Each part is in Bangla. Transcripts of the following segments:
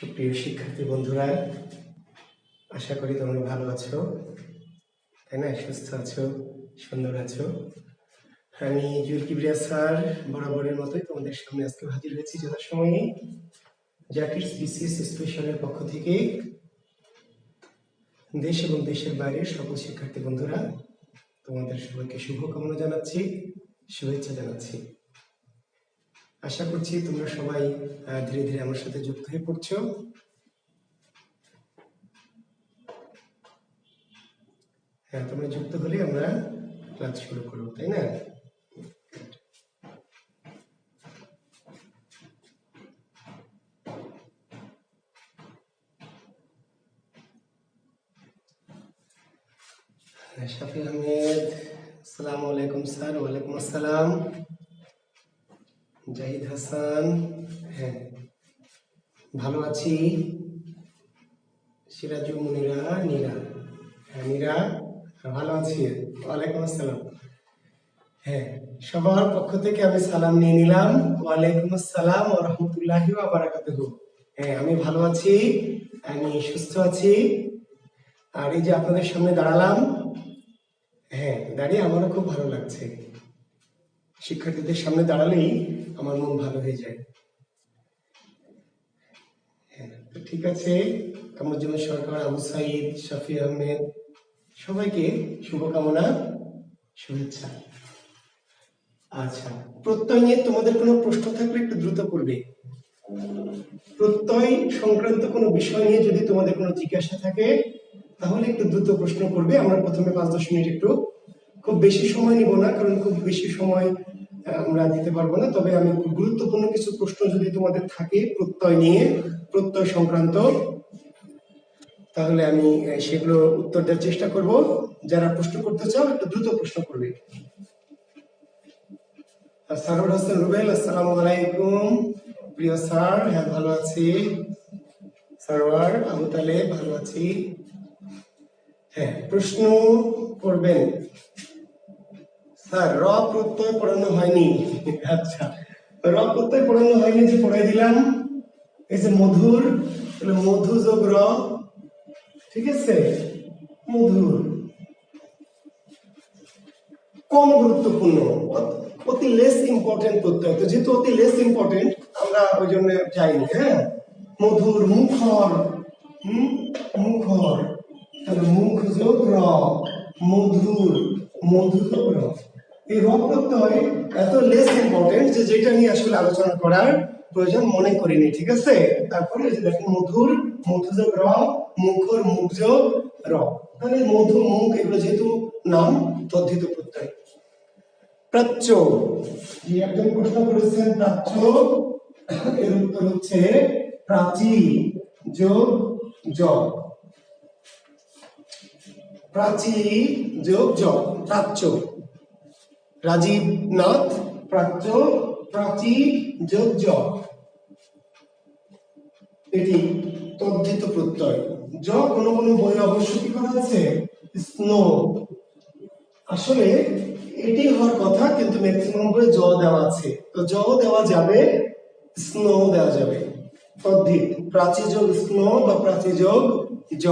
সুপ্রিয় শিক্ষার্থী বন্ধুরা, আশা করি তোমরা ভালো আছো, তাই না? সুস্থ আছো, সুন্দর আছো। আমি জুয়েল কিবরিয়া স্যার বরাবরের মতোই তোমাদের সামনে আজকে হাজির হয়েছি যথাসময়ে জাকির বিসিএস স্পেশালের পক্ষ থেকে। দেশ এবং দেশের বাইরের সকল শিক্ষার্থী বন্ধুরা, তোমাদের সবাইকে শুভকামনা জানাচ্ছি, শুভেচ্ছা জানাচ্ছি। আশা করছি তোমরা সবাই ধীরে ধীরে আমার সাথে যুক্ত হয়ে পড়ছো। হ্যাঁ, তোমরা যুক্ত হলে আমরা ক্লাস শুরু করবো, তাই না? শাফি আহমেদ, আসসালামু আলাইকুম স্যার। ওয়ালাইকুম আসসালাম। জাহিদ হাসান, হ্যাঁ ভালো আছি। সিরাজু মুনিরা, নীরা, হ্যাঁ নীরা ভালো আছি। ওয়ালাইকুম আসসালাম। হ্যাঁ, সবার পক্ষ থেকে আমি সালাম নিয়ে নিলাম। ওয়ালাইকুম আসসালাম ওয়া রাহমাতুল্লাহি ওয়া বারাকাতুহু। হ্যাঁ, আমি ভালো আছি, আমি সুস্থ আছি। আর এই যে আপনাদের সামনে দাঁড়ালাম, হ্যাঁ দাঁড়িয়ে আমারও খুব ভালো লাগছে। শিক্ষার্থীদের সামনে দাঁড়ালেই আমার মন ভালো হয়ে যায়। হ্যাঁ, তো ঠিক আছে। কামরুজ্জামান সরকার, আবু সাইদ, শাফি আহমেদ, সবাইকে শুভকামনা, শুভেচ্ছা। আচ্ছা, প্রত্যয় নিয়ে তোমাদের কোনো প্রশ্ন থাকলে একটু দ্রুত করবে। প্রত্যয় সংক্রান্ত কোনো বিষয় নিয়ে যদি তোমাদের কোনো জিজ্ঞাসা থাকে তাহলে একটু দ্রুত প্রশ্ন করবে। আমরা প্রথমে 5-10 মিনিট একটু, খুব বেশি সময় নিব না, কারণ খুব বেশি সময় আমরা দিতে পারবো না। তবে আমি গুরুত্বপূর্ণ কিছু প্রশ্ন যদি তোমাদের থাকে প্রত্যয় নিয়ে, প্রত্যয় সংক্রান্ত, তাহলে আমি সেগুলো উত্তর দেওয়ার চেষ্টা করব। যারা প্রশ্ন করতে চাও একটু দ্রুত প্রশ্ন করবে। সারোয়ার হোসেন রুবেল, আসসালামু আলাইকুম। প্রিয় স্যার, হ্যাঁ ভালো আছি। সারোয়ার, আবু তালেব, ভালো আছি। হ্যাঁ, প্রশ্ন করবেন। স্যার, র প্রত্যয় পড়ানো হয়নি। আচ্ছা, র প্রত্যয় পড়ানো হয়নি যে পড়াই দিলাম। এই যে মধুর, মধু যোগ র, ঠিক আছে? মধুর কম গুরুত্বপূর্ণ, অতি লেস ইম্পর্টেন্ট প্রত্যয়। তো যেহেতু অতি লেস ইম্পর্টেন্ট, আমরা ওই জন্য যাইনি। হ্যাঁ, মধুর, মুখর, মুখর, তাহলে মুখ যোগ র, মধুর, মধু যোগ র। এই র প্রত্যয় এত লেস ইম্পর্টেন্ট যে যেটা নিয়ে আসলে আলোচনা করার প্রয়োজন মনে করিনি, ঠিক আছে? তারপরে এই যে দেখেন মধুর, মধু যোগ র, মুখর, মুখ যোগ র। তাহলে মধু, মুখ এগুলো যেহেতু নাম, তদ্ধিত প্রত্যয়। প্রাচ্য, যে একজন প্রশ্ন করেছেন প্রাচ্য, এর উত্তর হচ্ছে প্রাচী যোগ জ। প্রাচী যোগ জ, প্রাচ্য। রাজীব নাথ, প্রাচ্য, প্রাচী যোগ জ, এটি তদ্ধিত প্রত্যয়। জ কোনো কোনো বই অবশ্য কি করা আছে? স্নো। আসলে এটি হওয়ার কথা, কিন্তু ম্যাক্সিমাম বইয়ে জ দেওয়া আছে। তো জ দেওয়া যাবে, স্নো দেওয়া যাবে। তদ্ধিত, প্রাচী যোগ স্নো বা প্রাচী যোগ জ।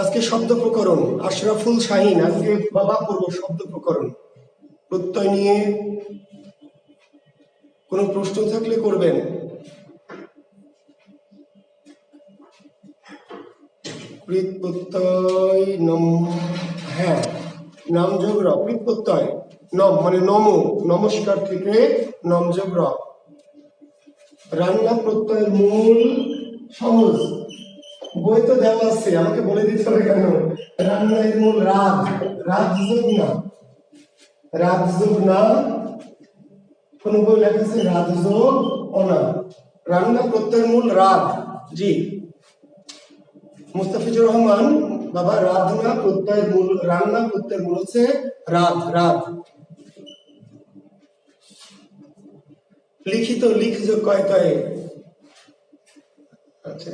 আজকে শব্দ প্রকরণ, আশরাফুল শাহিন, আজকে বাবা পড়ব শব্দ প্রকরণ। প্রত্যয় নিয়ে কোনো প্রশ্ন থাকলে করবেন। কৃত প্রত্যয় নম, হ্যাঁ নাম যোগ র, কৃত প্রত্যয় নম মানে নম, নমস্কার থেকে নম যোগ র। রান্না প্রত্যয়ের মূল, সহজ, বই তো দেওয়া আছে, আমাকে বলে দিতে হবে কেন? রান্না এর মূল রাগ, রাগ যোগ না, রাগ যোগ না, কোন বই লেখা আছে রাগ যোগ অনা। রান্না প্রত্যয়ের মূল রাগ, জি মুস্তাফিজুর রহমান বাবা। রাধনা প্রত্যয়ের মূল, রান্না প্রত্যয়ের মূল হচ্ছে রাধ, রাধ। লিখিত, লিখ যোগ কয়তায়। আচ্ছা,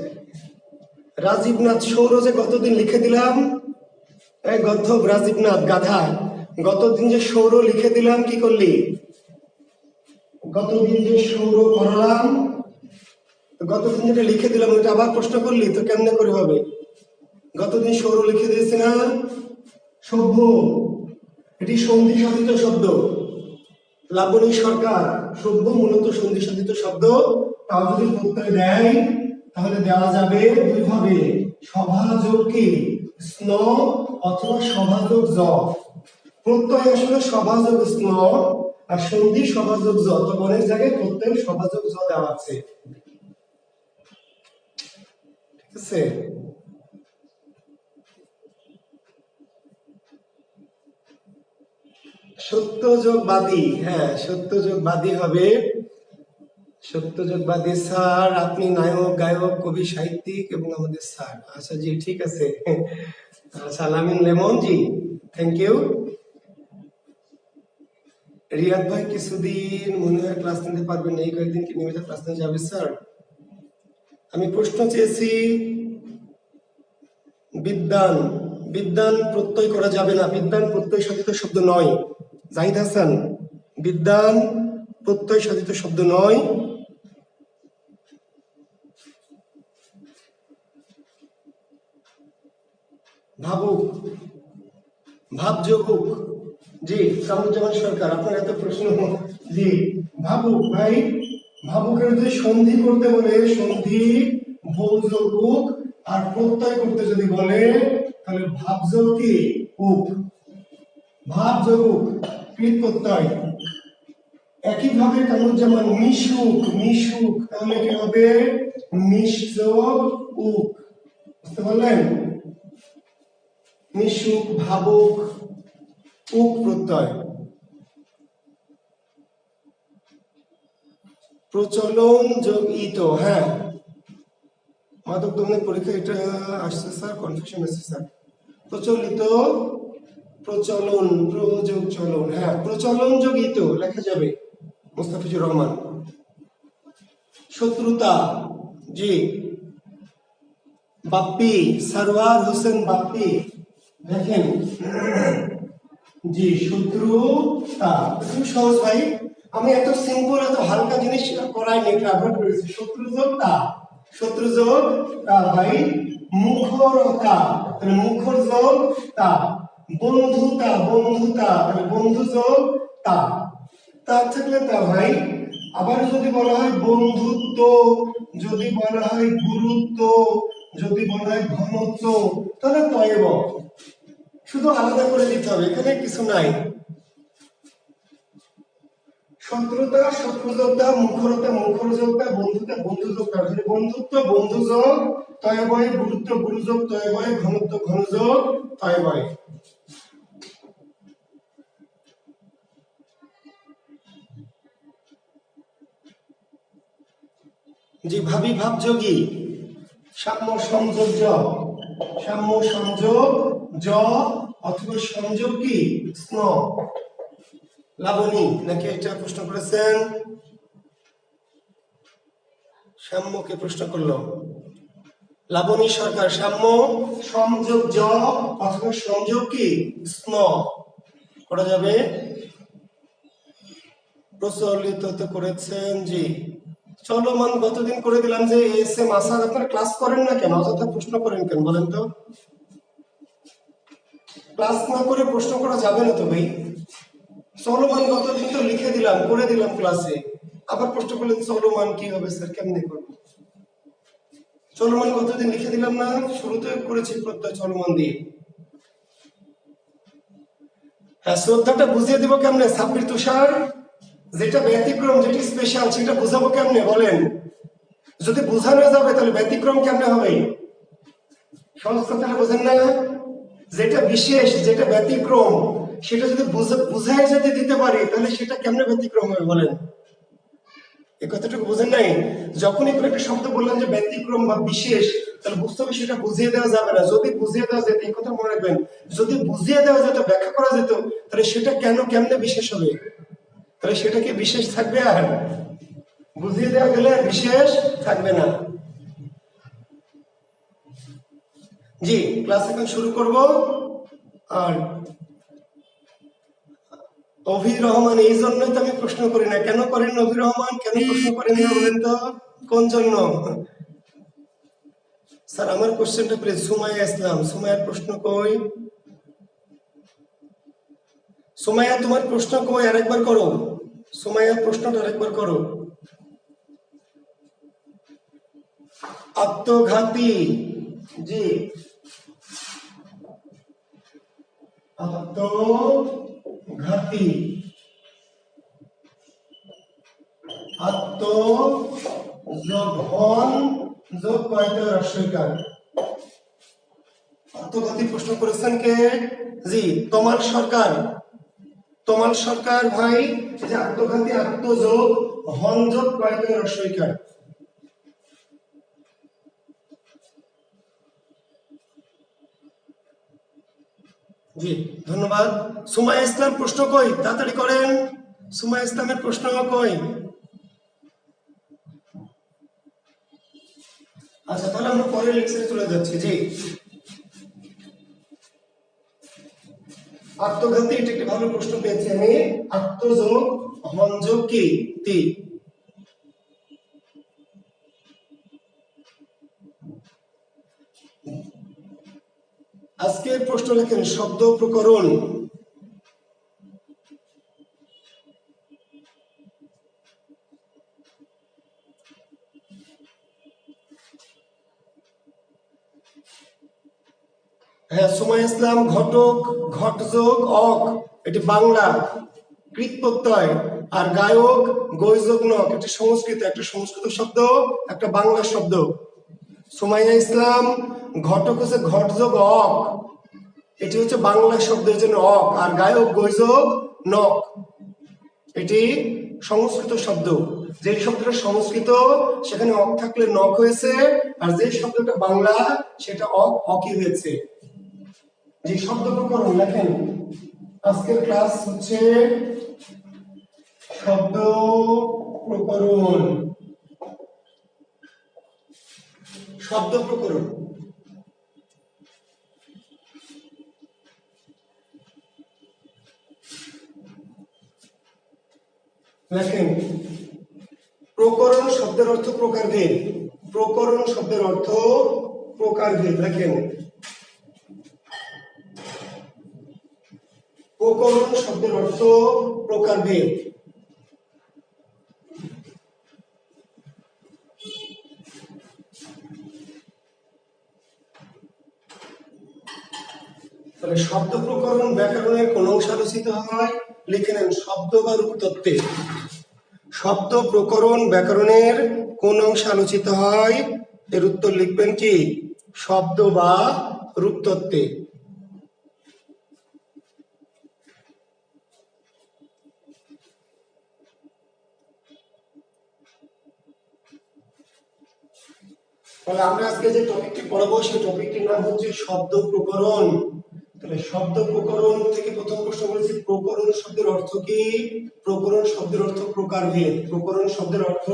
রাজীবনাথ সৌর যে গতদিন লিখে দিলাম, গদ্ধব রাজীবনাথ গাধা, গতদিন যে সৌর লিখে দিলাম, কি করলি? গতদিন যে সৌর করলাম, গতদিন যেটা লিখে দিলাম ওইটা আবার প্রশ্ন করলি, তো কেমনে করে হবে? গতদিন সৌর লিখে দিয়েছি না? সভ্য, এটি সন্ধি সাধিত শব্দ। লাবণী সরকার, সভ্য মূলত সন্ধি সাধিত শব্দ। তাও যদি প্রত্যয় দেয় তাহলে দেওয়া যাবে দুইভাবে, সভাযোগ কি স্ন অথবা সভাযোগ জ। প্রত্যয় আসলে সভাযোগ স্ন আর সন্ধি সভাযোগ জ, তো অনেক জায়গায় প্রত্যয় সভাযোগ জ দেওয়া আছে, ঠিক আছে? সত্যযোগবাদী, হ্যাঁ সত্যযোগবাদী হবে। সত্যযোগবাদী স্যার, আপনি নায়ক, গায়ক, কবি, সাহিত্যিক এবং আমাদের স্যার। আচ্ছা জি, ঠিক আছে। আচ্ছা, লামিন লেমন জি, থ্যাংক ইউ। রিয়াদ ভাই কিছুদিন মনে হয় ক্লাস নিতে পারবেন না, এই কয়েকদিন কি নিয়মিত ক্লাস নিতে যাবে স্যার? আমি প্রশ্ন চেয়েছি বিদ্যান, বিদ্যান প্রত্যয় করা যাবে না, বিদ্যান প্রত্যয় সাধিত শব্দ নয়। জাহিদ হাসান, বিদ্যান প্রত্যয় সাধিত শব্দ নয়। ভাবুক, ভাবযোগুক জি, কামরুজ্জামান সরকার, আপনার এত প্রশ্ন জি। ভাবুক ভাই, ভাবুকের যদি সন্ধি করতে বলে সন্ধি ভৌযোগুক, আর প্রত্যয় করতে যদি বলে তাহলে ভাবযোগ কি উক, ভাবযোগুক কৃত প্রত্যয়। একইভাবে কামরুজ্জামান মিশুক, মিশুক তাহলে কি হবে? মিশযোগ উক, বুঝতে পারলেন? মিশুক, ভাবুক, উক প্রত্যয়। প্রচলন যোগ ইত, হ্যাঁ মাদক দমনের পরীক্ষা এটা আসছে স্যার, কনফিউশন আসছে স্যার। প্রচলিত, প্রচলন, প্রযোগ চলন, হ্যাঁ প্রচলন যোগ ইত লেখা যাবে। মুস্তাফিজুর রহমান। শত্রুতা জি, বাপ্পি, সারওয়ার হোসেন বাপ্পি, দেখেন জি শত্রুতা, খুব সহজ ভাই। আমি এত সিম্পল এত হালকা জিনিস করাইনি, একটু অ্যাভয়েড করেছি। শত্রুযোগ তা, শত্রুযোগ তা ভাই। মুখরতা, তাহলে মুখর যোগ তা। বন্ধুতা, বন্ধুতা তাহলে বন্ধু যোগ তা, তা থাকলে তা ভাই। আবার যদি বলা হয় বন্ধুত্ব, যদি বলা হয় গুরুত্ব, যদি বলা হয় ঘনত্ব, তাহলে তয়েব। শুধু আলাদা করে দিতে হবে, এখানে কিছু নাই। শত্রুতা, শত্রুযোগটা, মুখরতা, মুখরযোগটা, বন্ধুতা, বন্ধুযোগটা। বন্ধুত্ব, বন্ধুযোগ তয়বয়, গুরুত্ব, গুরুযোগ তয়বয়, ঘনত্ব, ঘনযোগ তয়বয়। জি, ভাবি ভাবযোগী। সাম্য সংযোগ জ, সাম্য সংযোগ জ অথবা সংযোগ কি স্ন। লাবণী নাকি এটা প্রশ্ন করেছেন? সাম্যকে প্রশ্ন করলো লাবণী সরকার। সাম্য সংযোগ জ অথবা সংযোগ কি স্ন করা যাবে। প্রচলিত তো করেছেন জি। চলমান গতদিন করে দিলাম যে এস এম আসাদ, আপনারা ক্লাস করেন না কেন, অযথা প্রশ্ন করেন কেন বলেন তো? ক্লাস না করে প্রশ্ন করা যাবে না তো ভাই। চলমান গতদিন তো লিখে দিলাম, করে দিলাম ক্লাসে, আবার প্রশ্ন করলেন চলমান কি হবে স্যার, কেমনে করবো? চলমান গতদিন লিখে দিলাম না, শুরুতে করেছি প্রত্যয় চলমান দিয়ে। হ্যাঁ, শ্রদ্ধাটা বুঝিয়ে দিব কেমনে সাব্বির তুষার? যেটা ব্যতিক্রম, যেটা স্পেশাল সেটা বুঝাবো কেমনে বলেন? যদি বোঝানো যাবে তাহলে ব্যতিক্রম কেমনে হবে? সহজ কথাটা বোঝেন না? যেটা বিশেষ, যেটা ব্যতিক্রম, সেটা যদি বুঝাই যদি দিতে পারি তাহলে সেটা কেমনে ব্যতিক্রম হবে বলেন? এই কথাটুকু বুঝেন নাই? যখনই কোনো একটা শব্দ বললাম যে ব্যতিক্রম বা বিশেষ, তাহলে বুঝতে হবে সেটা বুঝিয়ে দেওয়া যাবে না। যদি বুঝিয়ে দেওয়া যেত, এই কথা মনে রাখবেন, যদি বুঝিয়ে দেওয়া যেত, ব্যাখ্যা করা যেত, তাহলে সেটা কেমনে বিশেষ হবে? তাহলে সেটা কি বিশেষ থাকবে? আর বুঝিয়ে দেওয়া গেলে বিশেষ থাকবে না। জি, ক্লাস এখন শুরু করব। আর অভি রহমান, এই জন্যই তো আমি প্রশ্ন করি না। কেন করেন অভি রহমান, কেন প্রশ্ন করেন না বলেন তো? কোন জন্য? স্যার আমার কোশ্চেনটা প্লিজ। সুমাইয়া ইসলাম, সুমাইয়ার প্রশ্ন কই? সুমাইয়া তোমার প্রশ্ন কই? আরেকবার করো। সুমাইয়া প্রশ্নটা আরেকবার করো। আত্মঘাতী, জি, আত্মঘাতী, আত্ম যোগ হন যোগ কয়টা রস্বইকার। আত্মঘাতী প্রশ্ন করেছেন কে? জি, তমাল সরকার। তমাল সরকার ভাই, যে আত্মঘাতী আত্মযোগ হন যোগ কয়টা রস্বইকার। জি ধন্যবাদ। সুমাইয়া ইসলাম প্রশ্ন কই? তাড়াতাড়ি করেন। সুমাইয়া ইসলামের প্রশ্ন কই? আচ্ছা তাহলে আমরা পরের লেকচারে চলে যাচ্ছি। জি, আত্মঘাতী, এটা একটি ভালো প্রশ্ন পেয়েছি আমি। আত্মযোগ হনযোগ কি? তি। আজকে প্রশ্ন লেখেন শব্দ প্রকরণ। হ্যাঁ সুমাইয়া ইসলাম, ঘটক, ঘটযোগ অক, এটি বাংলা কৃত প্রত্যয়। আর গায়ক, গৈযোগ নক, এটি সংস্কৃত, একটা সংস্কৃত শব্দ, একটা বাংলা শব্দ। সুমাইয়া ইসলাম, ঘটক হচ্ছে ঘটযোগ অক, এটি হচ্ছে বাংলা শব্দ, এর জন্য অক। আর গায়ক, গৈযোগ নক, এটি সংস্কৃত শব্দ। যে শব্দটা সংস্কৃত সেখানে অক থাকলে নক হয়েছে, আর যে শব্দটা বাংলা সেটা অক অকি হয়েছে। যে শব্দ প্রকরণ লেখেন। আজকের ক্লাস হচ্ছে শব্দ প্রকরণ। শব্দ প্রকরণ লেখেন। প্রকরণ শব্দের অর্থ প্রকারভেদ। প্রকরণ শব্দের অর্থ প্রকারভেদ। লেখেন প্রকরণ শব্দের অর্থ প্রকারভেদ। তাহলে শব্দ প্রকরণ ব্যাকরণের কোন অংশ আলোচিত হয়? লিখে নেন শব্দ বা রূপতত্ত্বে। শব্দ প্রকরণ ব্যাকরণের কোন অংশে আলোচিত হয়? এর উত্তর লিখবেন কি? শব্দ বা রূপতত্ত্বে। তাহলে আমরা আজকে যে টপিকটি পড়াবো সেই টপিকটির নাম হচ্ছে শব্দ প্রকরণ। তাহলে শব্দ প্রকরণ থেকে প্রথম প্রশ্ন বলেছি, প্রকরণ শব্দের অর্থ কি? প্রকরণ শব্দের অর্থ প্রকারভেদ। প্রকরণ শব্দের অর্থ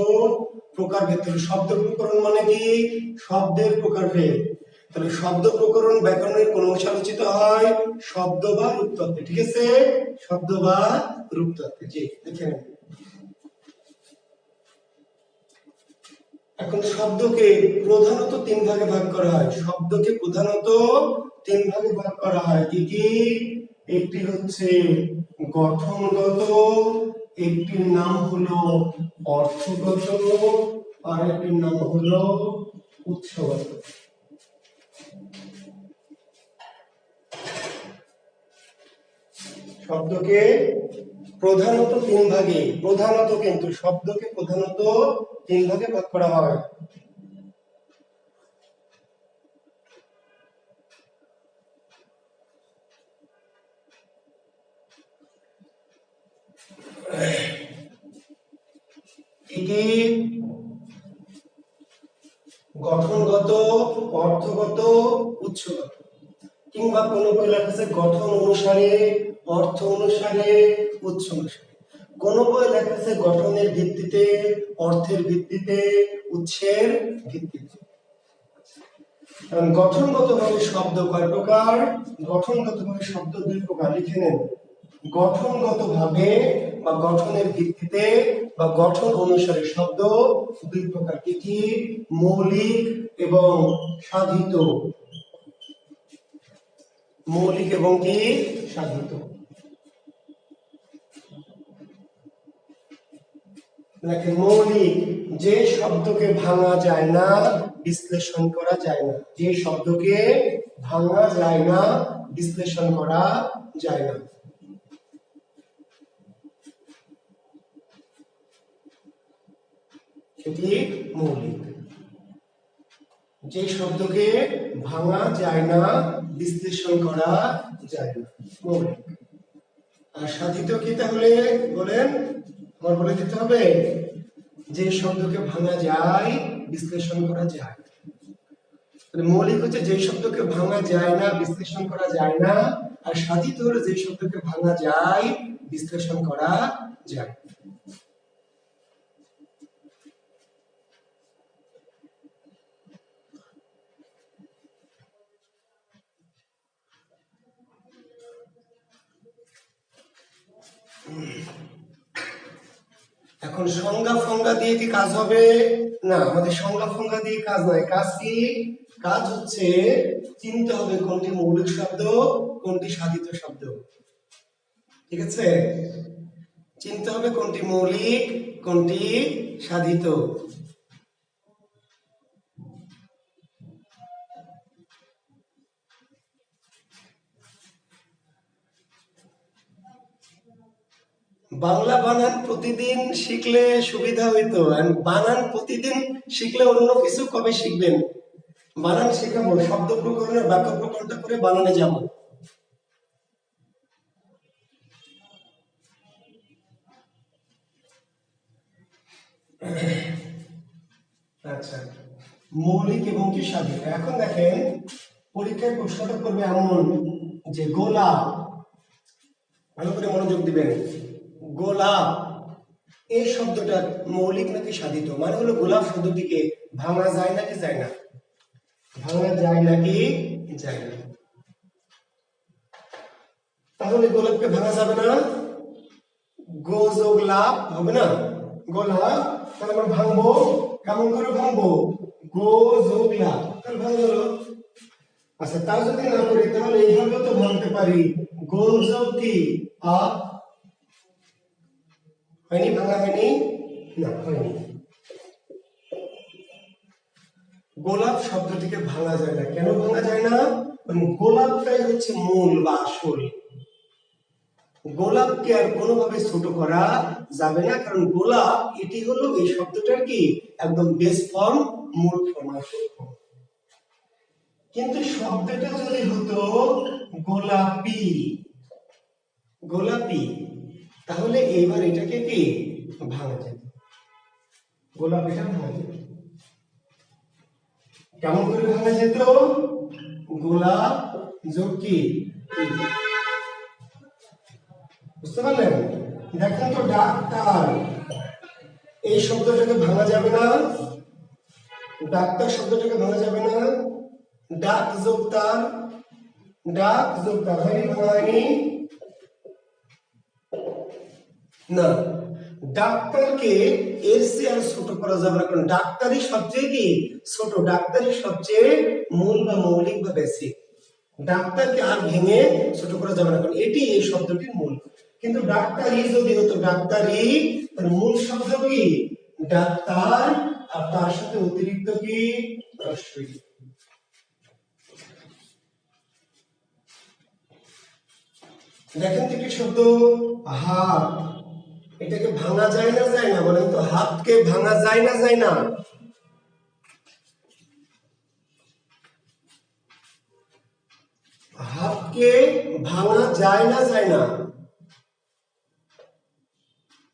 প্রকারভেদ। তাহলে শব্দ প্রকরণ মানে কি? শব্দের প্রকারভেদ। তাহলে শব্দ প্রকরণ ব্যাকরণের কোন অংশে আলোচিত হয়? শব্দ বা রূপতত্ত্বে। ঠিক আছে, শব্দ বা রূপতত্ত্বে। জি দেখে নেন। এখন শব্দকে প্রধানত তিন ভাগে ভাগ করা হয়। শব্দকে প্রধানত তিন ভাগে ভাগ করা হয়। কি কি? একটি হচ্ছে গঠনগত, একটির নাম হলো অর্থগত, আর একটির নাম হলো উৎসগত। শব্দকে প্রধানত তিন ভাগে, প্রধানত কিন্তু শব্দকে প্রধানত তিন ভাগে ভাগ করা হয়। কি? গঠনগত, অর্থগত, উৎসগত। কিংবা কোন বই লেখা আছে গঠন অনুসারে, অর্থ অনুসারে, উৎস অনুসারে। কোন বই লেখা আছে গঠনের ভিত্তিতে, অর্থের ভিত্তিতে, উৎসের ভিত্তিতে। গঠনগত ভাবে শব্দ কয় প্রকার? গঠনগত ভাবে শব্দ দুই প্রকার, লিখে নেন। গঠনগতভাবে বা গঠনের ভিত্তিতে বা গঠন অনুসারে শব্দ দুই প্রকার, কি? মৌলিক এবং সাধিত। মৌলিক এবং কি সাধিত। মৌলিক যে শব্দকে ভাঙা যায় না, বিশ্লেষণ করা যায় না, যে শব্দকে ভাঙা যায় না, বিশ্লেষণ করা যায় না, সেটি মৌলিক। যে শব্দকে ভাঙা যায় না, বিশ্লেষণ করা যায় না, মৌলিক। আর সাধিত কি তাহলে বলেন? আমার বলে দিতে হবে, যে শব্দকে ভাঙা যায়, বিশ্লেষণ করা যায়। মৌলিক হচ্ছে যে শব্দকে ভাঙা যায় না, বিশ্লেষণ করা যায় না, আর সাধিত হলো যে শব্দকে ভাঙা যায়, বিশ্লেষণ করা যায়। এখন সংজ্ঞা ফংজ্ঞা দিয়ে কি কাজ হবে? না, আমাদের সংজ্ঞা ফংজ্ঞা দিয়ে কাজ নয়। কাজ কি? কাজ হচ্ছে চিনতে হবে কোনটি মৌলিক শব্দ, কোনটি সাধিত শব্দ। ঠিক আছে? চিনতে হবে কোনটি মৌলিক, কোনটি সাধিত। বাংলা বানান প্রতিদিন শিখলে সুবিধা হইতো, বানান প্রতিদিন শিখলে অন্য কিছু কবে শিখবেন? বানান শেখাবো, শব্দ প্রকরণের বাক্য প্রকরণটা করে বানানে যাব। আচ্ছা, মৌলিক এবং কি সাধিত। এখন দেখেন পরীক্ষায় প্রশ্নটা করবে এমন যে গোলাপ, ভালো করে মনোযোগ দিবেন, গোলাপ এই শব্দটা মৌলিক নাকি সাধিত? মানে হলো গোলাপ শব্দটিকে ভাঙা যায় নাকি যায় না? ভাঙা যায় নাকি যায় না? তাহলে গোলাপকে ভাঙা যাবে না, গোলাপ হবে না, গোলাপ। তাহলে আমরা ভাঙবো, কেমন করে ভাঙবো? গোলাপ, তাহলে ভাঙা গেল। আচ্ছা, তা যদি না করি তাহলে এইভাবেও তো ভাঙতে পারি, গোলযোগ কি আ। হয়নি? ভাঙা হয়নি? না, হয়নি। গোলাপ শব্দটিকে ভাঙা যায় না। কেন ভাঙা যায় না? গোলাপটাই হচ্ছে মূল বা আসল। গোলাপকে আর কোনোভাবে ছোট করা যাবে না, কারণ গোলাপ এটি হলো এই শব্দটার কি একদম বেস ফর্ম, মূল ফর্ম, আসল ফর্ম। কিন্তু শব্দটা যদি হতো গোলাপি, গোলাপি, তাহলে এইবার এটাকে কি ভাঙা যেত, গোলাপিটা ভাঙা যেত। কেমন করে ভাঙা যেত? গোলাপ যোগ কি, বুঝতে পারলেন? দেখেন তো, ডাক্তার এই শব্দটাকে ভাঙা যাবে না, ডাক্তার শব্দটাকে ভাঙা যাবে না, ডাক যোগ তার, ডাক যোগ তার, হয়নি? ভাঙা হয়নি না। ডাক্তারকে এর চেয়ে আর ছোট করা যাবে না, কারণ ডাক্তারই সবচেয়ে কি ছোট, ডাক্তারই সবচেয়ে মূল বা মৌলিক বা বেসিক। ডাক্তারকে আর ভেঙে ছোট করা যাবে না, কারণ এটি এই শব্দটির মূল। কিন্তু ডাক্তারি যদি হতো ডাক্তারি, তার মূল শব্দ কি ডাক্তার, আর তার সাথে অতিরিক্ত কি রস্বই। দেখেন তো কি শব্দ হাত, এটাকে ভাঙা যায় না যায় না? বলেন তো, হাতকে ভাঙা যায় না যায় না? হাতকে ভাঙা যায় না যায় না?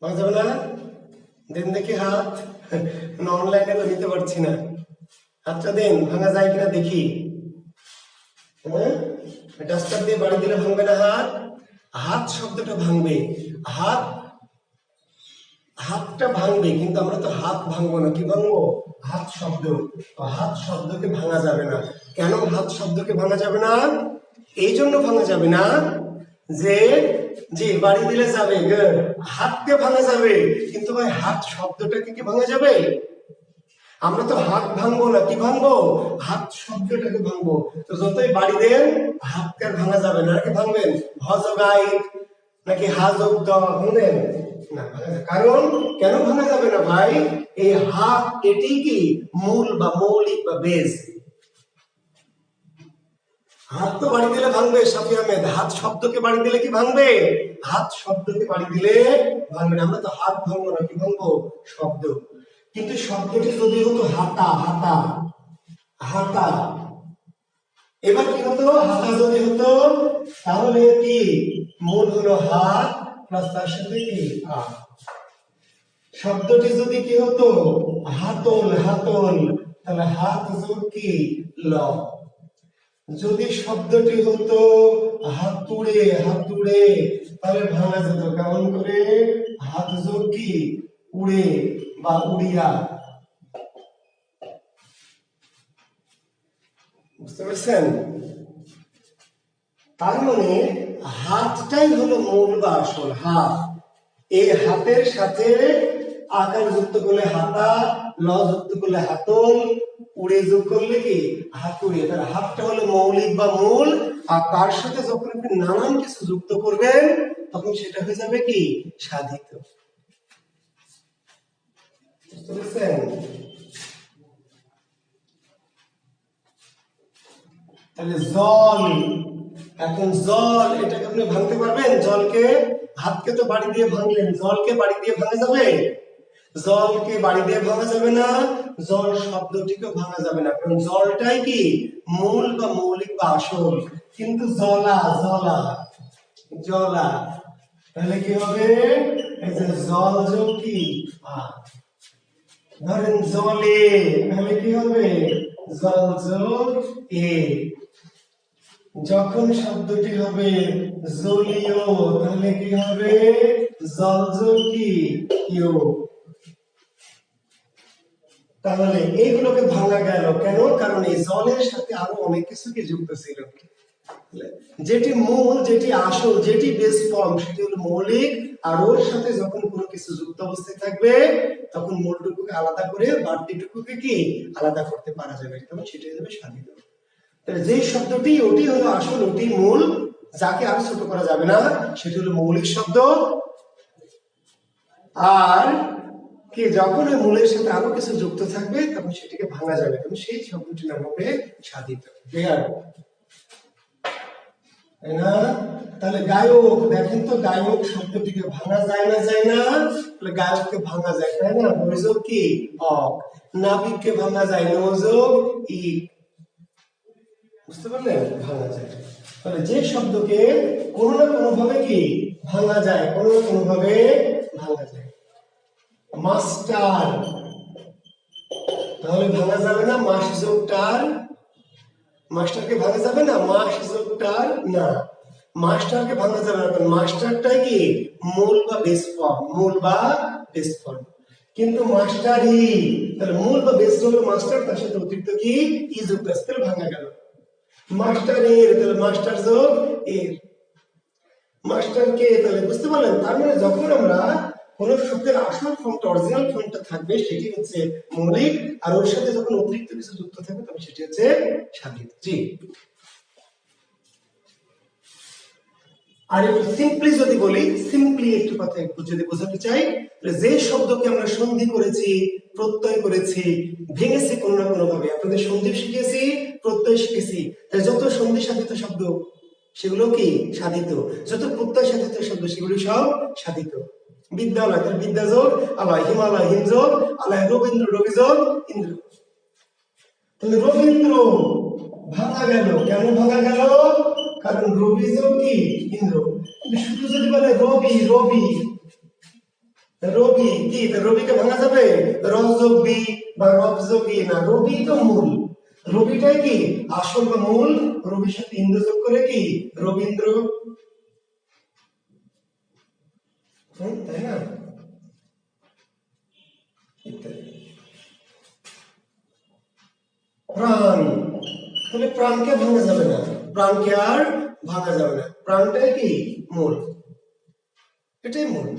ভাঙা যাবে না? দেন দেখি হাত, অনলাইনে তো নিতে পারছি না, হাতটা দেন, ভাঙা যায় কিনা দেখি। হ্যাঁ, ডাস্টার দিয়ে বাড়ি দিলে ভাঙবে না হাত? হাত শব্দটা ভাঙবে, হাত, হাতটা ভাঙবে, কিন্তু আমরা তো হাত ভাঙবো না, কি ভাঙবো? হাত শব্দ। হাত শব্দকে ভাঙা যাবে না। কেন হাত শব্দকে ভাঙা যাবে না? এই জন্য ভাঙা যাবে না যে জি, বাড়ি দিলে যাবে, good। হাতকে ভাঙা যাবে, কিন্তু ভাই হাত শব্দটাকে কি ভাঙা যাবে? আমরা তো হাত ভাঙবো না, কি ভাঙবো? হাত শব্দটাকে ভাঙবো। তো যতই বাড়ি দেন, হাতকে আর ভাঙা যাবে না। কি ভাঙবেন? হজগাই নাকি হাজব্দ ভাঙবেন না, ভাঙা যাবে। কারণ কেন ভাঙা যাবে না ভাই? এই হাত এটি কি মূল বা মৌলিক বা বেস। হাত তো বাড়ি দিলে ভাঙবে শাফি আহমেদ, হাত শব্দকে বাড়ি দিলে কি ভাঙবে? হাত শব্দকে বাড়ি দিলে ভাঙবে না। আমরা তো হাত ভাঙবো না, কি ভাঙবো? শব্দ। কিন্তু শব্দটি যদি হতো হাতা, হাতা, হাতা, এবার কি হতো? হাতা যদি হতো তাহলে কি মূল হলো হাত প্লাস তার সাথে কি আ। শব্দটি যদি কি হতো হাতল, হাতল, তাহলে হাত যোগ কি ল। যদি শব্দটি হতো হাতুড়ে, হাতুড়ে, তাহলে ভাঙা যেত কেমন করে? হাত যোগ কি উড়ে বা উড়িয়া। বুঝতে পারছেন? তার মানে হাতটাই হলো মূল বা আসল। হাত, এই হাতের সাথে আকার যুক্ত করলে হাতা, ল যুক্ত করলে হাতল, উড়ে যোগ করলে কি হাতুড়ে। তার হাতটা হলো মৌলিক বা মূল, আর তার সাথে যখন আপনি নানান কিছু যুক্ত করবেন তখন সেটা হয়ে যাবে কি সাধিত। বুঝতে পারছেন? তাহলে জল, এখন জল এটাকে আপনি ভাঙতে পারবেন? জলকে, হাতকে তো বাড়ি দিয়ে ভাঙলেন, জলকে বাড়ি দিয়ে ভাঙা যাবে? জলকে বাড়ি দিয়ে ভাঙা যাবে না, জল শব্দটিকে ভাঙা যাবে না, কারণ জলটাই কি মূল বা মৌলিক বা আসল। কিন্তু জলা, জলা, জলা, তাহলে কি হবে? এই যে জল যোগ কি আ, ধরেন জলে, তাহলে কি হবে? জল যোগ এ। যখন শব্দটি হবে জলীয়, তাহলে কি হবে? জল যোগ কি ইয়। তাহলে এইগুলোকে ভাঙা গেল কেন? কারণ এই জলের সাথে আরো অনেক কিছু কি যুক্ত ছিল। যেটি মূল, যেটি আসল, যেটি বেস ফর্ম সেটি হলো মৌলিক, আর ওর সাথে যখন কোনো কিছু যুক্ত অবস্থায় থাকবে তখন মূলটুকুকে আলাদা করে বাড়তিটুকুকে কি আলাদা করতে পারা যাবে, তখন সেটাই হবে সাধিত। তাহলে যে শব্দটি ওটি হলো আসল, ওটি মূল, যাকে আর ছোট করা যাবে না, সেটি হলো মৌলিক শব্দ। আর কি যখন ওই মূলের সাথে আরো কিছু যুক্ত থাকবে তখন সেটিকে ভাঙা যাবে, তখন সেই শব্দটির নাম হবে সাধিত। ক্লিয়ার? তাই না? তাহলে গায়ক, দেখেন তো গায়ক শব্দটিকে ভাঙা যায় না, যায় না? তাহলে গায়ককে ভাঙা যায়, তাই না? বৈযোগ কি অক। নাবিককে ভাঙা যায়, নযোগ ই। বুঝতে পারলেন? ভাঙা যায়। তাহলে যে শব্দকে কোনো না কোনো ভাবে কি ভাঙা যায়, কোনো না কোনো ভাবে ভাঙা যায়। মাস্টার, তাহলে ভাঙা যাবে না মাস যোগ টার। মাস্টারকে ভাঙা যাবে না মাস যোগ টার, না মাস্টারকে ভাঙা যাবে না, কারণ মাস্টারটাই কি মূল বা বেস ফর্ম, মূল বা বেস ফর্ম। কিন্তু মাস্টারই, তাহলে মূল বা বেস হলো মাস্টার, তার সাথে অতিরিক্ত কি ই যুক্ত আছে, তাহলে ভাঙা গেল। মাস্টারের, তাহলে মাস্টার যোগ এর। মাস্টার কে, তাহলে বুঝতে পারলেন? তার মানে যখন আমরা কোন শব্দের আসল ফর্মটা, অরিজিনাল ফর্মটা থাকবে সেটি হচ্ছে মৌলিক, আর ওর সাথে যখন অতিরিক্ত কিছু যুক্ত থাকবে তখন সেটি হচ্ছে সাধিত। জি। আর একটু সিম্পলি যদি বলি, সিম্পলি একটু কথা একটু যদি বোঝাতে চাই, যে শব্দকে আমরা সন্ধি করেছি, প্রত্যয় করেছি, ভেঙেছি কোনো না কোনো ভাবে, আপনাদের সন্ধি শিখেছি, প্রত্যয় শিখেছি, তাই যত সন্ধি সাধিত শব্দ সেগুলো কি সাধিত, যত প্রত্যয় সাধিত শব্দ সেগুলো সব সাধিত। বিদ্যালয়, তার বিদ্যাযোগ আলয়, হিমালয় হিমযোগ আলয়, রবীন্দ্র রবিযোগ ইন্দ্র। তাহলে রবীন্দ্র ভাঙা গেল, কেন ভাঙা গেল? কারণ রবি যোগ কি ইন্দ্র। শুধু যদি বলে রবি, রবি, রবি কি, রবিকে ভাঙা যাবে? রব যোগ বি বা রব যোগ ই না, রবি তো মূল, রবিটাই কি আসল বা মূল, রবির সাথে ইন্দ্র যোগ করে কি রবীন্দ্র। তাই না? প্রাণ, তাহলে প্রাণকে ভাঙা যাবে না, প্রাণকে আর ভাঙা যাবে না, প্রাণটাই কি মূল। এটাই মূল।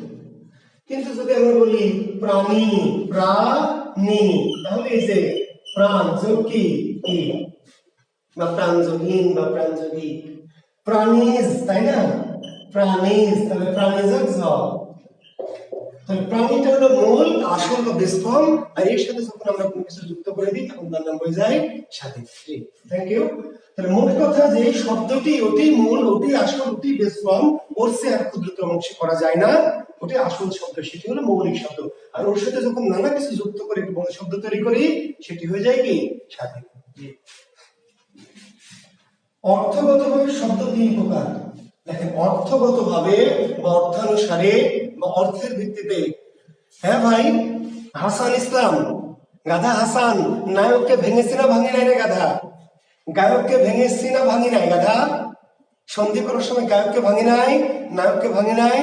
কিন্তু যদি আমরা বলি প্রাণী, প্রাণী, তাহলে এই যে প্রাণ যোগ কি ই বা প্রাণযোগীন বা প্রাণযোগী, প্রাণীজ, তাই না? প্রাণীজ, তাহলে প্রাণীযোগ জ। তাহলে প্রাণীটা হলো মূল, আসল বা বেস ফর্ম, আর এর সাথে যখন আমরা কোনো কিছু যুক্ত করে দিই তখন তার নাম হয়ে যায় স্বাধীন। Thank you. তাহলে মোট কথা যে এই শব্দটি ওটি মূল, ওটি আসল, ওটি বেস ফর্ম, ওর চেয়ে আর ক্ষুদ্রতম অংশ করা যায় না, ওটি আসল শব্দ, সেটি হলো মৌলিক শব্দ। আর ওর সাথে যখন নানা কিছু যুক্ত করে একটি বড় শব্দ তৈরি করি সেটি হয়ে যায় কি স্বাধীন। অর্থগতভাবে শব্দ তিন প্রকার। দেখেন, অর্থগতভাবে বা অর্থানুসারে বা অর্থের ভিত্তিতে। হ্যাঁ ভাই, হাসান ইসলাম, গাধা হাসান, নায়ককে ভেঙেছি না ভাঙি নাই রে গাধা? গায়ককে ভেঙেছি না ভাঙি নাই গাধা? সন্ধি করার সময় গায়ককে ভাঙি নাই, নায়ককে ভাঙি নাই,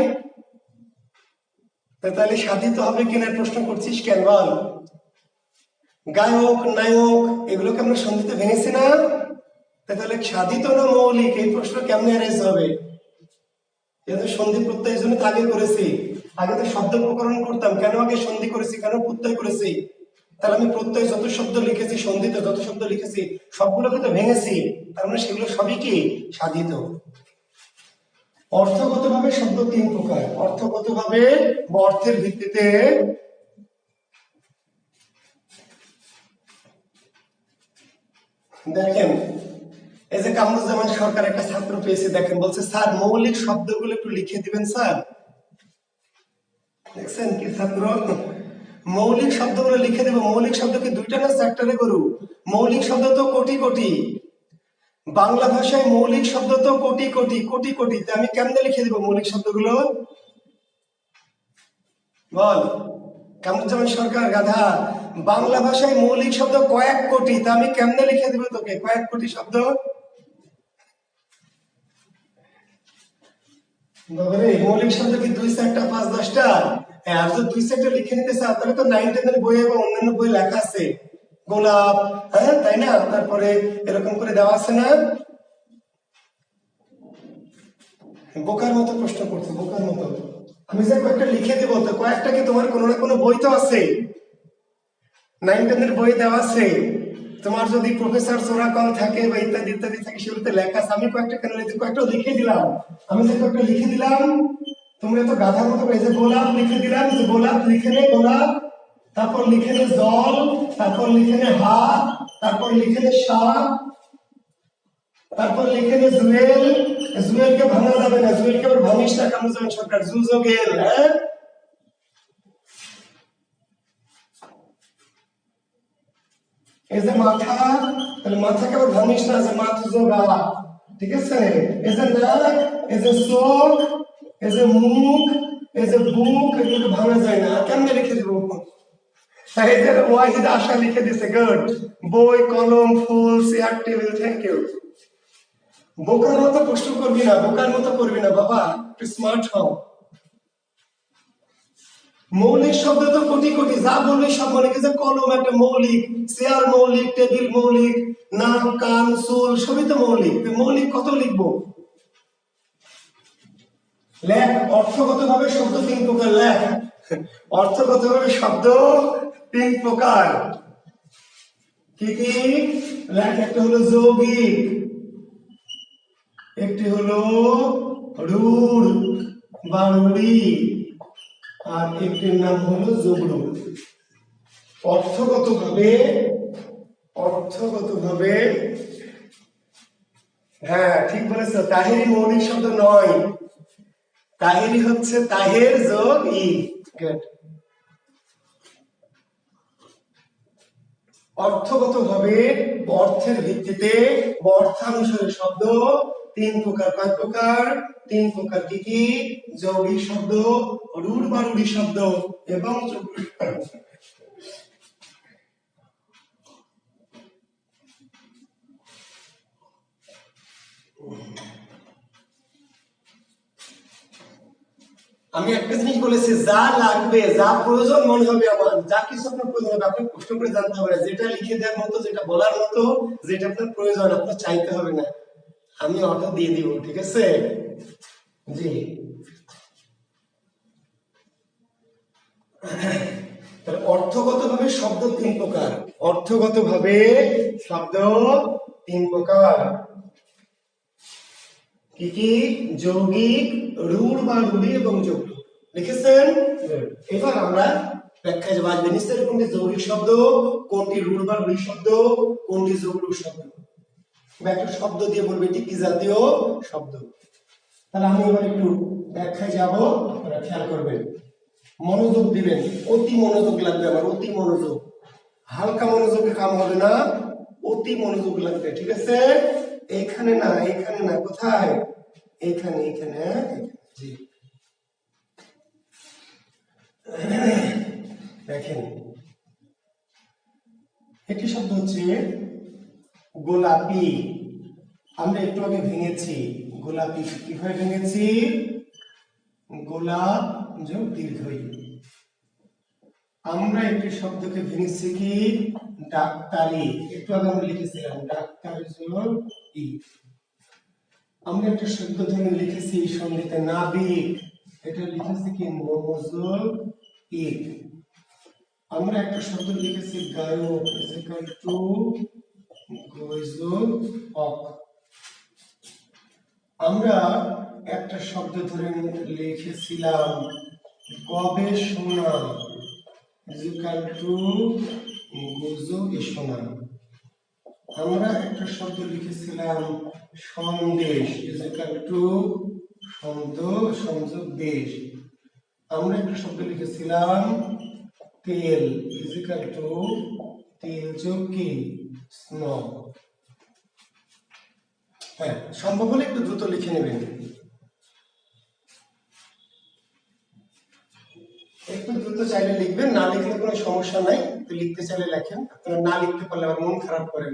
তাহলে সাধিত হবে কিনা প্রশ্ন করছিস কেন বল? গায়ক, নায়ক এগুলোকে আমরা সন্ধিতে ভেঙেছি না, তাহলে সাধিত না মৌলিক, এই প্রশ্ন কেমনে অ্যারেঞ্জ হবে? যেহেতু সন্ধি প্রত্যয়ের জন্য আগে করেছি, আগে তো শব্দ প্রকরণ করতাম, কেন আগে সন্ধি করেছি, কেন প্রত্যয় করেছি? তাহলে আমি প্রত্যয় যত শব্দ লিখেছি, সন্ধিতে যত শব্দ লিখেছি সবগুলোকে তো ভেঙেছি, তার মানে সেগুলো সবই কি সাধিত। অর্থগতভাবে শব্দ তিন প্রকার। অর্থগতভাবে বা অর্থের ভিত্তিতে। দেখেন, এই যে কামরুজ্জামান সরকার একটা ছাত্র পেয়েছে, দেখেন বলছে স্যার মৌলিক শব্দগুলো একটু লিখে দিবেন স্যার। দেখছেন কি ছাত্র, মৌলিক শব্দগুলো লিখে দেবো। মৌলিক শব্দ কি দুইটা না চারটা রে গরু? মৌলিক শব্দ তো কোটি কোটি, বাংলা ভাষায় মৌলিক শব্দ তো কোটি কোটি কোটি কোটি, আমি কেমনে লিখে দিব মৌলিক শব্দগুলো বল? কামরুজ্জামান সরকার গাধা, বাংলা ভাষায় মৌলিক শব্দ কয়েক কোটি, তা আমি কেমনে লিখে দিব তোকে কয়েক কোটি শব্দ? বাবারে, মৌলিক শব্দ কি দুই চারটা পাঁচ দশটা? আর যদি দুই চারটা লিখে নিতে চাও তাহলে তো 9-10 বই এবং অন্যান্য বই লেখা আছে, গোলাপ, হ্যাঁ তাই না? তারপরে এরকম করে দেওয়া আছে না? বোকার মতো প্রশ্ন করছে, বোকার মতো। আমি যে কয়েকটা লিখে দেবো, তো কয়েকটা কি তোমার কোনো না কোনো বই তো আছে, 9-10 বই দেওয়া আছে। তোমার যদি প্রফেসর সোরাকল থাকে বা ইত্যাদি ইত্যাদি থাকে সেগুলোতে লেখা আছে। আমি কয়েকটা কেন কয়েকটা লিখে দিলাম, আমি যে কয়েকটা লিখে দিলাম, তোমরা তো গাধার মতো, এই যে গোলাপ লিখে দিলাম, যে গোলাপ লিখে নে গোলাপ, তারপর লিখে নে জল, তারপর লিখে নে হাত, তারপর লিখে নে সাপ, তারপর লিখে নে জুয়েল। জুয়েলকে ভাঙা যাবে না, জুয়েলকে আবার ভাঙিস না কামরুজ্জামান সরকার, জুজোগেল। হ্যাঁ, এই যে মাথা, তাহলে মাথাকে আবার ভাঙিস না, যে মাথা যোগা, ঠিক আছে? এই যে নাক, এই যে চোখ, এই যে মুখ, এই যে বুক, এগুলো ভাঙা যায় না, কেমনে লিখে দিব? এই যে ওয়াহিদ আশা লিখে দিছে, গুড। বই, কলম, ফুল, চেয়ার, টেবিল, থ্যাংক ইউ। বোকার মতো প্রশ্ন করবি না, বোকার মতো করবি না বাবা, একটু স্মার্ট হও। মৌলিক শব্দ তো কোটি কোটি, যা বলবি সব মনে, যে কলম একটা মৌলিক, চেয়ার মৌলিক, টেবিল মৌলিক, নাক, কান, চুল সবই তো মৌলিক। মৌলিক কত লিখবো? লেখ, অর্থগতভাবে শব্দ তিন প্রকার। লেখ, অর্থগতভাবে শব্দ তিন প্রকার। কি কি? লেখ, একটা হলো যৌগিক, একটি হলো রূঢ় বা রূঢ়ি, আর একটির নাম হলো যুগ্ম। অর্থগতভাবে, অর্থগতভাবে, হ্যাঁ ঠিক বলেছো, তাহেরি মৌলিক শব্দ নয়, তাহেরি হচ্ছে তাহের যোগ ই। গুড। অর্থগতভাবে, অর্থের ভিত্তিতে, অর্থানুসারে শব্দ তিন প্রকার। কয় প্রকার? তিন প্রকার। কি কি? যৌগিক শব্দ, রূঢ় বা রূঢ়ি শব্দ এবং আমি একটা জিনিস বলেছি, যা লাগবে, যা প্রয়োজন মনে হবে আমার, যা কিছু আপনার প্রয়োজন হবে আপনি কষ্ট করে জানতে হবে না, যেটা লিখে দেওয়ার মতো, যেটা বলার মতো, যেটা আপনার প্রয়োজন আপনার চাইতে হবে না, আমি অর্ডার দিয়ে দিব, ঠিক আছে? জি। তাহলে অর্থগতভাবে শব্দ তিন প্রকার। অর্থগতভাবে শব্দ তিন প্রকার। কি কি? যৌগিক, রূঢ় বা রূঢ়ি এবং যৌগ। লিখেছেন? এবার আমরা ব্যাখ্যায় যাব। আসবে নিশ্চয়ই কোনটি যৌগিক শব্দ, কোনটি রূঢ় বা রূঢ়ি শব্দ, কোনটি যৌগ শব্দ। একটা শব্দ দিয়ে বলবে এটি কি জাতীয় শব্দ। তাহলে আমি এবার একটু ব্যাখ্যায় যাব, আপনারা খেয়াল করবেন, মনোযোগ দিবেন, অতি মনোযোগ লাগবে আমার, অতি মনোযোগ। হালকা মনোযোগে কাম হবে না, অতি মনোযোগ লাগবে, ঠিক আছে? এইখানে না, এইখানে না, কোথায়? এইখানে, এইখানে, জি। দেখেন, একটি শব্দ হচ্ছে গোলাপি। আমরা একটু আগে ভেঙেছি গোলাপি, কিভাবে ভেঙেছি? গোলাপ যোগ দীর্ঘই। আমরা একটি শব্দকে ভেঙেছি কি? ডাক্তারি। একটু আগে আমরা লিখেছিলাম ডাক্তারি যোগ ই। আমরা একটা শব্দ ধরে লিখেছি সন্ধিতে নাবিক, এটা লিখেছি কি? নোযোগ ই। আমরা একটা শব্দ লিখেছি গায়ক, ইকুয়াল টু গয়যোগ অক। আমরা একটা শব্দ ধরে লিখেছিলাম গবেষণা, ইকুয়াল টু গুজব ইসোনা। আমরা একটা শব্দ লিখেছিলাম সন্দেশ, ইকুয়াল টু সংযোগ দেশ। আমরা একটা শব্দ লিখেছিলাম তেল, ইকুয়াল টু তেল যোগ কি? স্নো। হ্যাঁ, সম্ভব হলে একটু দ্রুত লিখে নেবেন, একটু দ্রুত চাইলে লিখবেন, না লিখলে কোনো সমস্যা নাই। তো লিখতে চাইলে লেখেন, আপনারা না লিখতে পারলে আবার মন খারাপ করেন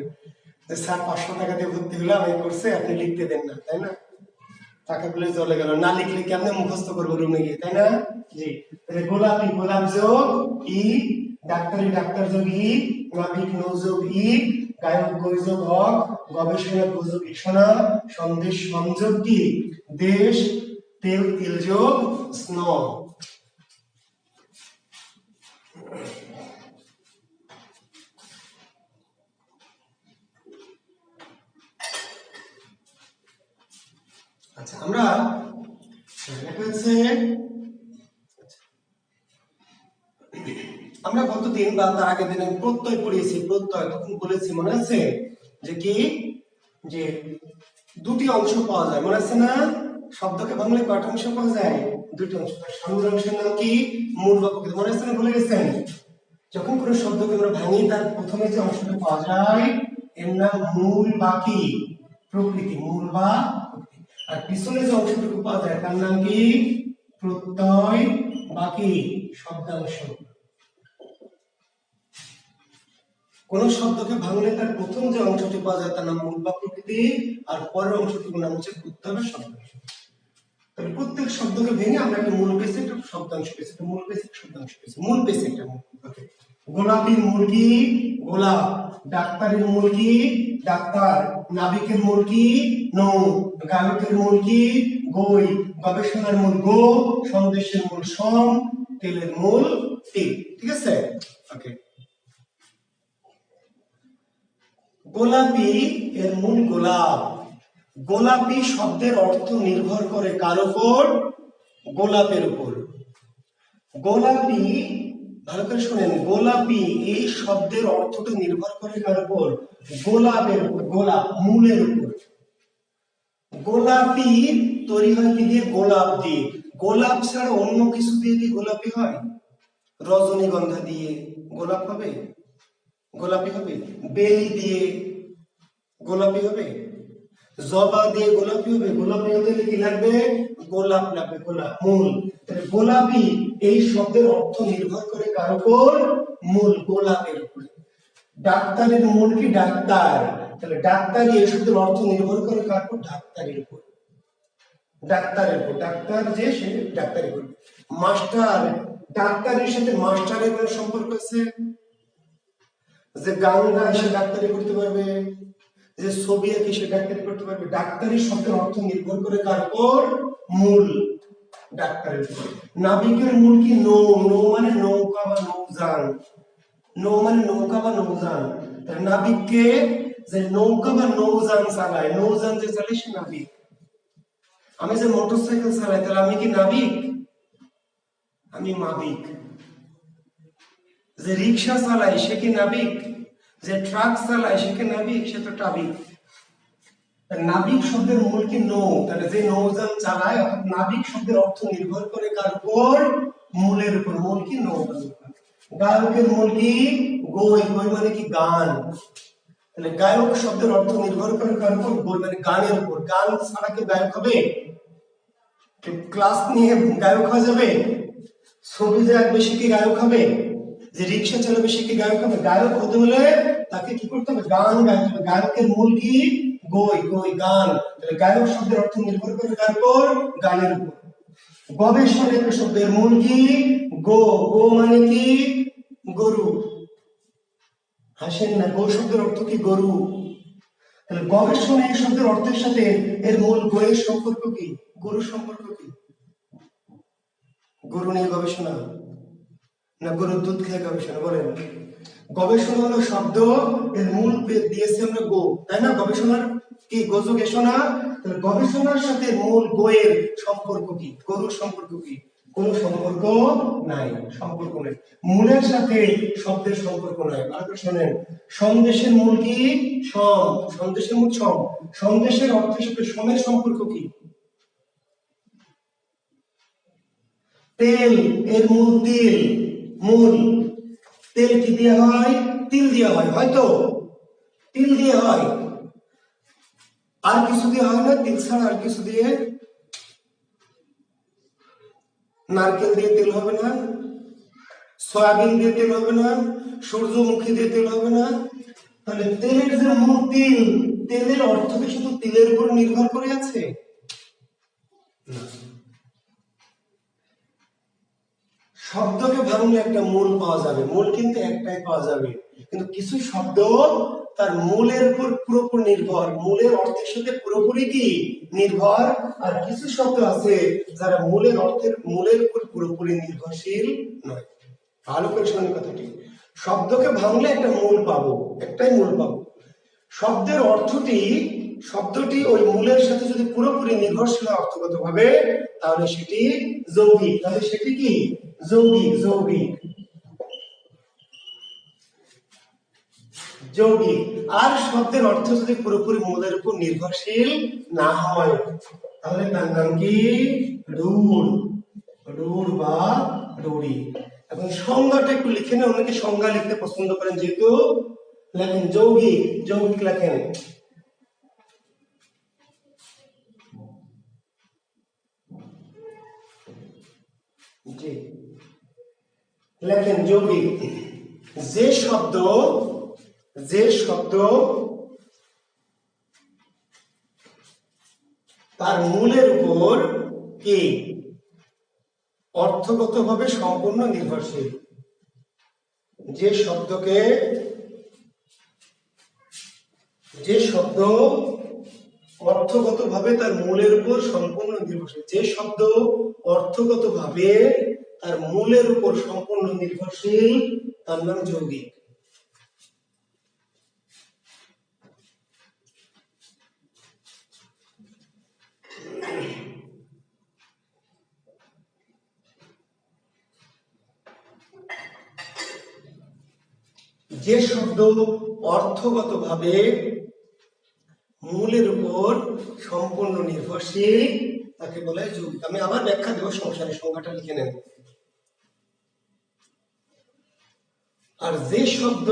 যে স্যার 500 টাকা দিয়ে ভর্তি হলে আমি করছে, আপনি লিখতে দেন না, তাই না? টাকাগুলো চলে গেল, না লিখলে কেমনে মুখস্থ করবো রুমে গিয়ে, তাই না? জি। তাহলে গোলাপি, গোলাপ যোগ ই, ডাক্তারি, ডাক্তার যোগ ই, নাবিক নৌযোগ ই, গায়ক গৈযোগ হক, গবেষণা গোযোগ ইসনা, সন্দেশ সংযোগ কি? দেশ, তেল তিল যোগ স্নো। আচ্ছা, আমরা আমরা গতদিন বা তার আগের দিন প্রত্যয় পড়িয়েছি। প্রত্যয় তখন বলেছি, মনে আছে যে কি? যে দুটি অংশ পাওয়া যায়, মনে আছে না? শব্দকে ভাঙলে কয়টা অংশ পাওয়া যায়? দুটি অংশ। শুরুর অংশের নাম কি? মূল বা প্রকৃতি, মনে আছে না? ভুলে গেছেন? যখন কোনো শব্দকে আমরা ভাঙি, তার প্রথমে যে অংশটা পাওয়া যায় এর নাম মূল বা কি? প্রকৃতি, মূল বা প্রকৃতি। আর পিছনে যে অংশটুকু পাওয়া যায় তার নাম কি? প্রত্যয় বা কি? শব্দাংশ। কোন শব্দকে ভাঙলে তার প্রথম যে অংশটি পাওয়া যায় তার নাম মূল বা প্রকৃতি, আর পরের অংশটুকুর নাম হচ্ছে প্রত্যয় বা শব্দাংশ। তাহলে প্রত্যেক শব্দকে ভেঙে আমরা একটা মূল পেয়েছি, একটা শব্দাংশ পেয়েছি, একটা মূল পেয়েছি, শব্দাংশ পেয়েছি। মূল পেয়েছি একটা মূল। ওকে। গোলাপীর মূল কি? গোলাপ। ডাক্তারের মূল কি? ডাক্তার। নাবিকের মূল কি? নৌ। গায়কের মূল কি? গই। গবেষণার মূল গো। সন্দেশের মূল সম। তেলের মূল তিল। ঠিক আছে? ওকে। গোলাপি এর মূল গোলাপ। গোলাপি শব্দের অর্থ নির্ভর করে কার উপর? গোলাপের উপর। গোলাপি, ভালো করে শুনেন, গোলাপি এই শব্দের অর্থটা নির্ভর করে কার উপর? গোলাপের উপর, গোলাপ মূলের উপর। গোলাপি তৈরি হয় কি দিয়ে? গোলাপ দিয়ে। গোলাপ ছাড়া অন্য কিছু দিয়ে কি গোলাপি হয়? রজনীগন্ধা দিয়ে গোলাপ হবে? গোলাপি হবে? বেলি দিয়ে গোলাপি হবে? জবা দিয়ে গোলাপি হবে? গোলাপি হতে কি লাগবে? গোলাপ লাগবে, গোলাপ মূল। তাহলে গোলাপি এই শব্দের অর্থ নির্ভর করে কার উপর? মূল, গোলাপের উপর। ডাক্তারের মূল কি? ডাক্তার। তাহলে ডাক্তারি এই শব্দের অর্থ নির্ভর করে কার উপর? ডাক্তারের উপর। ডাক্তারের উপর, ডাক্তার যে সে ডাক্তারি করবে। মাস্টার, ডাক্তারের সাথে মাস্টারের কোনো সম্পর্ক আছে? যে গান গায় সে ডাক্তারি করতে পারবে, যে ছবি আঁকে সে ডাক্তারি করতে পারবে। ডাক্তারি শব্দের অর্থ নির্ভর করে কার উপর? মূল। ডাক্তারের উপর। নাবিকের মূল কি? নৌ। নৌ মানে নৌকা বা নৌযান। নৌ মানে নৌকা বা নৌযান। তাহলে নাবিককে যে নৌকা বা নৌযান চালায়, নৌযান যে চালায় সে নাবিক। আমি যে মোটরসাইকেল চালাই তাহলে আমি কি নাবিক? আমি মাবিক। যে রিক্সা চালায় সে কি নাবিক? যে ট্রাক চালায় সে কি নাবিক? সে তো টাবিক। নাবিক শব্দের মূল কি? নৌ। তাহলে যে নৌযান চালায়, অর্থাৎ নাবিক শব্দের অর্থ নির্ভর করে কার উপর? মূলের উপর। মূল কি? নৌযান। গায়কের মূল কি? গই। গই মানে কি? গান। তাহলে গায়ক শব্দের অর্থ নির্ভর করে কার উপর? গই মানে গানের উপর। গান ছাড়া কি গায়ক হবে? ক্লাস নিয়ে গায়ক হয়ে যাবে? ছবি যে আঁকবে সে কি গায়ক হবে? যে রিক্সা চালাবে সে কি গায়ক হবে? গায়ক হতে হলে তাকে কি করতে হবে? গান গাইতে হবে। গায়কের মূল কি? গই। গই গান। তাহলে গায়ক শব্দের অর্থ নির্ভর করে কার উপর? গানের উপর। গবেষণা শব্দের মূল কি? গো। গো মানে কি? গরু। হাসেন না, গো শব্দের অর্থ কি? গরু। তাহলে গবেষণা এই শব্দের অর্থের সাথে এর মূল গোয়ের সম্পর্ক কি? গরুর সম্পর্ক কি? গরু নিয়ে গবেষণা না গরুর দুধ খেয়ে গবেষণা? বলেন। গবেষণা হলো শব্দ, এর মূল দিয়েছে আমরা গো, তাই না? গবেষণার কি? গবেষণা। তাহলে গবেষণার সাথে মূল গোয়ের সম্পর্ক কি? গরুর সম্পর্ক কি? কোন সম্পর্ক নাই। সম্পর্ক নাই। মূলের সাথে শব্দের সম্পর্ক নাই। ভালো করে শোনেন। সন্দেশের মূল কি? সম। সন্দেশের মূল সম। সন্দেশের অর্থের সাথে সমের সম্পর্ক কি? তেল। এর মূল তিল। মূল। তেল কি দিয়ে হয়? তিল দিয়ে হয়, হয়তো তিল দিয়ে হয়। আর কিছু দিয়ে হয় না? তিল ছাড়া আর কিছু দিয়ে? নারকেল দিয়ে তেল হবে না, সয়াবিন দিয়ে তেল হবে না, সূর্যমুখী দিয়ে তেল হবে না। তাহলে তেলের যে মূল তিল, তেলের অর্থ কি শুধু তিলের উপর নির্ভর করে আছে? শব্দকে ভাঙলে একটা মূল পাওয়া যাবে। মূল কিন্তু একটাই পাওয়া যাবে, কিন্তু কিছু শব্দ তার মূলের উপর পুরোপুরি নির্ভর, মূলের অর্থের সাথে পুরোপুরি কি নির্ভর। আর কিছু শব্দ আছে যারা মূলের উপর পুরোপুরি নির্ভরশীল নয়। ভালো করে শোনেন কথাটি। শব্দকে ভাঙলে একটা মূল পাবো, একটাই মূল পাবো। শব্দটি ওই মূলের সাথে যদি পুরোপুরি নির্ভরশীল হয় অর্থগত ভাবে, তাহলে সেটি যৌগিক। তাহলে সেটি কি? যৌগিক। যৌগিক। যৌগিক। আর শব্দের অর্থ যদি পুরোপুরি মূলের উপর নির্ভরশীল না হয়, তাহলে তার নাম কি? রূঢ়। রূঢ় বা রূঢ়ি। এখন সংজ্ঞাটা একটু লিখে নেন। অনেকে সংজ্ঞা লিখতে পছন্দ করেন, যেহেতু লেখেন যৌগিক। যৌগিক লেখেন। জি, লেখেন যৌগিক। যে শব্দ তার মূলের উপর কি অর্থগতভাবে সম্পূর্ণ নির্ভরশীল। যে শব্দ অর্থগতভাবে তার মূলের উপর সম্পূর্ণ নির্ভরশীল। যে শব্দ অর্থগতভাবে তার মূলের উপর সম্পূর্ণ নির্ভরশীল, তার নাম যৌগিক। যে শব্দ অর্থগতভাবে মূলের উপর সম্পূর্ণ নির্ভরশীল তাকে বলা হয় যৌগিক। আমি আবার ব্যাখ্যা দেব, সংসারের সংজ্ঞাটা লিখে নেন। আর যে শব্দ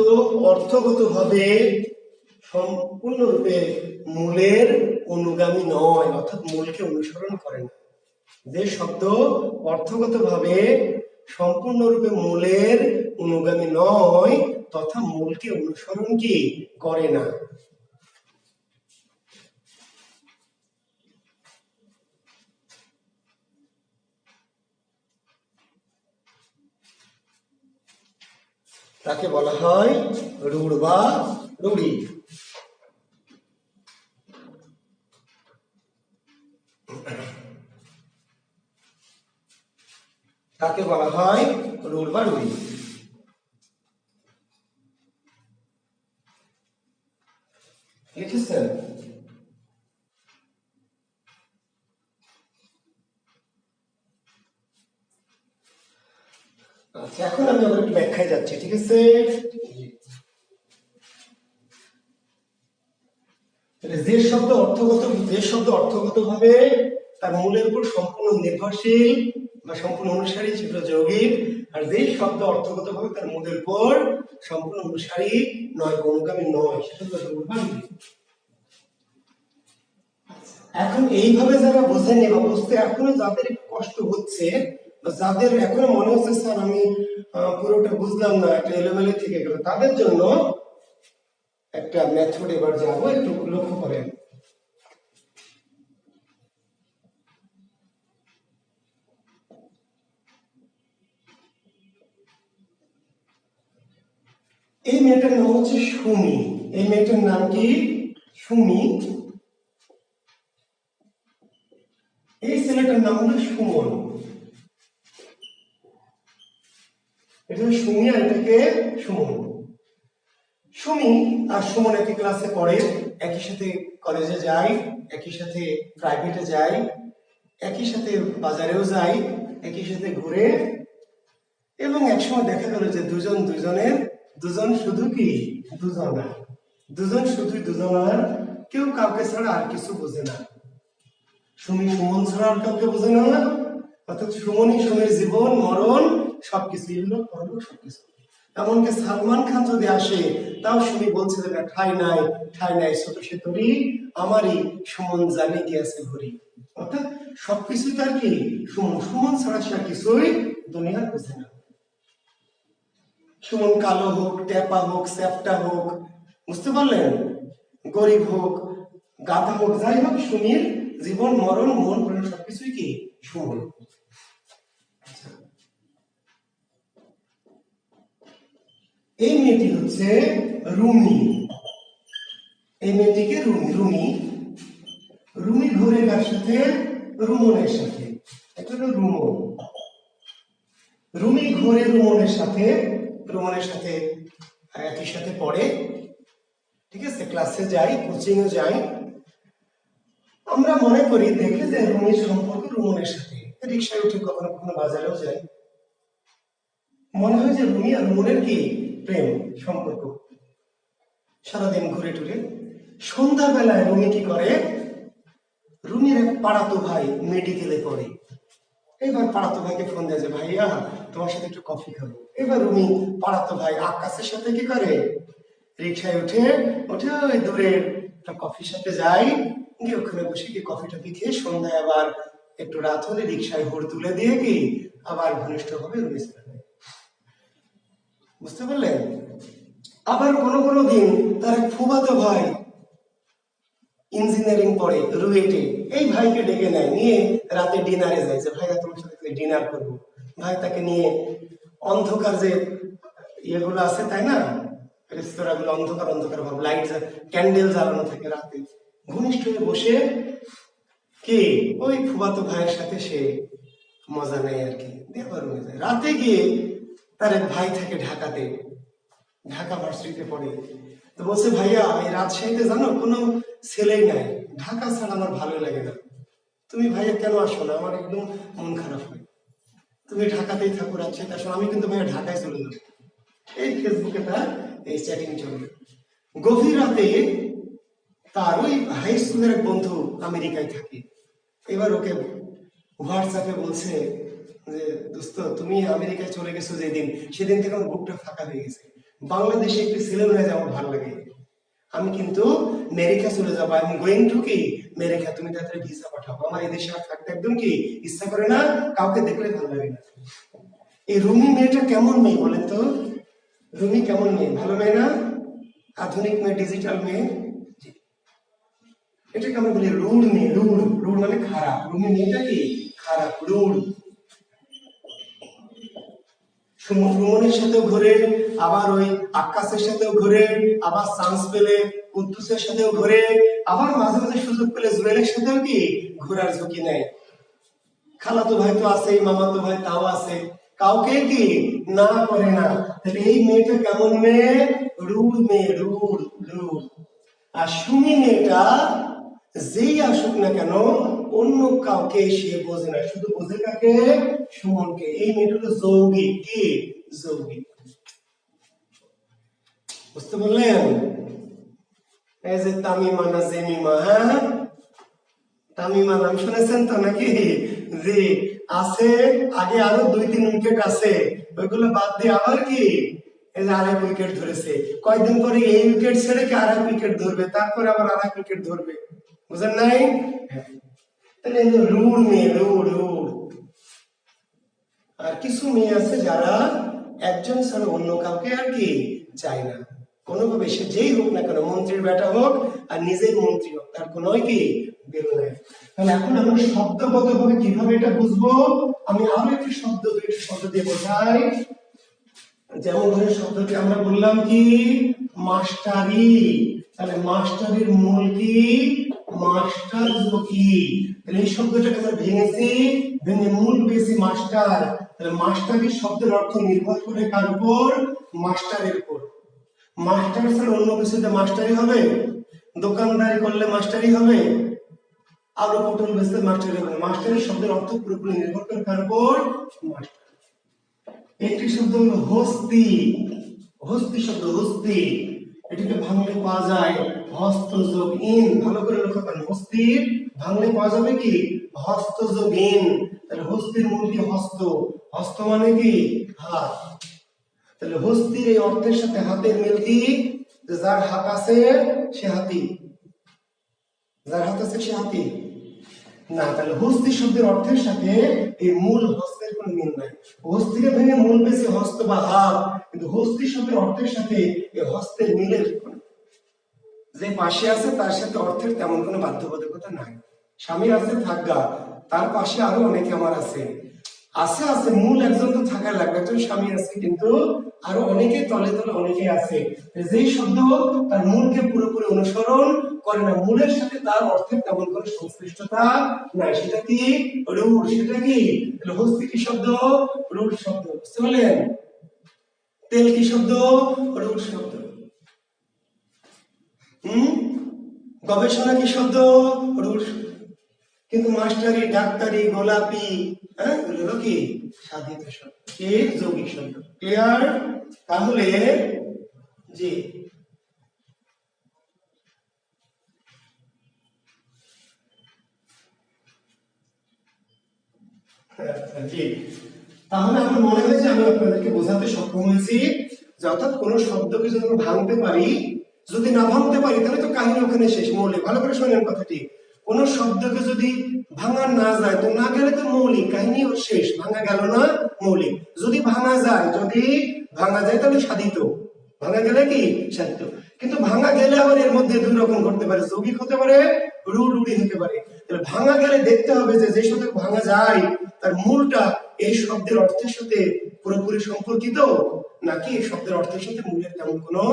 অর্থগতভাবে সম্পূর্ণরূপে মূলের অনুগামী নয়, অর্থাৎ মূলকে অনুসরণ করে না। যে শব্দ অর্থগতভাবে সম্পূর্ণরূপে মূলের অনুগামী নয় তথা মূলকে অনুসরণ কি করে না, তাকে বলা হয় রূঢ় বা রূঢ়ি। তাকে বলা হয় রুল বা রুই। লিখেছেন? আচ্ছা, এখন আমি আবার একটু ব্যাখ্যায় যাচ্ছি, ঠিক আছে? যে শব্দ অর্থগত ভাবে তার মূলের উপর সম্পূর্ণ নির্ভরশীল বা সম্পূর্ণ অনুসারী সেটা যৌগিক, আর যে শব্দ অর্থগত ভাবে তার মূলের উপর সম্পূর্ণ অনুসারী নয়, অনুগামী নয়, সেটা হলো যৌগিক। এখন এইভাবে যারা বোঝেনি বা বুঝতে এখনো যাদের একটু কষ্ট হচ্ছে, বা যাদের এখনো মনে হচ্ছে স্যার আমি পুরোটা বুঝলাম না, একটা এলোমেলো থেকে গেল, তাদের জন্য একটা মেথড এবার যাবো, একটু লক্ষ্য করেন। এই মেয়েটার নাম হচ্ছে সুমি। এই মেয়েটার নাম কি? সুমি। এই ছেলেটার নাম হলো সুমন। এটা সুমি আর এটাকে সুমন। সুমি আর সুমন একই ক্লাসে পড়ে, একই সাথে কলেজে যায়, একই সাথে প্রাইভেটে যায়, একই সাথে বাজারেও যায়, একই সাথে ঘুরে, এবং একসময় দেখা গেল যে দুজন শুধু কি দুজন না, দুজন শুধুই দুজন, আর কেউ কাউকে ছাড়া আর কিছু বোঝে না। সুমি সুমন ছাড়া আর কাউকে বোঝে না, অর্থাৎ সুমনই সুমির জীবন মরণ সবকিছু, এগুলো করলো সবকিছু। এমনকি সালমান খান যদি আসে তাও সুমি বলছে যে ঠাই নাই ছোট সে তরি, আমারই সুমন জানে গিয়েছে ঘুরি। অর্থাৎ সবকিছু তার কি সুমন ছাড়া সে কিছুই দুনিয়ার বোঝে না। সুমন কালো হোক, ট্যাপা হোক, স্যাপটা হোক, বুঝতে পারলেন, গরিব হোক, গাধা হোক, যাই হোক, সুমির জীবন মরণ মন প্রাণ সবকিছুই কি সুমন। এই মেয়েটি হচ্ছে রুমি। এই মেয়েটিকে রুমি ঘুরে কার সাথে? রুমনের সাথে। এটা হলো রুমন। রুমি ঘুরে রুমনের সাথে একই সাথে পড়ে, ঠিক আছে, ক্লাসে যাই, কোচিং এ যাই। আমরা মনে করি দেখে যে রুমির সম্পর্ক রুমনের সাথে, রিক্সায় উঠে কখনো কখনো বাজারেও যাই, মনে হয় যে রুমি আর রুমনের কি প্রেম সম্পর্ক। সারাদিন ঘুরে টুরে সন্ধ্যাবেলায় রুমি কি করে? রুমির এক পাড়াতো ভাই মেডিকেলে পড়ে। এবার পাড়াতো ভাইকে ফোন দেয় যে ভাইয়া তোমার সাথে একটু কফি খাবো। এবার রুমি পাড়াতো ভাই আকাশের সাথে কি করে? রিক্সায় উঠে ওই দূরের একটা কফি শপে যায়, গিয়ে ওখানে বসে কি কফি টফি খেয়ে সন্ধ্যায় আবার একটু রাত হলে রিক্সায় হুড় তুলে দিয়ে কি আবার ঘনিষ্ঠ ভাবে রুমি চলে যায়। বুঝতে পারলেন? আবার কোনো দিন তার এক ফুফাতো ভাই ইঞ্জিনিয়ারিং পড়ে রুয়েটে, এই ভাইকে ডেকে নেয়, নিয়ে রাতে ডিনারে যায় যে ভাইয়া তোমার সাথে ডিনার করবো। ভাই তাকে নিয়ে অন্ধকার যে ইয়েগুলো আছে তাই না, রেস্তোরাঁ গুলো অন্ধকার ভাব, লাইট ক্যান্ডেল জ্বালানো থাকে, রাতে ঘনিষ্ঠ হয়ে বসে কি ওই ফুফাতো ভাইয়ের সাথে সে মজা নেয় আর কি, দেবার হয়ে যায়। রাতে গিয়ে তার এক ভাই থাকে ঢাকাতে, ঢাকা ভার্সিটিতে পড়ে, তো বলছে ভাইয়া এই রাজশাহীতে জানো কোনো ছেলেই নাই, ঢাকা ছাড়া আমার ভালো লাগে না, তুমি ভাইয়া কেন আসো না, আমার একদম মন খারাপ হয়, তুমি ঢাকাতেই থাকো, রাজশাহীতে আসো, আমি কিন্তু ভাইয়া ঢাকায় চলে যাবো। এই ফেসবুকে তার এই চ্যাটিং চলবে। গভীর রাতে তার ওই হাই স্কুলের এক বন্ধু আমেরিকায় থাকে, এবার ওকে হোয়াটসঅ্যাপে বলছে যে দোস্ত তুমি আমেরিকায় চলে গেছো যেদিন, সেদিন থেকে আমার বুকটা ফাঁকা হয়ে গেছে, বাংলাদেশে একটি ছেলে হয়ে যাওয়া আমার ভালো লাগে, আমি কিন্তু আমেরিকা চলে যাবো, আমি গোয়িং টু কি আমেরিকা, তুমি তাড়াতাড়ি ভিসা পাঠাও, আমার এই দেশে আর থাকতে একদম কি ইচ্ছা করে না, কাউকে দেখলে ভালো লাগে না। এই রুমি মেয়েটা কেমন মেয়ে বলেন তো? রুমি কেমন মেয়ে? ভালো মেয়ে না? আধুনিক মেয়ে, ডিজিটাল মেয়ে, এটাকে আমরা বলি রুড মেয়ে। রুড মানে খারাপ, রুমি মেয়েটা কি খারাপ, রুড। সুমনের সাথেও ঘুরে, আবার ওই আকাশের সাথেও ঘুরে, আবার চান্স পেলে কুদ্দুসের সাথেও ঘুরে, আবার মাঝে মাঝে সুযোগ পেলে জুয়েলের সাথেও কি ঘোরার ঝুঁকি নেয়। খালাতো ভাই তো আছে, মামাতো ভাই তাও আছে, কাউকে কি না করে না। তাহলে এই মেয়েটা কেমন মেয়ে? রুড় মেয়ে, রুড় রুড়। আর সুমি মেয়েটা যেই আসুক না কেন অন্য কাউকে সে বোঝে না, শুধু বোঝে কাকে? সুমনকে। এই মেয়েটা হলো যৌগিক। কি? যৌগিক। বুঝতে পারলেন? এই যে তামিমা না জেমিমা, হ্যাঁ তামিমা নাম শুনেছেন তো নাকি? জি আছে। আগে আরো 2-3 উইকেট আছে, ওইগুলো বাদ দিয়ে আবার কি এই যে আরেক উইকেট ধরেছে। কয়েকদিন পরে এই উইকেট ছেড়ে কি আরেক উইকেট ধরবে, তারপরে আবার আরেক উইকেট ধরবে। বুঝেন নাই? তাহলে এই যে রুড় মেয়ে, রুড় রুড়। আর কিছু মেয়ে আছে যারা একজন ছাড়া অন্য কাউকে আর কি চায় না, কোনোভাবে সে যেই হোক না কেন, মন্ত্রীর বেটা হোক আর নিজেই মন্ত্রী হোক, তার কোনো কি বেরো নাই। তাহলে এখন আমরা শব্দগতভাবে কিভাবে এটা বুঝবো? আমি আরো একটি শব্দ, দুইটি শব্দ দিয়ে বোঝাই। যেমন ধরে শব্দটি আমরা বললাম কি মাস্টারি। তাহলে মাস্টারির মূল কি? মাস্টার কি? তাহলে এই শব্দটাকে আমরা ভেঙেছি, ভেঙে মূল পেয়েছি মাস্টার। তাহলে মাস্টারি শব্দের অর্থ নির্ভর করে কার উপর? মাস্টারের উপর। মাস্টার ছাড়া অন্য কিছুতে মাস্টারি হবে? দোকানদারি করলে মাস্টারি হবে? আলু পটল বেচতে মাস্টারি হবে? মাস্টারি শব্দের অর্থ পুরোপুরি নির্ভর করে কার উপর? মাস্টার। একটি শব্দ হলো হস্তি। হস্তি শব্দ, হস্তি, এটাকে ভাঙলে পাওয়া যায় হস্ত যোগ ইন। ভালো করে লক্ষ্য করেন, হস্তির ভাঙলে পাওয়া যাবে কি? হস্ত যোগ ইন। তাহলে হস্তির মূল কি? হস্ত। হস্ত মানে কি? হাত। তাহলে হস্তির এই অর্থের সাথে হাতের মিল কি? যার হাত আছে সে হাতি, যার হাত আছে সে হাতি না। তাহলে হস্তি শব্দের অর্থের সাথে এই মূল হস্তের কোনো মিল নাই। হস্তিকে ভেঙে মূল পেয়েছে হস্ত বা হাত, কিন্তু হস্তি শব্দের অর্থের সাথে এই হস্তের মিলের যে পাশে আছে তার সাথে অর্থের তেমন কোনো বাধ্যবাধকতা নাই। স্বামী আছে থাকগা, তার পাশে আরো অনেকে আমার আছে, আছে আছে মূল একজন তো থাকা লাগবে, একজন স্বামী আছে কিন্তু আরো অনেকে তলে তলে অনেকে আছে। যেই শব্দ তার মূলকে পুরোপুরি অনুসরণ করে না, মূলের সাথে তার অর্থের তেমন কোনো সংশ্লিষ্টতা নাই, সেটা কি? রূঢ়। সেটা কি? হস্তি কি শব্দ? রূঢ় শব্দ। বুঝতে পারলেন? তেল কি শব্দ? রূঢ় শব্দ। গবেষণা কি শব্দ? রূঢ় শব্দ। কিন্তু মাস্টারি, ডাক্তারি, গোলাপি, হ্যাঁ এগুলো কি সাধিত শব্দ, কি যৌগিক শব্দ। ক্লিয়ার? তাহলে জি জি তাহলে আমার মনে হয় যে আমি আপনাদেরকে বোঝাতে সক্ষম হয়েছি যে অর্থাৎ কোন শব্দকে যদি আমরা ভাঙতে পারি, যদি না ভাঙতে পারি তাহলে তো কাহিনী ওখানে শেষ। মৌলিক, ভালো করে শোনেন কথাটি, কোন শব্দকে যদি ভাঙা না যায় তো না গেলে তো মৌলিক, কাহিনী ওর শেষ, ভাঙা গেল না মৌলিক। যদি ভাঙা যায়, যদি ভাঙা যায় তাহলে সাধিত, ভাঙা গেলে কি সাধিত। কিন্তু ভাঙা গেলে আবার এর মধ্যে দুই রকম ঘটতে পারে, যৌগিক হতে পারে, রূঢ় হতে পারে। তাহলে ভাঙা গেলে দেখতে হবে যে যে শব্দ ভাঙা যায় তার মূলটা এই শব্দের অর্থের সাথে পুরোপুরি সম্পর্কিত নাকি এই শব্দের অর্থের সাথে মূলের তেমন কোনো।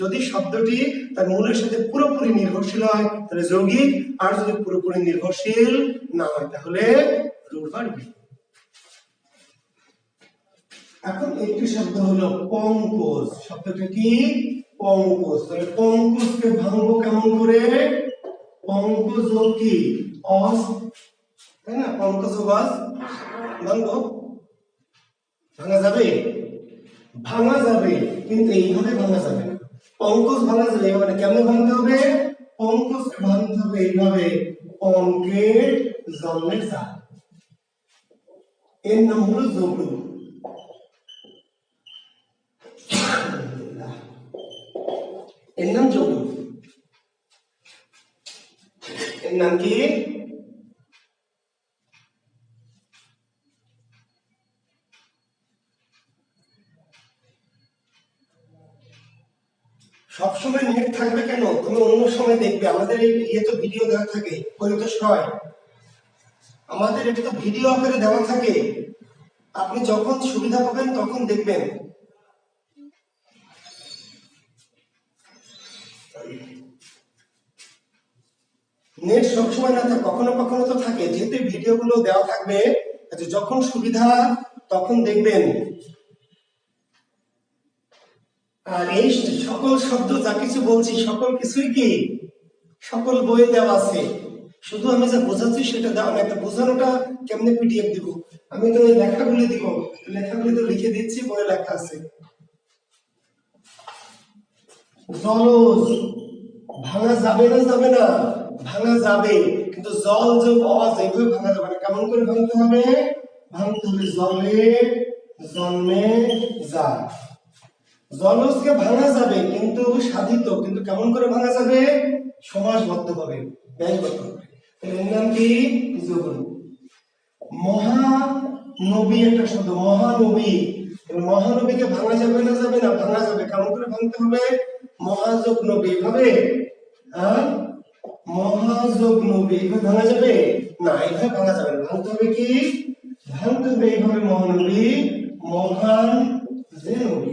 যদি শব্দটি তার মূলের সাথে পুরোপুরি নির্ভরশীল হয় তাহলে যৌগিক, আর যদি পুরোপুরি নির্ভরশীল না হয় তাহলে রূঢ় বা রূঢ়। এখন একটি শব্দ হলো পঙ্কজ। শব্দটা কি? পঙ্কজ। তাহলে পঙ্কজকে ভাঙবো কেমন করে? পঙ্কজ কি অস, তাই না? পঙ্কজ অস ভাঙবো, ভাঙা যাবে? ভাঙা যাবে, কিন্তু এইভাবে ভাঙা যাবে না। পঙ্কজ ভাঙা যাবে এইভাবে, কেমন ভাঙতে হবে? পঙ্কজকে ভাঙতে হবে এইভাবে, পঙ্কের জন্মের চাল। এর নাম হলো যোগ। এর নাম যোগ। এর নাম কি? সবসময় নেট থাকবে কেন? তুমি অন্য সময় দেখবে, আমাদের এই ইয়ে তো ভিডিও দেওয়া থাকে পরিতোষ হয়, আমাদের এটা তো ভিডিও আকারে দেওয়া থাকে, আপনি যখন সুবিধা পাবেন তখন দেখবেন। নেট সবসময় না থাকে, কখনো কখনো তো থাকে, যেহেতু ভিডিওগুলো দেওয়া থাকবে যখন সুবিধা তখন দেখবেন। আর এই সকল শব্দ যা কিছু বলছি সকল কিছুই কি সকল বইয়ে দেওয়া আছে, শুধু আমি যা বোঝাচ্ছি সেটা দেওয়া না। একটা বোঝানোটা কেমনে পিডিএফ দিব, আমি তো লেখাগুলি দিব, লেখাগুলি তো লিখে দিচ্ছি, বইয়ে লেখা আছে। জলজ ভাঙা যাবে না, যাবে না, ভাঙা যাবে, কিন্তু জল যে পাওয়া যায় ওই ভাঙা যাবে না। কেমন করে ভাঙতে হবে? ভাঙতে হবে জলে জন্মে যায়। জলজকে ভাঙা যাবে কিন্তু সাধিত, কিন্তু কেমন করে ভাঙা যাবে? সমাসবদ্ধ ভাবে, ব্যাসবদ্ধ ভাবে। তাহলে এর নাম কি? যোগন। মহানবী একটা শব্দ, মহানবী। মহানবীকে ভাঙা যাবে না, যাবে না, ভাঙা যাবে। কেমন করে ভাঙতে হবে? মহাযোগ নবী, এভাবে। হ্যাঁ, মহাযোগ নবী, এভাবে ভাঙা যাবে না, এভাবে ভাঙা যাবে না। ভাঙতে হবে কি? ভাঙতে হবে এইভাবে, মহানবী, মহান যে নবী।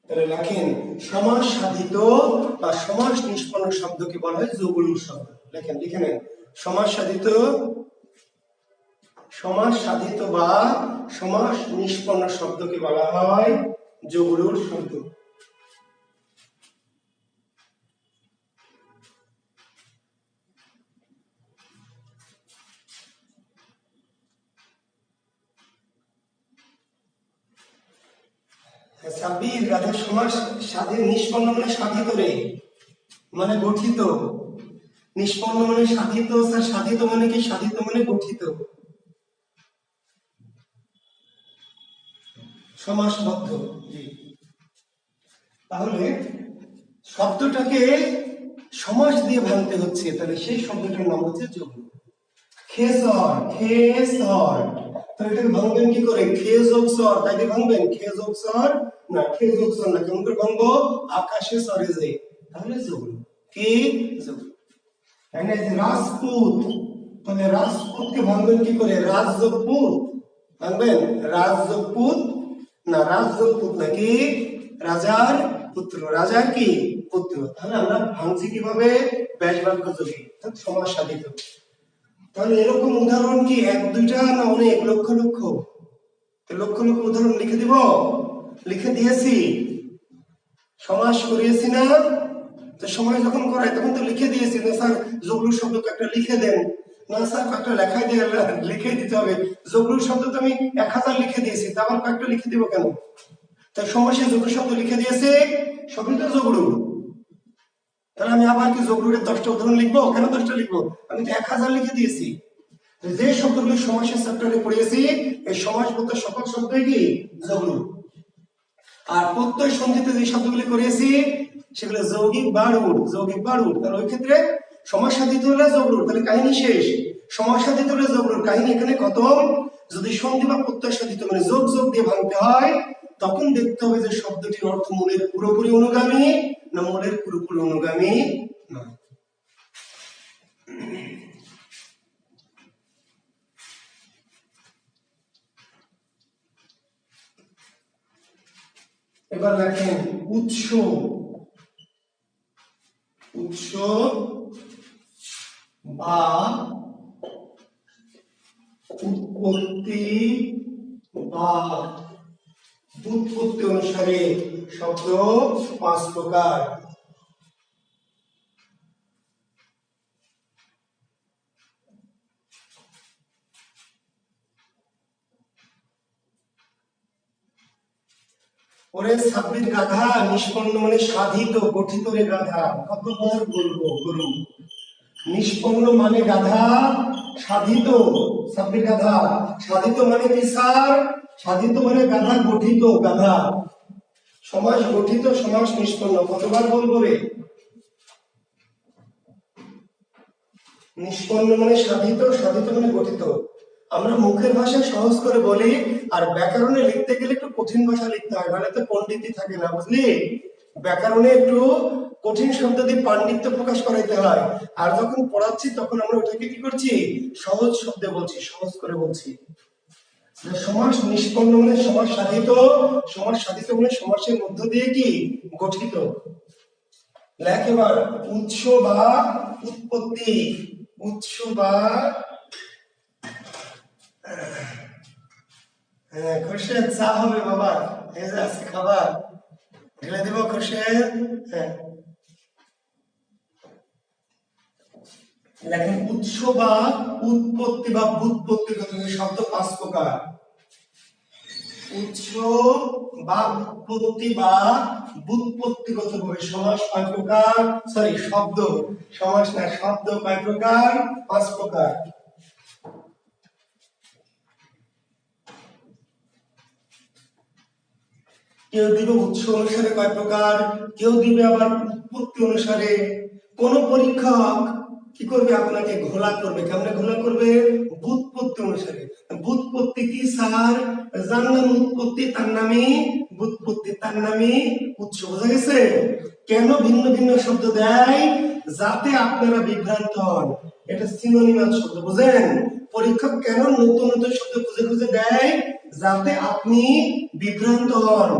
তাহলে লেখেন, সমাস সাধিত বা সমাস নিষ্পন্ন শব্দকে বলা হয় যোগলু শব্দ। লেখেন, লিখে নেন, সমাস সাধিত, সমাস সাধিত বা সমাস নিষ্পন্ন শব্দকে বলা হয় যোগলুর শব্দ। সাব্বির গাধা সমাস সাধিত, নিষ্পন্ন মানে সাধিত রে, মানে গঠিত। নিষ্পন্ন মানে সাধিত, স্যার সাধিত মানে কি? সাধিত মানে গঠিত, সমাসবদ্ধ। জি, তাহলে শব্দটাকে সমাস দিয়ে ভাঙতে হচ্ছে, তাহলে সেই শব্দটার নাম হচ্ছে যোগ। খেসর, খেসর, তাহলে এটাকে ভাঙবেন কি করে? খে যোগ সর, তাকে ভাঙবেন খে যোগ সর না, খে যোগ সর না, কেমন করে ভাঙবো? আকাশে সরে যায়, তাহলে যোগ। কি যোগ? তাই না? রাজপুত, তাহলে রাজপুতকে ভাঙবেন কি করে? রাজ যোগ পুত, ভাঙবেন রাজ যোগ পুত না, রাজ যোগ পুত নাকি রাজার পুত্র, রাজার কি পুত্র। তাহলে আমরা ভাঙছি কিভাবে? ব্যাসবাক্য যোগে, সমাস সাধিত। তাহলে এরকম উদাহরণ কি এক দুইটা না অনেক? লক্ষ লক্ষ, লক্ষ লক্ষ উদাহরণ লিখে দিব, লিখে দিয়েছি, সমাস করিয়েছি না? তো সময় যখন করাই তখন তো লিখে দিয়েছি না স্যার যোগলু শব্দকে একটা লিখে দেন, না স্যার কয়েকটা লেখাই দিয়ে লিখে দিতে হবে। যোগলু শব্দ তো আমি 1000 লিখে দিয়েছি, তা আবার কয়েকটা লিখে দিব কেন? তাই সমাসে যোগলু শব্দ লিখে দিয়েছে, সবই তো যোগলু। তাহলে আমি আবার কি যোগলুর 10টা উদাহরণ লিখবো? কেন 10টা লিখবো? আমি তো 1000 লিখে দিয়েছি। যে শব্দগুলি সমাসের চ্যাপ্টারে পড়িয়েছি, এই সমাসবদ্ধ সকল শব্দই কি যোগলু। আর প্রত্যয় সন্ধিতে যে শব্দগুলি করিয়েছি সেগুলো যৌগিক বা রূঢ়, যৌগিক বা রূঢ়। তাহলে ওই ক্ষেত্রে সমাস সাধিত হলে যোগলু, তাহলে কাহিনী শেষ। সমাস সাধিত হলে যোগলুর কাহিনী এখানে খতম। যদি সন্ধি বা প্রত্যয় সাধিত মানে যোগ যোগ দিয়ে ভাঙতে হয়, তখন দেখতে হবে যে শব্দটির অর্থ মূলের পুরোপুরি অনুগামী না মূলের পুরোপুরি অনুগামী নয়। এবার দেখেন উৎস, উৎস বা উৎপত্তি বা উৎপত্তি অনুসারে শব্দ 5 প্রকার। ওরে ছাব্বির গাধা, নিষ্পন্ন মানে সাধিত, গঠিত রে গাধা, কতবার বলবো গুরু? নিষ্পন্ন মানে গাধা, সাধিত, ছাব্বির গাধা, সাধিত মানে কি স্যার? সাধিত মানে গাধা, গঠিত গাধা। সমাস গঠিত, সমাস নিষ্পন্ন, কতবার বলবো রে? নিষ্পন্ন মানে সাধিত, সাধিত মানে গঠিত। আমরা মুখের ভাষায় সহজ করে বলি, আর ব্যাকরণে লিখতে গেলে একটু কঠিন ভাষা লিখতে হয়, নাহলে তো পণ্ডিতি থাকে না, বুঝলি? ব্যাকরণে একটু কঠিন শব্দ দিয়ে পাণ্ডিত্য প্রকাশ করাইতে হয়, আর যখন পড়াচ্ছি তখন আমরা ওটাকে কি করছি? সহজ শব্দে বলছি, সহজ করে বলছি। সমাস নিষ্পন্ন মানে সমাস সাধিত, সমাস সাধিত মানে সমাসের মধ্য দিয়ে কি গঠিত। লেখ এবার উৎস বা উৎপত্তি। উৎস বা খোরশেদ চা হবে বাবা, এই যে আজকে খাবার ঢেলে দেব খোরশেদ। হ্যাঁ, লেখেন উৎস বা উৎপত্তি বা ব্যুৎপত্তিগত শব্দ 5 প্রকার। উৎস বা উৎপত্তি বা ব্যুৎপত্তিগত ভাবে সমাস কয় প্রকার? সরি, শব্দ, সমাস না, শব্দ কয় প্রকার? 5 প্রকার। কেউ দিবে উৎস অনুসারে কয় প্রকার, কেউ দিবে আবার উৎপত্তি অনুসারে। কোন পরীক্ষক কি করবে? আপনাকে ঘোলা করবে। কেমনে ঘোলা করবে? ব্যুৎপত্তি অনুসারে। ব্যুৎপত্তি কি স্যার? যার নাম উৎপত্তি তার নামই ব্যুৎপত্তি, তার নামই উৎস। বোঝা গেছে? কেন ভিন্ন ভিন্ন শব্দ দেয়? যাতে আপনারা বিভ্রান্ত হন। এটা সিনোনিমাস শব্দ, বুঝেন? পরীক্ষক কেন নতুন নতুন শব্দ খুঁজে খুঁজে দেয়? যাতে আপনি বিভ্রান্ত হন।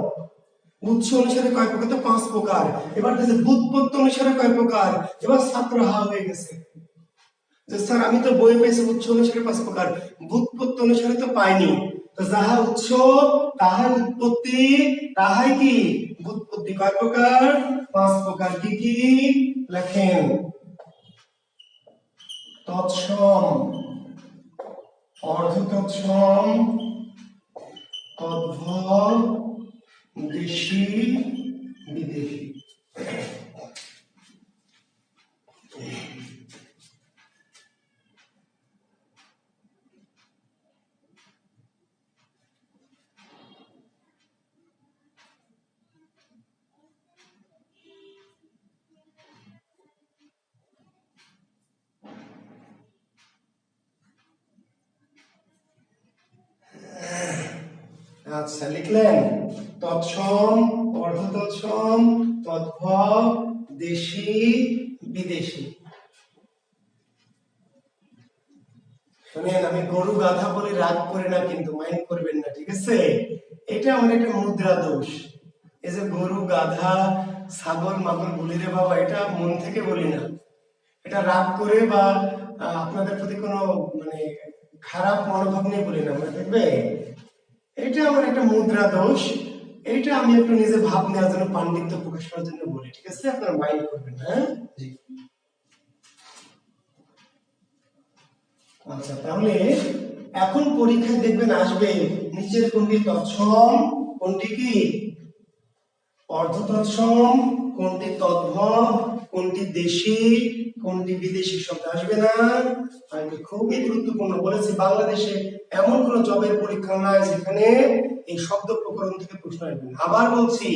উৎস অনুসারে কয় প্রকার? তো 5 প্রকার। এবার দেখে ব্যুৎপত্তি অনুসারে কয় প্রকার? এবার ছাত্র হা হয়ে গেছে যে স্যার আমি তো বই পেয়েছি উৎস অনুসারে 5 প্রকার, ব্যুৎপত্তি অনুসারে তো পাইনি। তো যাহা উৎস তাহাই উৎপত্তি, তাহাই কি ব্যুৎপত্তি। কয় প্রকার? 5 প্রকার। কি কি? লেখেন তৎসম, অর্ধতৎসম, তদ্ভব, দেশি, বিদেশি। আচ্ছা, লিখলেন তৎসম, অর্ধতৎসম, তদ্ভব, দেশি, বিদেশি। শুনেন, আমি গরু গাধা বলে রাগ করে না, কিন্তু মাইন্ড করবেন না, ঠিক আছে? এটা আমার একটা মুদ্রা দোষ। এই যে গরু গাধা ছাগল মাগল বলি রে বাবা, এটা মন থেকে বলি না, এটা রাগ করে বা আপনাদের প্রতি কোনো মানে খারাপ মনোভাব নিয়ে বলি না, মনে থাকবে? এটা আমার একটা মুদ্রা দোষ। এটা আমি একটু নিজে ভাব নেওয়ার জন্য, পাণ্ডিত্য প্রকাশ করার জন্য বলি, ঠিক আছে? আপনারা মাইন্ড করবেন না, হ্যাঁ? জি। আচ্ছা, তাহলে এখন পরীক্ষায় দেখবেন আসবে নিচের কোনটি তৎসম, কোনটি কি অর্ধতৎসম, কোনটি তদ্ভব, কোনটি দেশি, কোনটি বিদেশি শব্দ আসবে না? আমি খুবই গুরুত্বপূর্ণ বলেছি, বাংলাদেশে এমন কোন জবের পরীক্ষা নাই যেখানে এই শব্দ প্রকরণ থেকে প্রশ্ন আসবে না। আবার বলছি,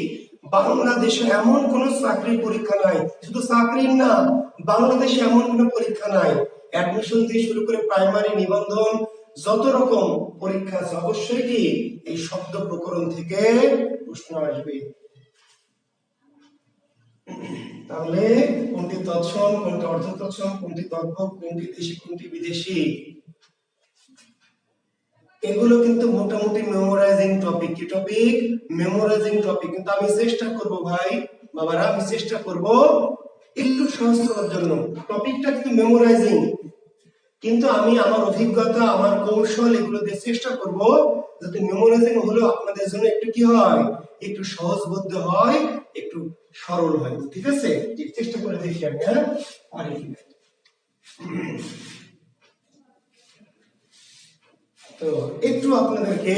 বাংলাদেশে এমন কোন চাকরির পরীক্ষা নাই, শুধু চাকরির না, বাংলাদেশে এমন কোন পরীক্ষা নাই, অ্যাডমিশন থেকে শুরু করে প্রাইমারি, নিবন্ধন, যত রকম পরীক্ষা আছে, অবশ্যই কি এই শব্দ প্রকরণ থেকে প্রশ্ন আসবে। তাহলে কোনটি তৎসম, কোনটি অর্ধতৎসম, কোনটি তদ্ভব, কোনটি দেশি, কোনটি বিদেশি, এগুলো কিন্তু মোটামুটি মেমোরাইজিং টপিক। কি টপিক? Memorising topic. কিন্তু আমি চেষ্টা করব ভাই বাবারা, আমি চেষ্টা করব একটু সহজ করার জন্য। টপিকটা কিন্তু মেমোরাইজিং, কিন্তু আমি আমার অভিজ্ঞতা, আমার কৌশল, এগুলো দিয়ে চেষ্টা করব যাতে মেমোরাইজিং হলেও আপনাদের জন্য একটু কি হয়, একটু সহজবোধ্য হয়, একটু সরল হয়, ঠিক আছে? চেষ্টা করে দেখি আমি, হ্যাঁ? আর তো একটু আপনাদেরকে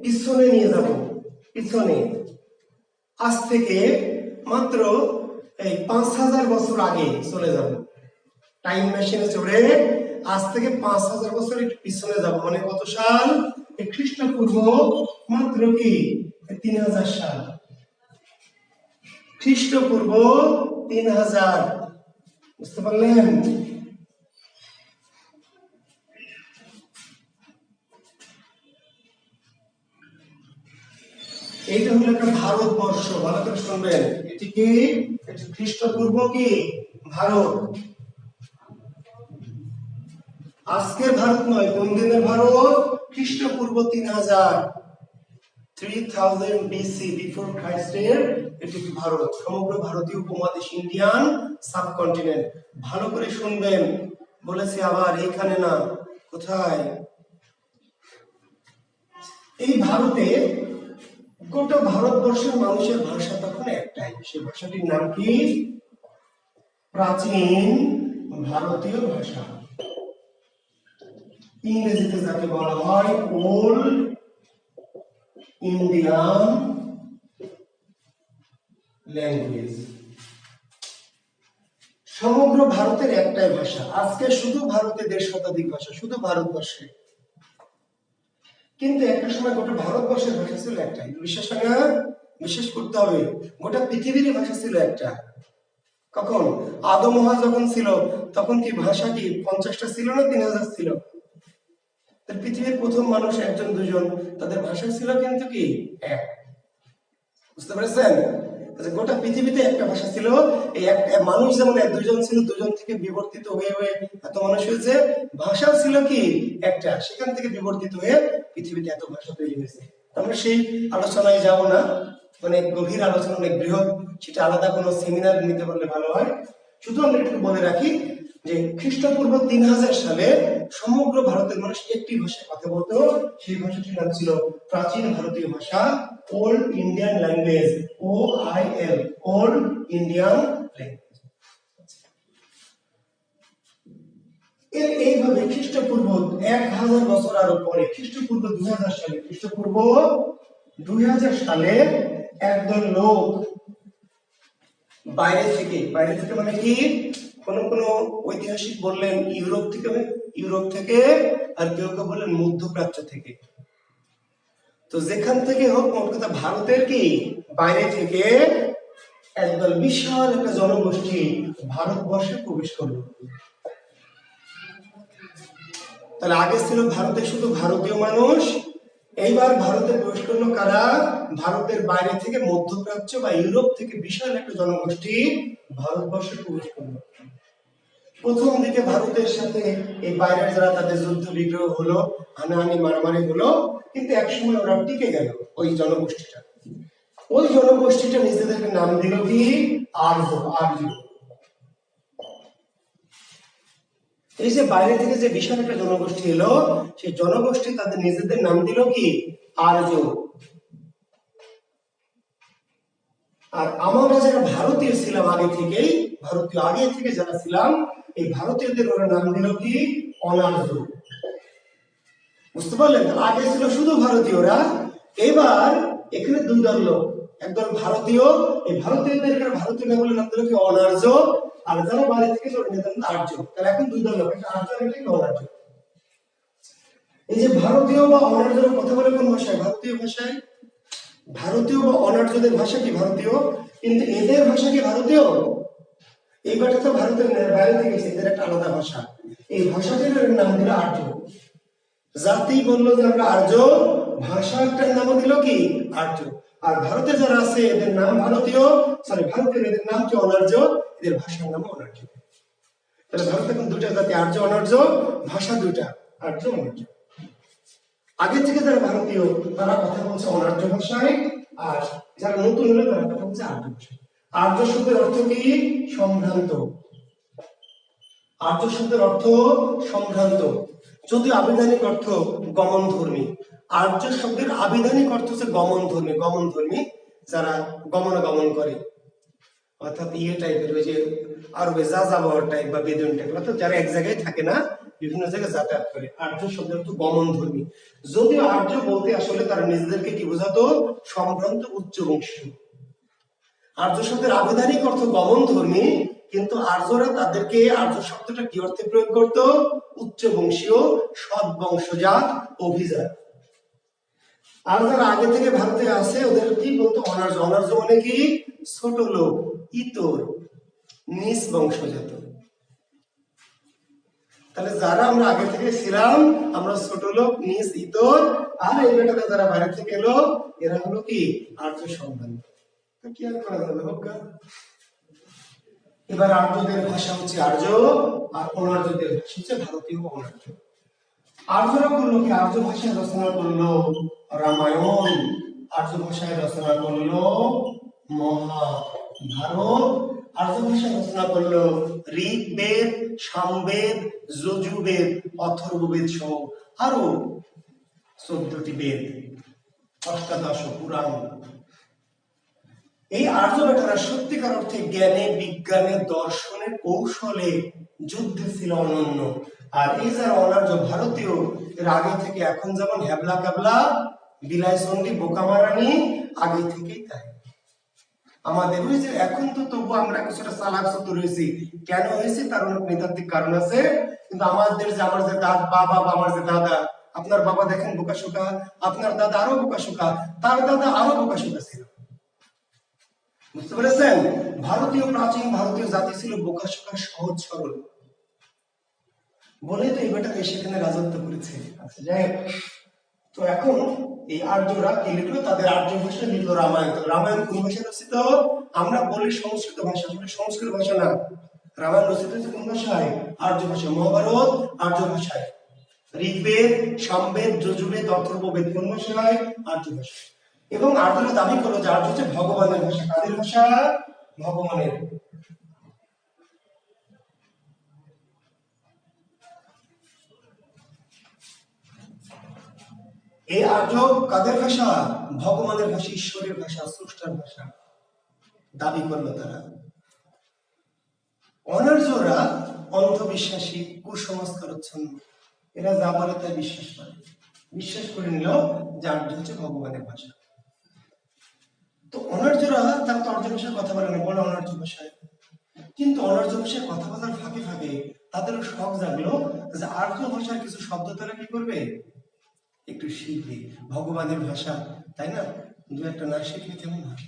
পিছনে নিয়ে যাব, পিছনে আজ থেকে মাত্র এই 5000 বছর আগে চলে যাব, টাইম মেশিনে চড়ে আজ থেকে 5000 বছর একটু পিছনে যাব। মানে কত সাল? খ্রিস্টপূর্ব মাত্র কি 3000 সাল, খ্রিস্টপূর্ব 3000। বুঝতে পারলেন? এইটা হলো একটা ভারতবর্ষ, ভালো করে শুনবেন। এটি কি? এটি খ্রিস্টপূর্ব কি ভারত। আজকের ভারত নয়, কোন দিনের ভারত? খ্রিস্টপূর্ব 3000। 3000 BC বিফোর খ্রিস্টের এটি ভারত, সমগ্র ভারতীয় উপমহাদেশ, ইন্ডিয়ান সাবকন্টিনেন্ট। ভালো করে শুনবেন, বলেছি আবার এইখানে না, কোথায়? এই ভারতে গোটা ভারতবর্ষের মানুষের ভাষা তখন একটাই, সেই ভাষাটির নাম কি? প্রাচীন ভারতীয় ভাষা, ইংরেজিতে যাকে বলা হয় ওল্ড ইন্ডিয়ান ল্যাঙ্গুয়েজ। সমগ্র ভারতের একটাই ভাষা। আজকে শুধু ভারতে 1.5 শতাধিক ভাষা, শুধু ভারতবর্ষে। কিন্তু একটা সময় গোটা ভারতবর্ষের ভাষা ছিল একটাই। বিশ্বাস হয় না? বিশ্বাস করতে হবে। গোটা পৃথিবীর ভাষা ছিল একটা। কখন? আদম ওয়া যখন ছিল তখন কি ভাষা কি 50টা ছিল না 3000 ছিল? পৃথিবীর প্রথম মানুষ 1 2 তাদের ভাষা ছিল কিন্তু কি এক। বুঝতে পেরেছেন? গোটা পৃথিবীতে একটা ভাষা ছিল। এই একটা মানুষ যেমন 1 2 ছিল, 2 থেকে বিবর্তিত হয়ে হয়ে এত মানুষ হয়েছে। ভাষা ছিল কি একটা, সেখান থেকে বিবর্তিত হয়ে পৃথিবীতে এত ভাষা তৈরি হয়েছে। আমরা সেই আলোচনায় যাব না, অনেক গভীর আলোচনা, অনেক বৃহৎ, সেটা আলাদা কোনো সেমিনার নিতে পারলে ভালো হয়। শুধু আমরা একটু বলে রাখি যে খ্রিস্টপূর্ব 3000 সালে সমগ্র ভারতের মানুষ একটি ভাষায় কথা বলতো। সেই ভাষাটির নাম ছিল প্রাচীন ভারতীয় ভাষা, old Indian language, OIL, old Indian language. এইভাবে খ্রিস্টপূর্ব 1000 বছর আরো পরে, খ্রিস্টপূর্ব 2000 সালে, খ্রিস্টপূর্ব 2000 সালে একদল লোক বাইরে থেকে মানে কি, কোন কোন ঐতিহাসিক বললেন ইউরোপ থেকে, আর কেউ কেউ বললেন মধ্যপ্রাচ্য থেকে। তো যেখান থেকে হোক, মোট কথা ভারতের কি বাইরে থেকে একদল বিশাল একটা জনগোষ্ঠী ভারতবর্ষে প্রবেশ করলো। তাহলে আগে ছিল ভারতে শুধু ভারতীয় মানুষ, এইবার ভারতে প্রবেশ করলো কারা? ভারতের বাইরে থেকে, মধ্যপ্রাচ্য বা ইউরোপ থেকে বিশাল একটা জনগোষ্ঠী ভারতবর্ষে প্রবেশ করলো। প্রথম দিকে ভারতের সাথে এই বাইরের যারা, তাদের যুদ্ধ বিগ্রহ হলো, হানাহানি মারামারি হলো, কিন্তু একসময় ওরা টিকে গেল। ওই জনগোষ্ঠীটা নিজেদেরকে নাম দিল কি? আর্য। এই যে বাইরে থেকে যে বিশাল একটা জনগোষ্ঠী এলো, সেই জনগোষ্ঠী তাদের নিজেদের নাম দিল কি? আর্য। আর আমরা যারা ভারতীয় ছিলাম আগে থেকে যারা ছিলাম, এই ভারতীয়দের ওরা নাম দিল কি? অনার্য। বুঝতে পারলেন? আগে ছিল শুধু ভারতীয়রা, এবার এখানে 2 দল লোক, একদল ভারতীয়, এই ভারতীয়দের ভারতীয় বলে নাম দিল কি? অনার্য। আর যারা বাইরে থেকে আর্য। তাহলে এখন 2 দল লোক, একটা আর্য, একটা অনার্য। এই যে ভারতীয় বা অনার্যরা কথা বলে কোন ভাষায়? ভারতীয় ভাষায়। ভারতীয় বা অনার্যদের ভাষা কি ভারতীয়, কিন্তু এদের ভাষা কি ভারতীয়? এই ভাষা তো ভারতের বাইরে থেকে এসেছে, এদের একটা আলাদা ভাষা। এই ভাষাটির নাম দিল আর্য। জাতি বললো যে আমরা আর্য, ভাষাটার নাম দিল কি? আর্য। আর ভারতে যারা আছে এদের নাম ভারতীয়, এদের নাম কি? অনার্য, এদের ভাষার নাম অনার্য। তাহলে ভারতে এখন 2টা জাতি, আর্য অনার্য, ভাষা 2টা, আর্য অনার্য। আগে থেকে যারা ভারতীয় তারা কথা বলছে অনার্য ভাষায়, আর যারা নতুন হলো তারা কথা বলছে আর্য ভাষায়। আর্য শব্দের অর্থ কি? সম্ভ্রান্ত। আর্য শব্দের অর্থ সম্ভ্রান্ত, যদিও আবিধানিক অর্থ গমনধর্মী। আর্য শব্দের আবিধানিক অর্থ হচ্ছে গমনধর্মী, যারা গমনাগমন করে, অর্থাৎ টাইপের, ওই যে আরবে যাযাবর টাইপ বা বেদুইন টাইপ, অর্থাৎ যারা এক জায়গায় থাকে না, বিভিন্ন জায়গায় যাতায়াত করে। আর্য শব্দের অর্থ গমনধর্মী। যদিও আর্য বলতে আসলে তারা নিজেদেরকে কি বোঝাতো? সম্ভ্রান্ত, উচ্চবংশীয়। আর্য শব্দের আবিধানিক অর্থ গমনধর্মী, কিন্তু আর্যরা তাদেরকে আর্য শব্দটা কি অর্থে প্রয়োগ করতো? উচ্চবংশীয়, সৎ বংশজাত, অভিজাত। আর যারা আগে থেকে ভারতে আছে ওদের কি বলতো? অনার্য। অনার্য মানে কি? ছোট লোক, ইতর, নিচ বংশজাত। তাহলে যারা আমরা আগে থেকে ছিলাম, আমরা ছোট লোক, নিচ, ইতর, আর এই বেটাতে যারা বাইরে থেকে এলো, এরা হলো কি? আর্য সম্ভ্রান্ত। কি আর করা যাবে? এবার আর্যদের ভাষা হচ্ছে আর্য, আর অনার্যদের ভাষা হচ্ছে ভারতীয় অনার্য। আর্যরা করলো কি? আর্য ভাষায় রচনা করলো রামায়ণ, আর্য ভাষায় রচনা করলো মহাভারত। আর্য ভাষায় রচনা করলো ঋগ্বেদ, সামবেদ, যজুর্বেদ, অথর্ববেদ সহ আরো 14টি বেদ, অষ্টাদশ পুরাণ। এই আর্য বেটারা সত্যিকার অর্থে জ্ঞানে, বিজ্ঞানে, দর্শনে, কৌশলে, যুদ্ধে ছিল অনন্য। আর এই যারা অনার্য ভারতীয়, এর আগে থেকে এখন যেমন হ্যাবলা ক্যাবলা, বিলাই চন্ডী, বোকামারানি, আগে থেকেই তাই। আমাদের ওই যে এখন তো তবু আমরা কিছুটা চালাক চতুর হয়েছি। কেন হয়েছে? তার অনেক নৈতাত্ত্বিক কারণ আছে। কিন্তু আমাদের যে আমার যে বাবা বা আমার যে দাদা, আপনার বাবা দেখেন বোকাশোকা, আপনার দাদা আরো বোকাশোকা, তার দাদা আরো বোকাশোকা ছিল। বুঝতে পেরেছেন? ভারতীয় প্রাচীন ভারতীয় জাতি ছিল বোকাশোকা, সহজ সরল বলে তো এই বেটাকে সেখানে রাজত্ব করেছে। আচ্ছা যাই হোক, তো এখন এই আর্যরা কি লিখলো? তাদের আর্য ভাষায় লিখলো রামায়ণ। তো রামায়ণ কোন ভাষায় রচিত? আমরা বলি সংস্কৃত ভাষা, আসলে সংস্কৃত ভাষা না। রামায়ণ রচিত হচ্ছে কোন ভাষায়? আর্য ভাষায়। মহাভারত আর্য ভাষায়। ঋগ্বেদ, সামবেদ, যজুর্বেদ, অথর্ববেদ কোন ভাষায়? আর্য ভাষায়। এবং আর্যরা দাবি করলো যে আর্য হচ্ছে ভগবানের ভাষা। কাদের ভাষা? ভগবানের। এই আর্য কাদের ভাষা? ভগবানের ভাষা, ঈশ্বরের ভাষা, স্রষ্টার ভাষা দাবি করলো তারা। অনার্যরা অন্ধবিশ্বাসী, কুসংস্কারচ্ছন্ন, এরা যা বলে তাই বিশ্বাস করে। বিশ্বাস করে নিল যে আর্য হচ্ছে ভগবানের ভাষা। তো অনার্যরা তার তো আর্য ভাষায় কথা বলে না, বলে অনার্য ভাষায়। কিন্তু অনার্য ভাষায় কথা বলার ফাঁকে ফাঁকে তাদেরও শখ জাগলো যে আর্য ভাষার কিছু শব্দ তারা কি করবে, একটু শিখবে। ভগবানের ভাষা, তাই না? দু একটা না শিখলে কেমন হয়?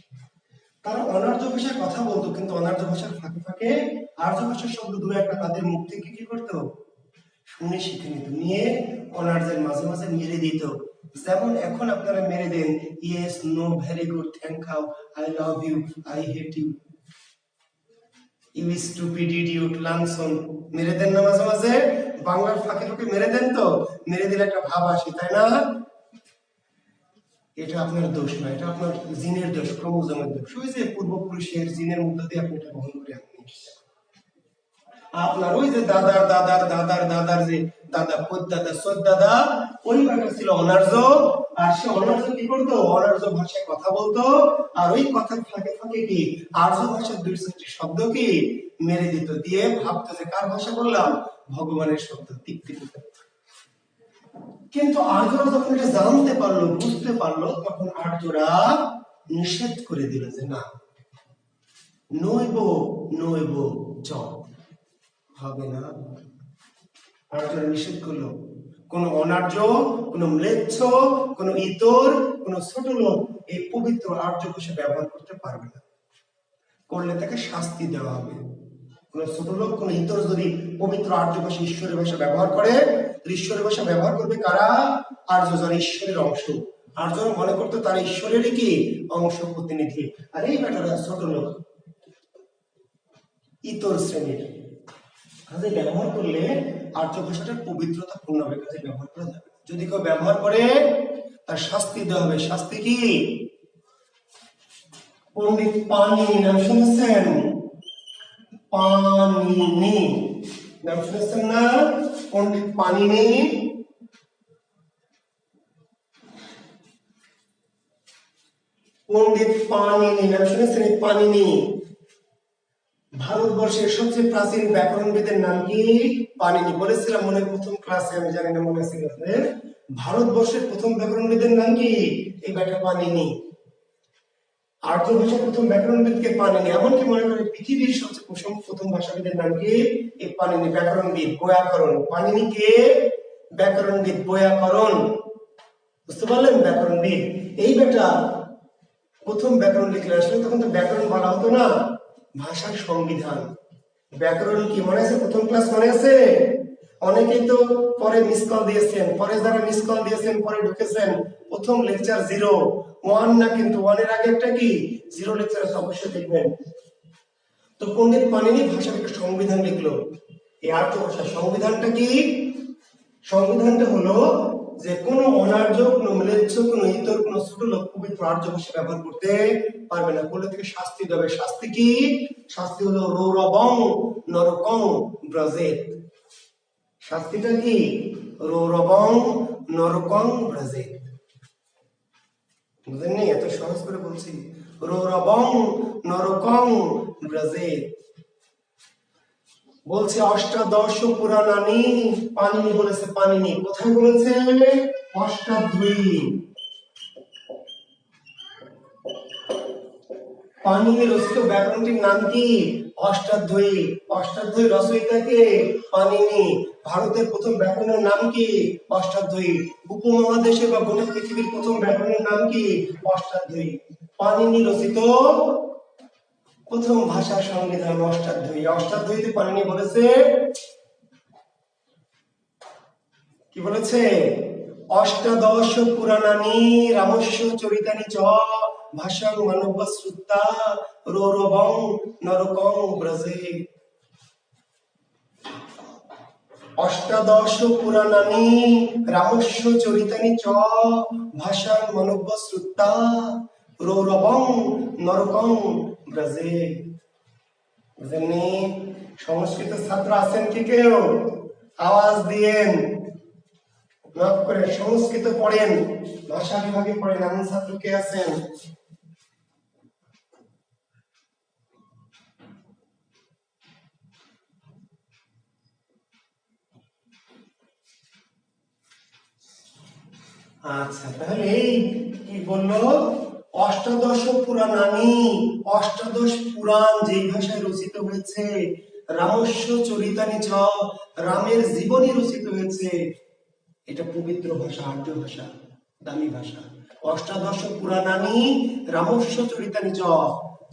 তারা অনার্য ভাষায় কথা বলতো, কিন্তু অনার্য ভাষার ফাঁকে ফাঁকে আর্য ভাষার শব্দ দু একটা তাদের মুখ থেকে কি করতো, শুনে শিখে নিত, নিয়ে অনার্যের মাঝে মাঝে মেরে দিত। যেমন এখন আপনারা মেরে দেন yes, no, very good, thank you, I love you, I hate you, you stupid idiot, লানসন, মেরে দেন না মাঝে মাঝে? বাংলার ফাঁকে ফাঁকে মেরে দেন তো? মেরে দিলে একটা ভাব আসে, তাই না? এটা আপনার দোষ না, এটা আপনার জিনের দোষ, ক্রোমোজোমের দোষ। ওই যে পূর্বপুরুষের জিনের মধ্যে দিয়ে আপনি এটা বহন করে আপনি আপনার ওই যে দাদার দাদার দাদার দাদার যে দাদা, দাদা, দাদা, ওই ব্যাপারটা ছিল অনার্য। আর সে অনার্য কি করতো? অনার্য ভাষায় কথা বলতো। আর ওই কথার ফাঁকে ফাঁকে কি আর্য ভাষার দুই চারটি শব্দ কি মেরে দিত, দিয়ে ভাবতো যে কার ভাষা বললাম, ভগবানের শব্দ, তৃপ্তি পেত। কিন্তু আর্যরা যখন এটা জানতে পারলো, বুঝতে পারলো, তখন আর্যরা নিষেধ করে দিল যে না, নইব নইব চ, হবে না। আর্যরা নিষেধ করলো, কোন অনার্য, কোন ম্লেচ্ছ, কোন ইতর, কোন ছোট লোক এই পবিত্র আর্য ভাষা ব্যবহার করতে পারবে না। করলে তাকে শাস্তি দেওয়া হবে। কোন ছোট লোক, কোন ইতর যদি পবিত্র আর্য ভাষা, ঈশ্বরের ভাষা ব্যবহার করে, ঈশ্বরের ভাষা ব্যবহার করবে কারা? আর্য, যারা ঈশ্বরের অংশ। আর্যরা মনে করতো তারা ঈশ্বরেরই কি অংশ, প্রতিনিধি। আর এই ব্যাটারা ছোট লোক, ইতর শ্রেণীর, কাজে ব্যবহার করলে আর্য ভাষাটার পবিত্রতা পূর্ণ হবে, কাজে ব্যবহার করা যাবে। যদি কেউ ব্যবহার করে তার শাস্তি দেওয়া হবে। শাস্তি কি? পণ্ডিত পাণিনি নাম শুনেছেন? পাণিনি নাম শুনেছেন না? পণ্ডিত পাণিনি। পণ্ডিত পাণিনি নাম শুনেছেন? পাণিনি ভারতবর্ষের সবচেয়ে প্রাচীন ব্যাকরণবিদের নাম কি? পাণিনি। বলেছিলাম মনে প্রথম ক্লাসে, আমি জানি না মনে আছে কিনা, ভারতবর্ষের প্রথম ব্যাকরণবিদের নাম কি? এই ব্যাটা পাণিনি। আর্য ভাষার প্রথম ব্যাকরণবিদকে পাণিনি। এমনকি মনে করে পৃথিবীর সবচেয়ে প্রথম ভাষাবিদের নাম কি? এই পাণিনি, ব্যাকরণবিদ, বৈয়াকরণ। পাণিনি কে? ব্যাকরণবিদ, বৈয়াকরণ। বুঝতে পারলেন? ব্যাকরণবিদ। এই বেটা প্রথম ব্যাকরণ লিখলে, আসলে তখন তো ব্যাকরণ বলা হতো না, ভাষার সংবিধান। ব্যাকরণ কি মনে আছে? প্রথম ক্লাস মনে আছে? অনেকেই তো পরে মিস কল দিয়েছেন, পরে যারা মিস কল দিয়েছেন পরে ঢুকেছেন, প্রথম লেকচার 01 না, কিন্তু 1 এর আগে একটা কি 0 লেকচার অবশ্যই দেখবেন। তো পণ্ডিত পাণিনি ভাষার একটা সংবিধান লিখলো। এই আর্য ভাষার সংবিধানটা কি? সংবিধানটা হলো যে কোনো অনার্য, কোনো ম্লেচ্ছ, কোনো ইতর, কোনো ছোট লোক পবিত্র আর্য ভাষা ব্যবহার করতে পারবে না। করলে থেকে শাস্তি দেবে। শাস্তি কি? শাস্তি হলো রৌরবং নরকং ব্রজেত। শাস্তিটা কি? রৌরবং নরকং ব্রজেত। বুঝেননি? এত সহজ করে বলছি। রৌরবং নরকং ব্রজেত। বলছে অষ্টাদশ পুরাণানি, পানিনি বলেছে, পানিনি কোথায় বলেছে? অষ্টাধ্যায়ী। পানিনি রচিত ব্যাকরণটির নাম কি? অষ্টাধ্যায়ী। অষ্টাধ্যায়ী রচয়িতা কে? পানিনি। ভারতের প্রথম ব্যাকরণের নাম কি? অষ্টাধ্যায়ী। উপমহাদেশে বা গোটা পৃথিবীর প্রথম ব্যাকরণের নাম কি? অষ্টাধ্যায়ী। পানিনি রচিত প্রথম ভাষা সংবিধান অষ্টাধ্যায়ী। অষ্টাধ্যায়ীতে পানিনি বলেছে কি বলেছে? অষ্টাদশ পুরাণানি রামস্য চরিতানি চ ভাষাং মানব শ্রুতা রৌরবং নরকং ব্রজে। অষ্টাদশ পুরাণানি রামস্য চরিতানি চ ভাষাং মানব শ্রুতা রৌরবং নরকং ব্রজে। বুঝেননি? সংস্কৃত ছাত্র আছেন কি কেউ? আওয়াজ দিয়েন, নক করে। সংস্কৃত পড়েন, ভাষা বিভাগে পড়েন, এমন ছাত্র কে আছেন? আচ্ছা, তাহলে এই কি বললো? অষ্টাদশ পুরাণানি, অষ্টাদশ পুরাণ যেই ভাষায় রচিত হয়েছে, রামস্য চরিতানি চ, রামের জীবনী রচিত হয়েছে, এটা পবিত্র ভাষা, আর্য ভাষা, দামি ভাষা। অষ্টাদশ পুরাণানি রামস্য চরিতানি চ,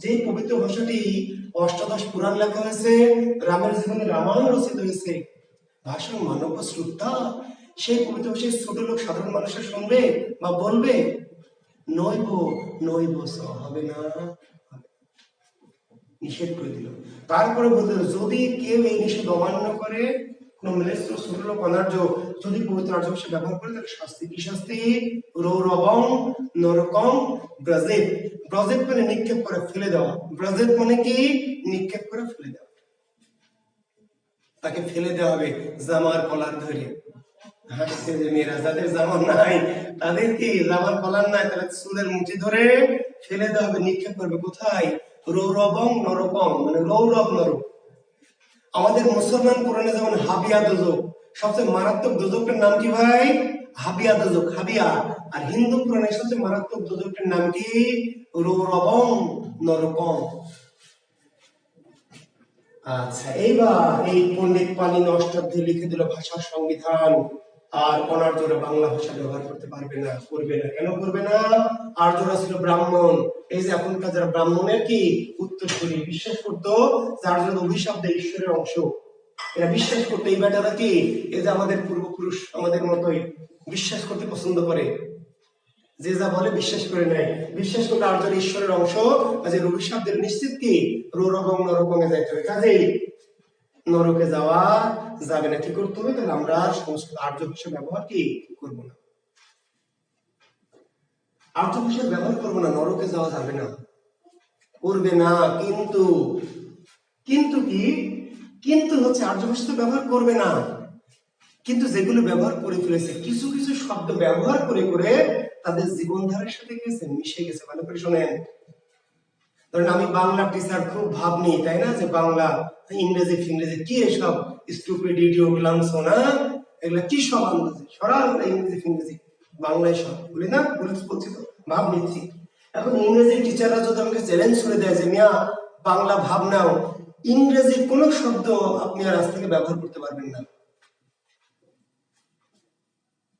যে পবিত্র ভাষাটি অষ্টাদশ পুরাণ লেখা হয়েছে, রামের জীবনে রামায়ণ রচিত হয়েছে, ভাষা মানব শ্রদ্ধা, সেই পবিত্র ভাষায় ছোট লোক সাধারণ মানুষের শুনবে বা বলবে? নইব নইব স, হবে না, নিষেধ করে দিল। তারপরে বলতে যদি কেউ এই নিষেধ অমান্য করে, কোন ম্লেচ্ছ ছোট লোক অনার্য যদি পবিত্র আর্য ভাষা ব্যবহার করে, তাহলে শাস্তি কি? শাস্তি রৌরবং নরকং ব্রজেত। ব্রজেত মানে নিক্ষেপ করে, ফেলে দেওয়া। ব্রজেত মানে কি? নিক্ষেপ করে ফেলে দেওয়া। তাকে ফেলে দেওয়া হবে জামার কলার ধরে। হাসছে যে মেয়েরা, যাদের জামা নাই তাদের কি জামার কলার নাই, তাহলে চুলের মুঠি ধরে ফেলে দেওয়া হবে, নিক্ষেপ করবে। কোথায়? রৌরবং নরকং, মানে রৌরব নরক। আমাদের মুসলমান কোরআনে যেমন হাবিয়া দোজক, সবচেয়ে মারাত্মক দোজকটার নাম কি ভাই? হাবিয়া দোজক, হাবিয়া। আর হিন্দু কোরআনে সবচেয়ে মারাত্মক দোজকটার নাম কি? রৌরবং নরকং। আচ্ছা, এইবার এই পণ্ডিত পানিনি অষ্টাধ্যায়ী লিখে দিল ভাষার সংবিধান। আর অনার্যরা বাংলা ভাষা ব্যবহার করতে পারবে না, করবে না। কেন করবে না? আর্যরা ছিল ব্রাহ্মণ। এই যে এখনকার যারা ব্রাহ্মণের কি উত্তরসূরি, বিশ্বাস করতো যে আর্যরা অভিশাপ দেয়, ঈশ্বরের অংশ, এরা বিশ্বাস করতো। এই বেটারা কি, এই যে আমাদের পূর্বপুরুষ আমাদের মতোই বিশ্বাস করতে পছন্দ করে, যে যা বলে বিশ্বাস করে নেয়। বিশ্বাস করতে আর্যর ঈশ্বরের অংশ, কাজে অভিশাপদের নিশ্চিত কি রৌরবং নরকং এ যাইতে হবে। কাজেই নরকে যাওয়া যাবে না। কি করতে হবে? তাহলে আমরা সংস্কৃত আর্য ভাষা ব্যবহার কি করবো না, আর্য ভাষা ব্যবহার করবো না, নরকে যাওয়া যাবে না, করবে না। কিন্তু কিন্তু কি? কিন্তু হচ্ছে আর্য ভাষা তো ব্যবহার করবে না, কিন্তু যেগুলো ব্যবহার করে ফেলেছে, কিছু কিছু শব্দ ব্যবহার করে করে তাদের জীবনধারার সাথে গেছে, মিশে গেছে। ভালো করে শোনেন। ধরেন আমি বাংলা টিচার, খুব ভাব নেই, তাই না, যে বাংলা ইংরেজি ফিংরেজি কি এসব স্টুপিড ইডিয়ট লামসো না, এগুলা কি সব আন্দাজে সরাল ইংরেজি ফিংরেজি, বাংলায় সব বলি না, বলছি তো, ভাব নিচ্ছি। এখন ইংরেজি টিচাররা যদি আমাকে চ্যালেঞ্জ করে দেয় যে মিয়া বাংলা ভাব নাও, ইংরেজির কোন শব্দ আপনি আর আজ থেকে ব্যবহার করতে পারবেন না।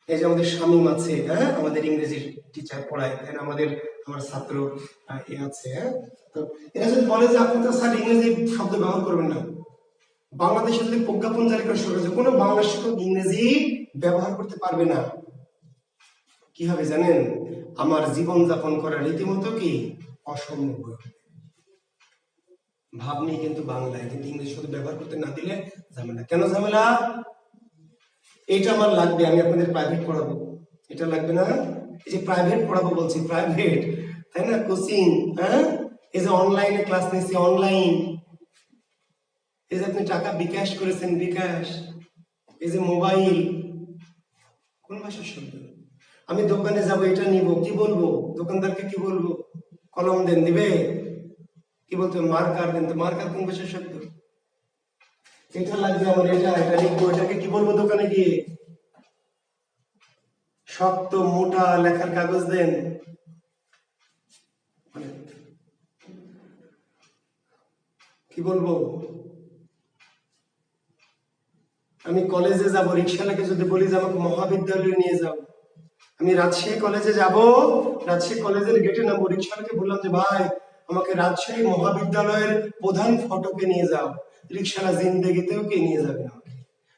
এই যে আমাদের শামীম আছে, হ্যাঁ, আমাদের ইংরেজির টিচার পড়ায়, আমাদের আমার ছাত্র এ আছে, হ্যাঁ, তো এরা যদি বলে যে আপনি তো স্যার ইংরেজি শব্দ ব্যবহার করবেন না, বাংলাদেশে যদি প্রজ্ঞাপন জারি করে শুরু হয়েছে কোনো বাংলা শিক্ষক ইংরেজি ব্যবহার করতে পারবে না, কি হবে জানেন? আমার জীবন যাপন করার রীতিমতো কি অসম্ভব। ভাব নেই কিন্তু বাংলায়, কিন্তু ইংরেজি শুধু ব্যবহার করতে না দিলে ঝামেলা। কেন ঝামেলা? এইটা আমার লাগবে, আমি আপনাদের প্রাইভেট পড়াবো, এটা লাগবে না? এই যে প্রাইভেট পড়াবো বলছি, প্রাইভেট, তাই না, কোচিং, হ্যাঁ, এই যে অনলাইনে ক্লাস নিচ্ছি, অনলাইন, এই যে আপনি টাকা বিকাশ করেছেন, বিকাশ, এই যে মোবাইল, কোন ভাষার শব্দ? আমি দোকানে যাব, এটা নিব, কি বলবো দোকানদারকে? কি বলবো? কলম দেন, দিবে? কি বলতে? মার্কার দেন। তো মার্কার কোন ভাষার শব্দ? এটা লাগবে আমার, এটা লিখবো, এটাকে কি বলবো দোকানে গিয়ে? শক্ত মোটা লেখার কাগজ দেন। কি বলবো? আমি কলেজে যাব, রিক্সাওয়ালাকে যদি বলি যে আমাকে মহাবিদ্যালয়ে নিয়ে যাও, আমি রাজশাহী কলেজে যাব, রাজশাহী কলেজের গেটে নামবো, রিক্সাওয়ালাকে বললাম যে ভাই আমাকে রাজশাহী মহাবিদ্যালয়ের প্রধান ফটকে নিয়ে যাও, রিক্সাওয়ালা জিন্দেগিতেও কে নিয়ে যাবে না।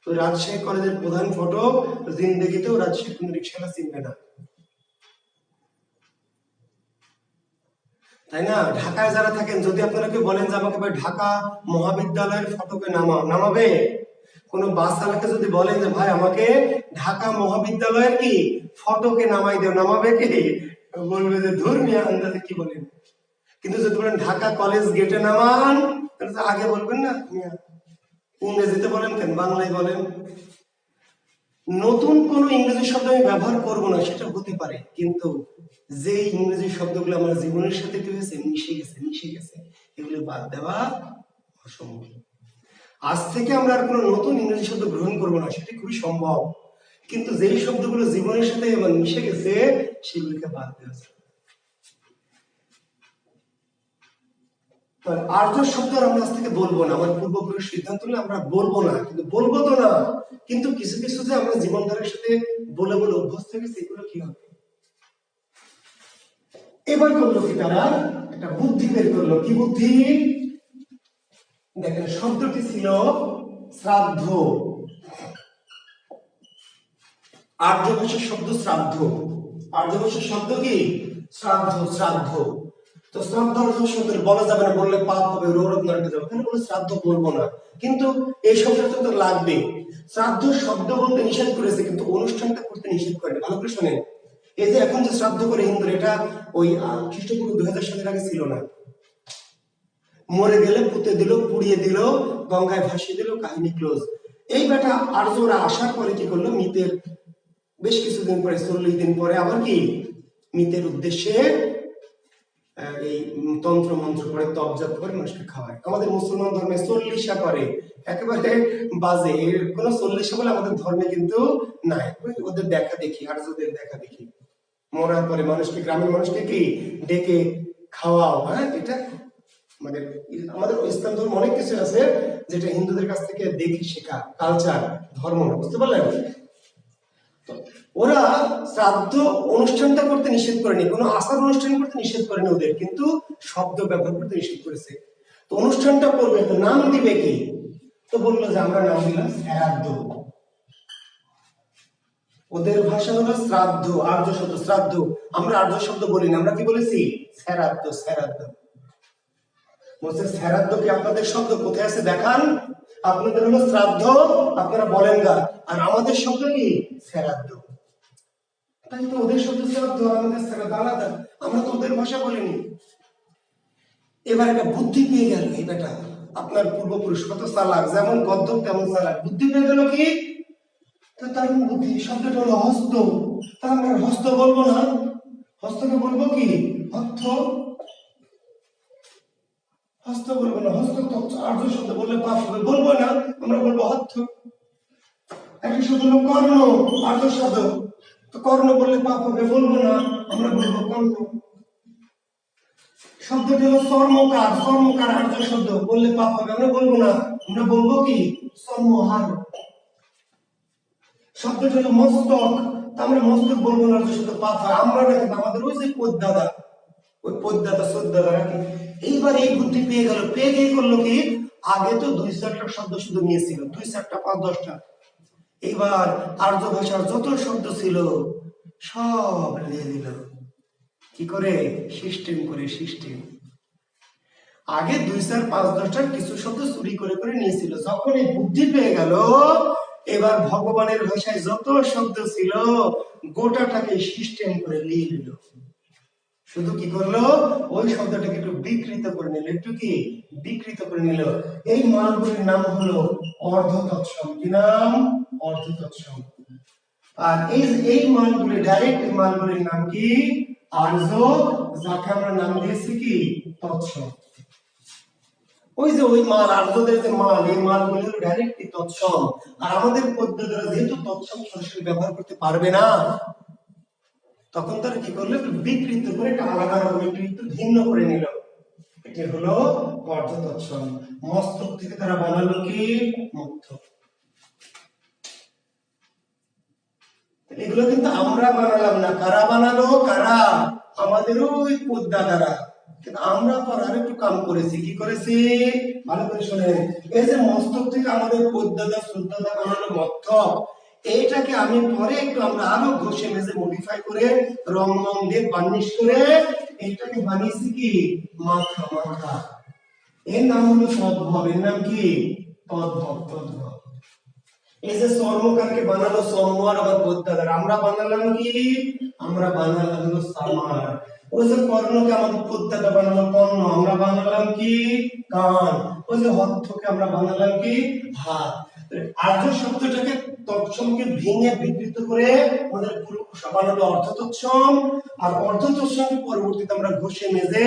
তো রাজশাহী কলেজের প্রধান ফটক জিন্দেগিতেও রাজশাহী কোন রিক্সাওয়ালা চিনবে না, তাই না? ঢাকায় যারা থাকেন, যদি আপনারা কেউ বলেন যে আমাকে ভাই ঢাকা মহাবিদ্যালয়ের ফটকে নামাও, নামাবে? কোন বাস চালককে যদি বলেন যে ভাই আমাকে ঢাকা মহাবিদ্যালয়ের কি ফটকে নামাই দেও, নামাবে কি? বলবে যে ধর্মীয় আন্দাজে কি বলেন। কিন্তু যদি বলেন ঢাকা কলেজ গেটে নামান, তাহলে আগে বলবেন না, ইংরেজিতে বলেন কেন, বাংলায় বলেন। নতুন কোন ইংরেজি শব্দ আমি ব্যবহার করব না, সেটা হতে পারে, কিন্তু যে ইংরেজি শব্দগুলো আমার জীবনের সাথে কি হয়েছে, মিশে গেছে, এগুলো বাদ দেওয়া অসম্ভব। আজ থেকে আমরা আর কোনো নতুন ইংরেজি শব্দ গ্রহণ করব না, সেটা খুবই সম্ভব, কিন্তু যেই শব্দগুলো জীবনের সাথে এবার মিশে গেছে সেগুলিকে বাদ দেওয়া যায়। আর্য শব্দ আমরা আজ থেকে বলবো না, আমার পূর্বপুরুষ সিদ্ধান্ত নিলে আমরা বলবো না, কিন্তু বলবো তো না, কিন্তু কিছু কিছু যে আমরা জীবনধারার সাথে বলে বলে অভ্যস্ত হয়ে গেছে, এগুলো কি হবে? এবার করলো কি, তারা একটা বুদ্ধি বের করলো। কি বুদ্ধি? দেখেন, শব্দটি ছিল শ্রাদ্ধ, আর্য ভাষার শব্দ শ্রাদ্ধ, আর্য ভাষার শব্দ কি? শ্রাদ্ধ, শ্রাদ্ধ। তো শ্রাদ্ধ শব্দ বলা যাবে না, বললে পাপ হবে, রোগ নরকে যাবে, তাহলে বলে শ্রাদ্ধ বলবো না, কিন্তু এই শব্দটা তো লাগবে। শ্রাদ্ধ শব্দ বলতে নিষেধ করেছে, কিন্তু অনুষ্ঠানটা করতে নিষেধ করে। ভালো করে শোনেন, এই যে এখন যে শ্রাদ্ধ করে হিন্দুরা, এটা ওই খ্রিস্টপূর্ব 2000 সালের আগে ছিল না। মরে গেলে পুঁতে দিল, পুড়িয়ে দিল, গঙ্গায় ভাসিয়ে দিল, কাহিনী ক্লোজ। এই বেটা আর্যরা আসার পরে কি করলো, মিতের বেশ কিছুদিন পরে, 40 দিন পরে আবার কি মিতের উদ্দেশ্যে এই তন্ত্র মন্ত্র করে, তপজাপ করে মানুষকে খাওয়ায়। আমাদের মুসলমান ধর্মে 40 করে, একেবারে বাজে, এর কোনো 40 বলে আমাদের ধর্মে কিন্তু নাই। ওদের দেখা দেখি, আর্যদের দেখা দেখি, মরার পরে মানুষকে, গ্রামের মানুষকে কি ডেকে খাওয়াও, হ্যাঁ, এটা মানে আমাদের ইসলাম ধর্ম অনেক কিছু আছে যেটা হিন্দুদের কাছ থেকে দেখি শেখা, কালচার, ধর্ম, বুঝতে পারলেন? ওরা শ্রাদ্ধ অনুষ্ঠানটা করতে নিষেধ করেনি, কোনো আচার অনুষ্ঠান করতে নিষেধ করেনি ওদের, কিন্তু শব্দ ব্যবহার করতে নিষেধ করেছে। তো অনুষ্ঠানটা করবে, তো নাম দিবে কি? তো বললো যে আমরা নাম দিলাম শ্রাদ্ধ। ওদের ভাষা হলো শ্রাদ্ধ, আর্য শব্দ শ্রাদ্ধ। আমরা আর্য শব্দ বলি না, আমরা কি বলেছি? শ্রাদ্ধ, শ্রাদ্ধ। বলছে শ্রাদ্ধ কি আপনাদের শব্দ? কোথায় আছে দেখান। আপনাদের হলো শ্রাদ্ধ, আপনারা বলেন গা, আর আমাদের শব্দ কি? শ্রাদ্ধ। তাই তো ওদের শব্দ শ্রাদ্ধ, আমাদের শ্রাদ্ধ আলাদা, আমরা তো ওদের ভাষা বলিনি। এবার একটা বুদ্ধি পেয়ে গেল এই বেটা, আপনার পূর্বপুরুষ কত চালাক, যেমন গদ্দক তেমন চালাক, বুদ্ধি পেয়ে গেল কি? তার বুদ্ধি, শব্দটা হলো হস্ত, তা আমরা হস্ত বলবো না, হস্তকে বলবো কি? হস্ত, হস্ত বলবো না, হস্ত তো আর্য শব্দ, বললে পাপ হবে, বলবো না, আমরা বলবো হস্ত। একটা শব্দ হলো কর্ণ, আর্য শব্দ, তো কর্ণ বললে পাপ হবে, বলবো না, আমরা বলবো কর্ণ। শব্দটি হলো চর্মকার, চর্মকার আর্য শব্দ, বললে পাপ হবে, আমরা বলবো না, আমরা বলবো কি? চর্মহার। শব্দটি হলো মস্তক, আমরা মস্তক বলবো না, আর্য শব্দ, পাপ হয়, আমরা না, কিন্তু আমাদের ওই যে পদ্মাদা, ওই পদ্মাদা শ্রদ্ধাদা রাখি। এইবার এই বুদ্ধি পেয়ে গেল, পেয়ে গিয়ে করলো কি? আগে তো 2-4টা শব্দ শুধু নিয়েছিল, 2-4টা, 5-10টা। এইবার আর্য ভাষার যত শব্দ ছিল সব নিয়ে দিল। কি করে? সিস্টেম করে, সিস্টেম। আগে 2-4-5-10টার কিছু শব্দ চুরি করে করে নিয়েছিল, যখন এই বুদ্ধি পেয়ে গেল, এবার ভগবানের ভাষায় যত শব্দ ছিল গোটাটাকে সিস্টেম করে নিয়ে নিল। শুধু কি করলো, ওই শব্দটাকে একটু বিকৃত করে নিল, একটু কি বিকৃত করে নিল। এই মালগুলির নাম হলো অর্ধ তৎসম। কি নাম? অর্ধ তৎসম। আর এই মালগুলি ডাইরেক্ট মালগুলির নাম কি? আর্য, যাকে আমরা নাম দিয়েছি কি তৎসম। ওই যে ওই মাল, আর্যদের যে মাল, এই মালগুলি হলো ডাইরেক্ট তৎসম। আর আমাদের পদ্ধতিরা যেহেতু তৎসম সরাসরি ব্যবহার করতে পারবে না, তখন তারা কি করলো, একটু বিকৃত করে, একটা আলাদা রকম একটু ভিন্ন করে নিল। এটি হলো অর্ধ তৎসম। মস্তক থেকে তারা বানালো কি মধ্য। এগুলো কিন্তু আমরা বানালাম না, কারা বানালো? কারা? আমাদের ওই পদ্মাদারা। কিন্তু আমরা পর আর একটু কাম করেছি। কি করেছি? ভালো করে শোনেন। এই যে মস্তক থেকে আমাদের পদ্মাদা শ্রদ্ধাদা বানালো মধ্য, এইটাকে আমি পরে একটু আমরা আরো ঘষে মেজে মডিফাই করে রং মং দিয়ে বার্নিশ করে এইটাকে বানিয়েছি কি মাথা। মাথা এর নাম হলো তদ্ভব। এর নাম কি? তদ্ভব। তদ্ভব। এই যে চর্মকারকে বানালো চর্ম, আর আবার পদ্মাদার। আমরা বানালাম কি? আমরা বানালাম হলো সামার। ওই যে কর্ণকে আমাদের পদ্মাটা বানালো কর্ণ, আমরা বানালাম কি কান। ওই যে হস্তকে আমরা বানালাম কি হাত। আর্য শব্দটাকে তৎসমকে ভেঙে বিকৃত করে আমাদের পুরুষ বানালো অর্ধ তৎসম। আর অর্ধ তৎসম পরবর্তীতে আমরা ঘষে মেজে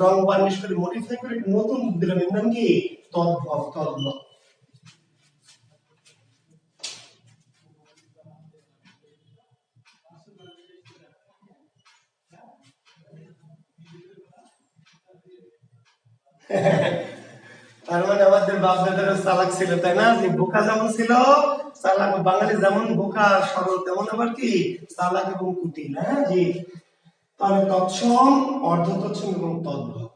রং বার্নিশ করে মডিফাই করে নতুন দিলাম। এর নাম কি তদ্ভব। তদ্ভব। তার মানে আমাদের বাপ দাদারও চালাক ছিল, তাই না? যে বোকা যেমন ছিল চালাক, বাঙালি যেমন বোকা সরল, তেমন আবার কি চালাক এবং কুটিল। হ্যাঁ জি। তাহলে তৎসম, অর্ধ তৎসম এবং তদ্ভব।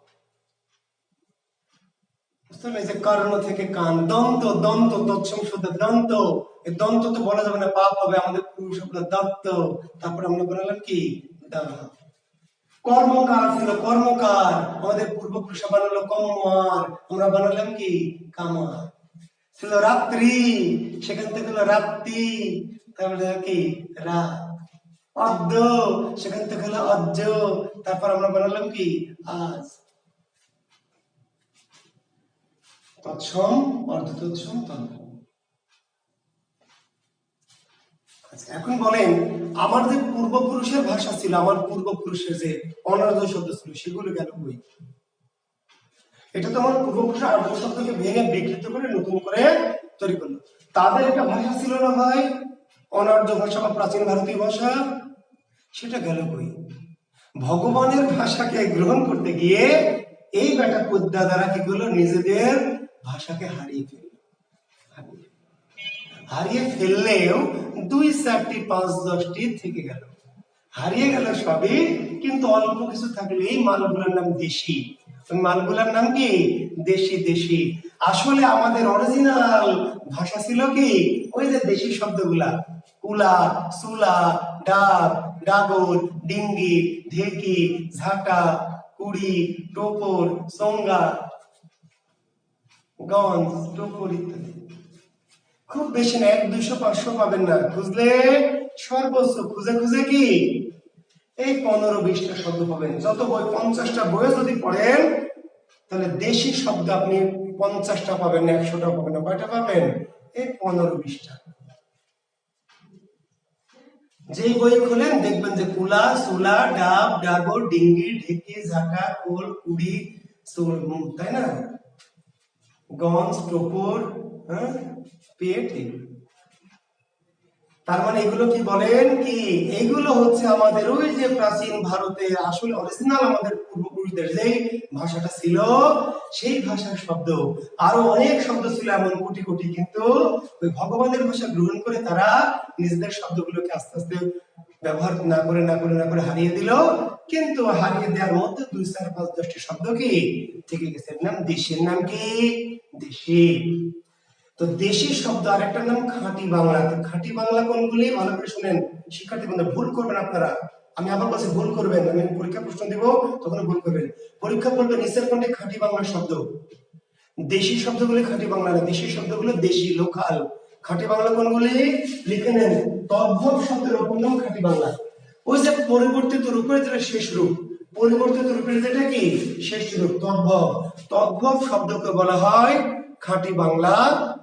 বুঝতে পারলে? যে কর্ণ থেকে কান, দন্ত। দন্ত তৎসম শুদ্ধ দন্ত। এই দন্ত তো বলা যাবে না, পাপ হবে। আমাদের পুরুষ শব্দ দত্ত, তারপর আমরা বললাম কি দান্ত। কর্মকার ছিল, কর্মকার। আমাদের পূর্বপুরুষ বানালো কম্মার, আমরা বানালাম কি কামার। ছিল রাত্রি, সেখান থেকে হলো রাত্রি, তারপরে কি রাত। অদ্য, সেখান থেকে হলো অজ্জ, তারপর আমরা বানালাম কি আজ। তৎসম, অর্ধ তৎসম, তদ্ভব। এখন বলেন, আমার যে পূর্বপুরুষের ভাষা ছিল, আমার পূর্বপুরুষের যে অনার্য শব্দ ছিল, সেগুলো গেল কই? এটা তো আমার পূর্বপুরুষের আর্য শব্দকে ভেঙে বিকৃত করে নতুন করে তৈরি করলো। তাদের একটা ভাষা ছিল না ভাই, অনার্য ভাষা বা প্রাচীন ভারতীয় ভাষা, সেটা গেল কই? ভগবানের ভাষাকে গ্রহণ করতে গিয়ে এই বেটা পদ্মা দ্বারা কি করলো, নিজেদের ভাষাকে হারিয়ে ফেলল। হারিয়ে ফেললেও 2-4টি 5-10টি থেকে গেল। হারিয়ে গেল সবই, কিন্তু অল্প কিছু থাকলে এই মালগুলোর নাম দেশি। মালগুলোর নাম কি দেশি। দেশি। আসলে আমাদের অরিজিনাল ভাষা ছিল কি ওই যে দেশি শব্দগুলা, কুলা, সুলা, ডাব, ডাগর, ডিঙ্গি, ঢেকি, ঝাঁটা, কুড়ি, টোপর, চোঙ্গা, গঞ্জ, টোপর ইত্যাদি। খুব বেশি না, 100-200-500 পাবেন না, খুঁজলে সর্বোচ্চ খুঁজে খুঁজে কি এই 15-20টা শব্দ পাবেন। যত বই 50টা বইও যদি পড়েন, তাহলে দেশি শব্দ আপনি 50টা পাবেন না, 100টা পাবেন না। কয়টা পাবেন? এই 15-20টা। যেই বই খুলেন দেখবেন যে কুলা, সুলা, ডাব, ডাগর, ডিঙ্গি, ঢেকি, ঝাঁটা, কোল, কুড়ি, তাই না, গঞ্জ, টোপর, হ্যাঁ, পেট। তার মানে এগুলো কি বলেন কি, এইগুলো হচ্ছে আমাদের ওই যে প্রাচীন ভারতের আসলে অরিজিনাল আমাদের পূর্বপুরুষদের যে ভাষাটা ছিল, সেই ভাষার শব্দ। আরো অনেক শব্দ ছিল এমন কোটি কোটি, কিন্তু ওই ভগবানের ভাষা গ্রহণ করে তারা নিজেদের শব্দগুলোকে আস্তে আস্তে ব্যবহার না করে না করে না করে হারিয়ে দিল। কিন্তু হারিয়ে দেওয়ার মধ্যে 2-4-5-10টি শব্দ কি থেকে গেছে। নাম দেশের নাম কি দেশি। তো দেশি শব্দ আর একটা নাম খাঁটি বাংলা। তো খাঁটি বাংলা কোনগুলি ভালো করে শুনেন শিক্ষার্থী বন্ধু, ভুল করবেন আপনারা। আমি আবার বলছি ভুল করবেন, আমি পরীক্ষা প্রশ্ন দিব তখন ভুল করবেন। পরীক্ষা করবে নিচের কোনটি খাঁটি বাংলা শব্দ। দেশি শব্দগুলি খাঁটি বাংলা না, দেশি শব্দগুলো দেশি, লোকাল। খাঁটি বাংলা কোনগুলি লিখে নেন। তদ্ভব শব্দের অপর নাম খাঁটি বাংলা। ওই যে পরিবর্তিত রূপের যেটা শেষ রূপ, পরিবর্তিত রূপের যেটা কি শেষ রূপ, তদ্ভব। তদ্ভব শব্দকে বলা হয় খাঁটি বাংলা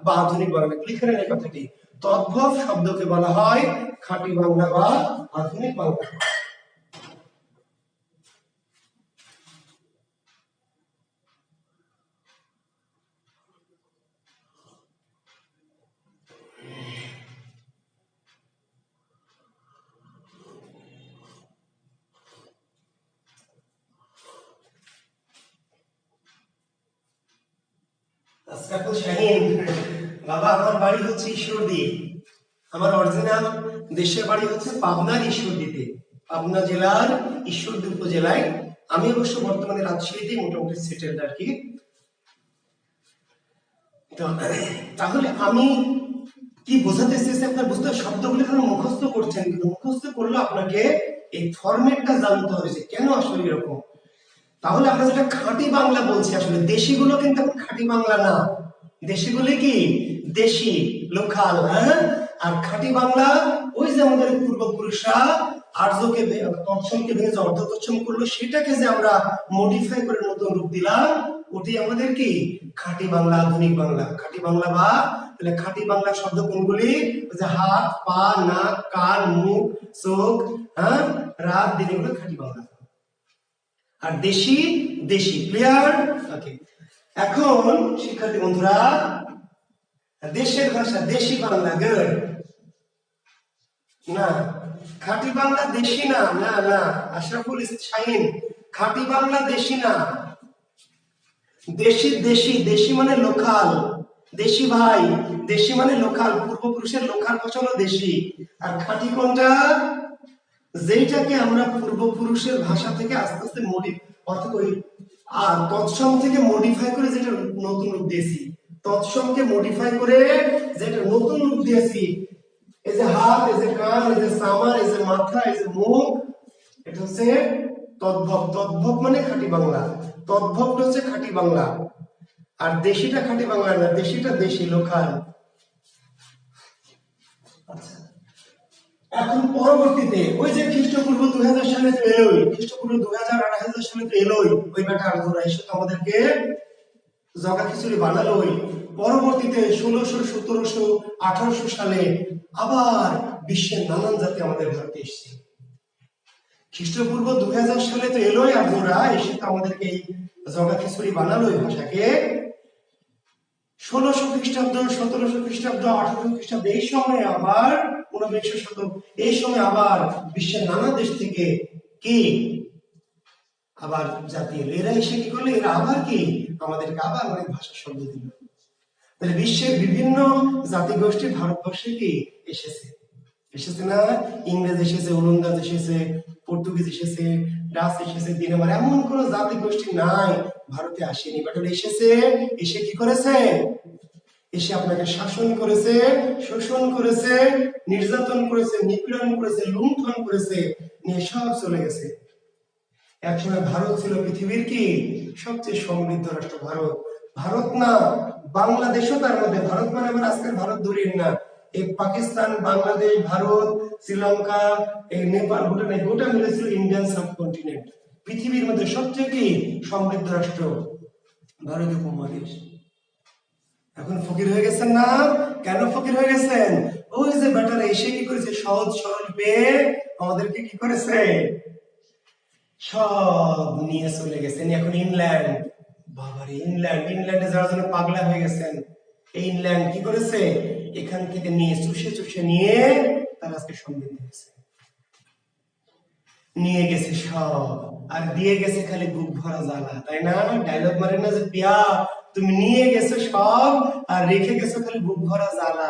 বা আধুনিক বাংলা। লিখে নেন এই কথাটি, তদ্ভব শব্দকে বলা হয় খাঁটি বাংলা বা আধুনিক বাংলা। শাহিন বাবা, আমার বাড়ি হচ্ছে ঈশ্বরদী। আমার অরিজিনাল দেশের বাড়ি হচ্ছে পাবনার ঈশ্বরদীতে, পাবনা জেলার ঈশ্বরদী উপজেলায়। আমি অবশ্য বর্তমানে রাজশাহীতে মোটামুটি সেটেলড আর কি। তাহলে আমি কি বোঝাতে চেয়েছি আপনার বুঝতে, শব্দগুলি মুখস্থ করছেন, কিন্তু মুখস্থ করলে আপনাকে এই ফরম্যাটটা জানতে হবে যে কেন আসলে এরকম। তাহলে আমরা যেটা খাঁটি বাংলা বলছি, আসলে দেশিগুলো কিন্তু খাঁটি বাংলা না। দেশিগুলি কি দেশি, লোকাল, হ্যাঁ। আর খাঁটি বাংলা ওই যে আমাদের পূর্বপুরুষরা আর্যকে তৎসমকে ভেঙে যে অর্ধ তৎসম করলো, সেটাকে যে আমরা মডিফাই করে নতুন রূপ দিলাম, ওটি আমাদের কি খাঁটি বাংলা, আধুনিক বাংলা। খাঁটি বাংলা বা তাহলে খাঁটি বাংলা শব্দ কোনগুলি? যে হাত, পা, নাক, কান, মুখ, চোখ, হ্যাঁ, রাত, দিন, এগুলো খাঁটি বাংলা। আর দেশি দেশি, ক্লিয়ার? ওকে। এখন শিক্ষার্থী বন্ধুরা, দেশের ভাষা দেশি বাংলা, গুড। না, খাঁটি বাংলা দেশি না, না না আশরাফুল শাহিন, খাঁটি বাংলা দেশি না। দেশি দেশি, দেশি মানে লোকাল, দেশি ভাই, দেশি মানে লোকাল, পূর্বপুরুষের লোকাল ভাষা হলো দেশি। আর খাঁটি কোনটা? যেটাকে আমরা পূর্বপুরুষের ভাষা থেকে আস্তে আস্তে অর্থাৎ ওই আর তৎসম থেকে মডিফাই করে যেটা নতুন রূপ দিয়েছি, তৎসমকে মডিফাই করে যেটা নতুন রূপ দিয়েছি, এই যে হাত, এই যে কান, এই যে সামার, এই যে মাথা, এই যে মুখ, এটা হচ্ছে তদ্ভব। তদ্ভব মানে খাঁটি বাংলা, তদ্ভবটা হচ্ছে খাঁটি বাংলা। আর দেশিটা খাঁটি বাংলা না, দেশিটা দেশি, লোকাল। আচ্ছা, এখন পরবর্তীতে ওই যে খ্রিস্টপূর্ব 2000 সালে তো এলোই, খ্রিস্টপূর্ব 2000 2000 সালে তো এলোই, ওই বেটা আর ধরা এসে তো আমাদেরকে জগা খিচুড়ি বানালোই। পরবর্তীতে 1600, 1700, 1800 সালে আবার বিশ্বের নানান জাতি আমাদের ভারতে এসেছে। খ্রিস্টপূর্ব 2000 সালে তো এলোই আর ধরা এসে তো আমাদেরকে এই জগা খিচুড়ি বানালোই ভাষাকে। 1600 খ্রিস্টাব্দ, 1700 খ্রিস্টাব্দ, 1800 খ্রিস্টাব্দ, এই সময় আবার 19 শতক, এই সময় আবার বিশ্বের নানা দেশ থেকে কি আবার জাতি এলো। এরা এসে কি করলো? এরা আবার কি আমাদেরকে আবার অনেক ভাষা শব্দ দিল। তাহলে বিশ্বের বিভিন্ন জাতিগোষ্ঠী ভারতবর্ষে কি এসেছে, এসেছে না? ইংরেজ এসেছে, ওলন্দাজ এসেছে, পর্তুগিজ এসেছে, ডাচ এসেছে, ডেনমার্ক, এমন কোন জাতিগোষ্ঠী নাই ভারতে আসেনি। বাট এসেছে, এসে কি করেছে? এসে আপনাকে শাসন করেছে, শোষণ করেছে, নির্যাতন করেছে, নিপীড়ন করেছে, লুণ্ঠন করেছে, নিয়ে সব চলে গেছে। একসময় ভারত ছিল পৃথিবীর কি সবচেয়ে সমৃদ্ধ রাষ্ট্র। ভারত, ভারত না বাংলাদেশও তার মধ্যে। ভারত মানে আমরা আজকের ভারত ধরিন না, এই পাকিস্তান, বাংলাদেশ, ভারত, শ্রীলঙ্কা, এই নেপাল, ভুটান, এই গোটা মিলেছিল ইন্ডিয়ান সাবকন্টিনেন্ট। পৃথিবীর মধ্যে সবচেয়ে কি সমৃদ্ধ রাষ্ট্র ভারতীয় উপমহাদেশ। এখন ফকির হয়ে গেছেন না? কেন ফকির হয়ে গেছেন? ওই যে বেটারা এসে কি করেছে? সহজ সরল পেয়ে আমাদেরকে কি করেছে? সব নিয়ে চলে গেছেন। এখন ইংল্যান্ড, বাবারে ইংল্যান্ড, ইংল্যান্ডে যারা যেন পাগলা হয়ে গেছেন। এই ইংল্যান্ড কি করেছে? এখান থেকে নিয়ে চুষে চুষে নিয়ে তারা আজকে সমৃদ্ধ হয়েছে, নিয়ে গেছে সব, আর দিয়ে গেছে খালি বুক ভরা জ্বালা। তাই না? ডায়লগ মারে না যে পিয়া তুমি নিয়ে গেছো সব আর রেখে গেছো খালি বুক ভরা জ্বালা।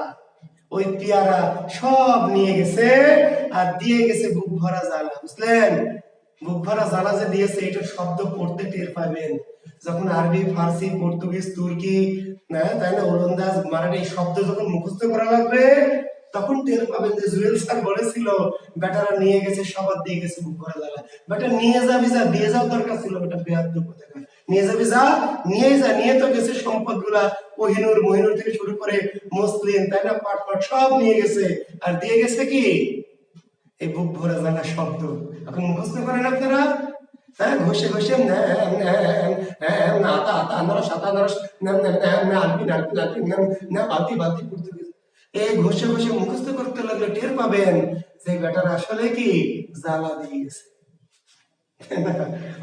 ওই পিয়ারা সব নিয়ে গেছে আর দিয়ে গেছে বুক ভরা জ্বালা। বুঝলেন? বুক ভরা জ্বালা যে দিয়েছে, এটা শব্দ পড়তে টের পাবেন যখন আরবি, ফার্সি, পর্তুগিজ, তুর্কি, তাই না, ওলন্দাজ, মারাঠি শব্দ যখন মুখস্থ করা লাগবে, তখন টের পাবেন যে জুয়েল স্যার বলেছিল বেটারা নিয়ে গেছে সবার, দিয়ে গেছে বুক ভরা জ্বালা। বেটা নিয়ে যাবি, যা দিয়ে যাওয়ার দরকার ছিল, বেটা বেয়াদব কোথাকার। নিয়ে যাবি যা, নিয়ে যা, নিয়ে তো গেছে সম্পদ গুলা, কোহিনুর মহিনুর থেকে শুরু করে মুসলিম, তাই না, পাট পাট সব নিয়ে গেছে। আর দিয়ে গেছে কি এই বুক ভরা জানা শব্দ। এখন মুখস্থ করেন আপনারা, হ্যাঁ, ঘষে ঘষে এই ঘষে ঘষে মুখস্থ করতে লাগলে টের পাবেন যে বেটার আসলে কি জ্বালা দিয়ে গেছে।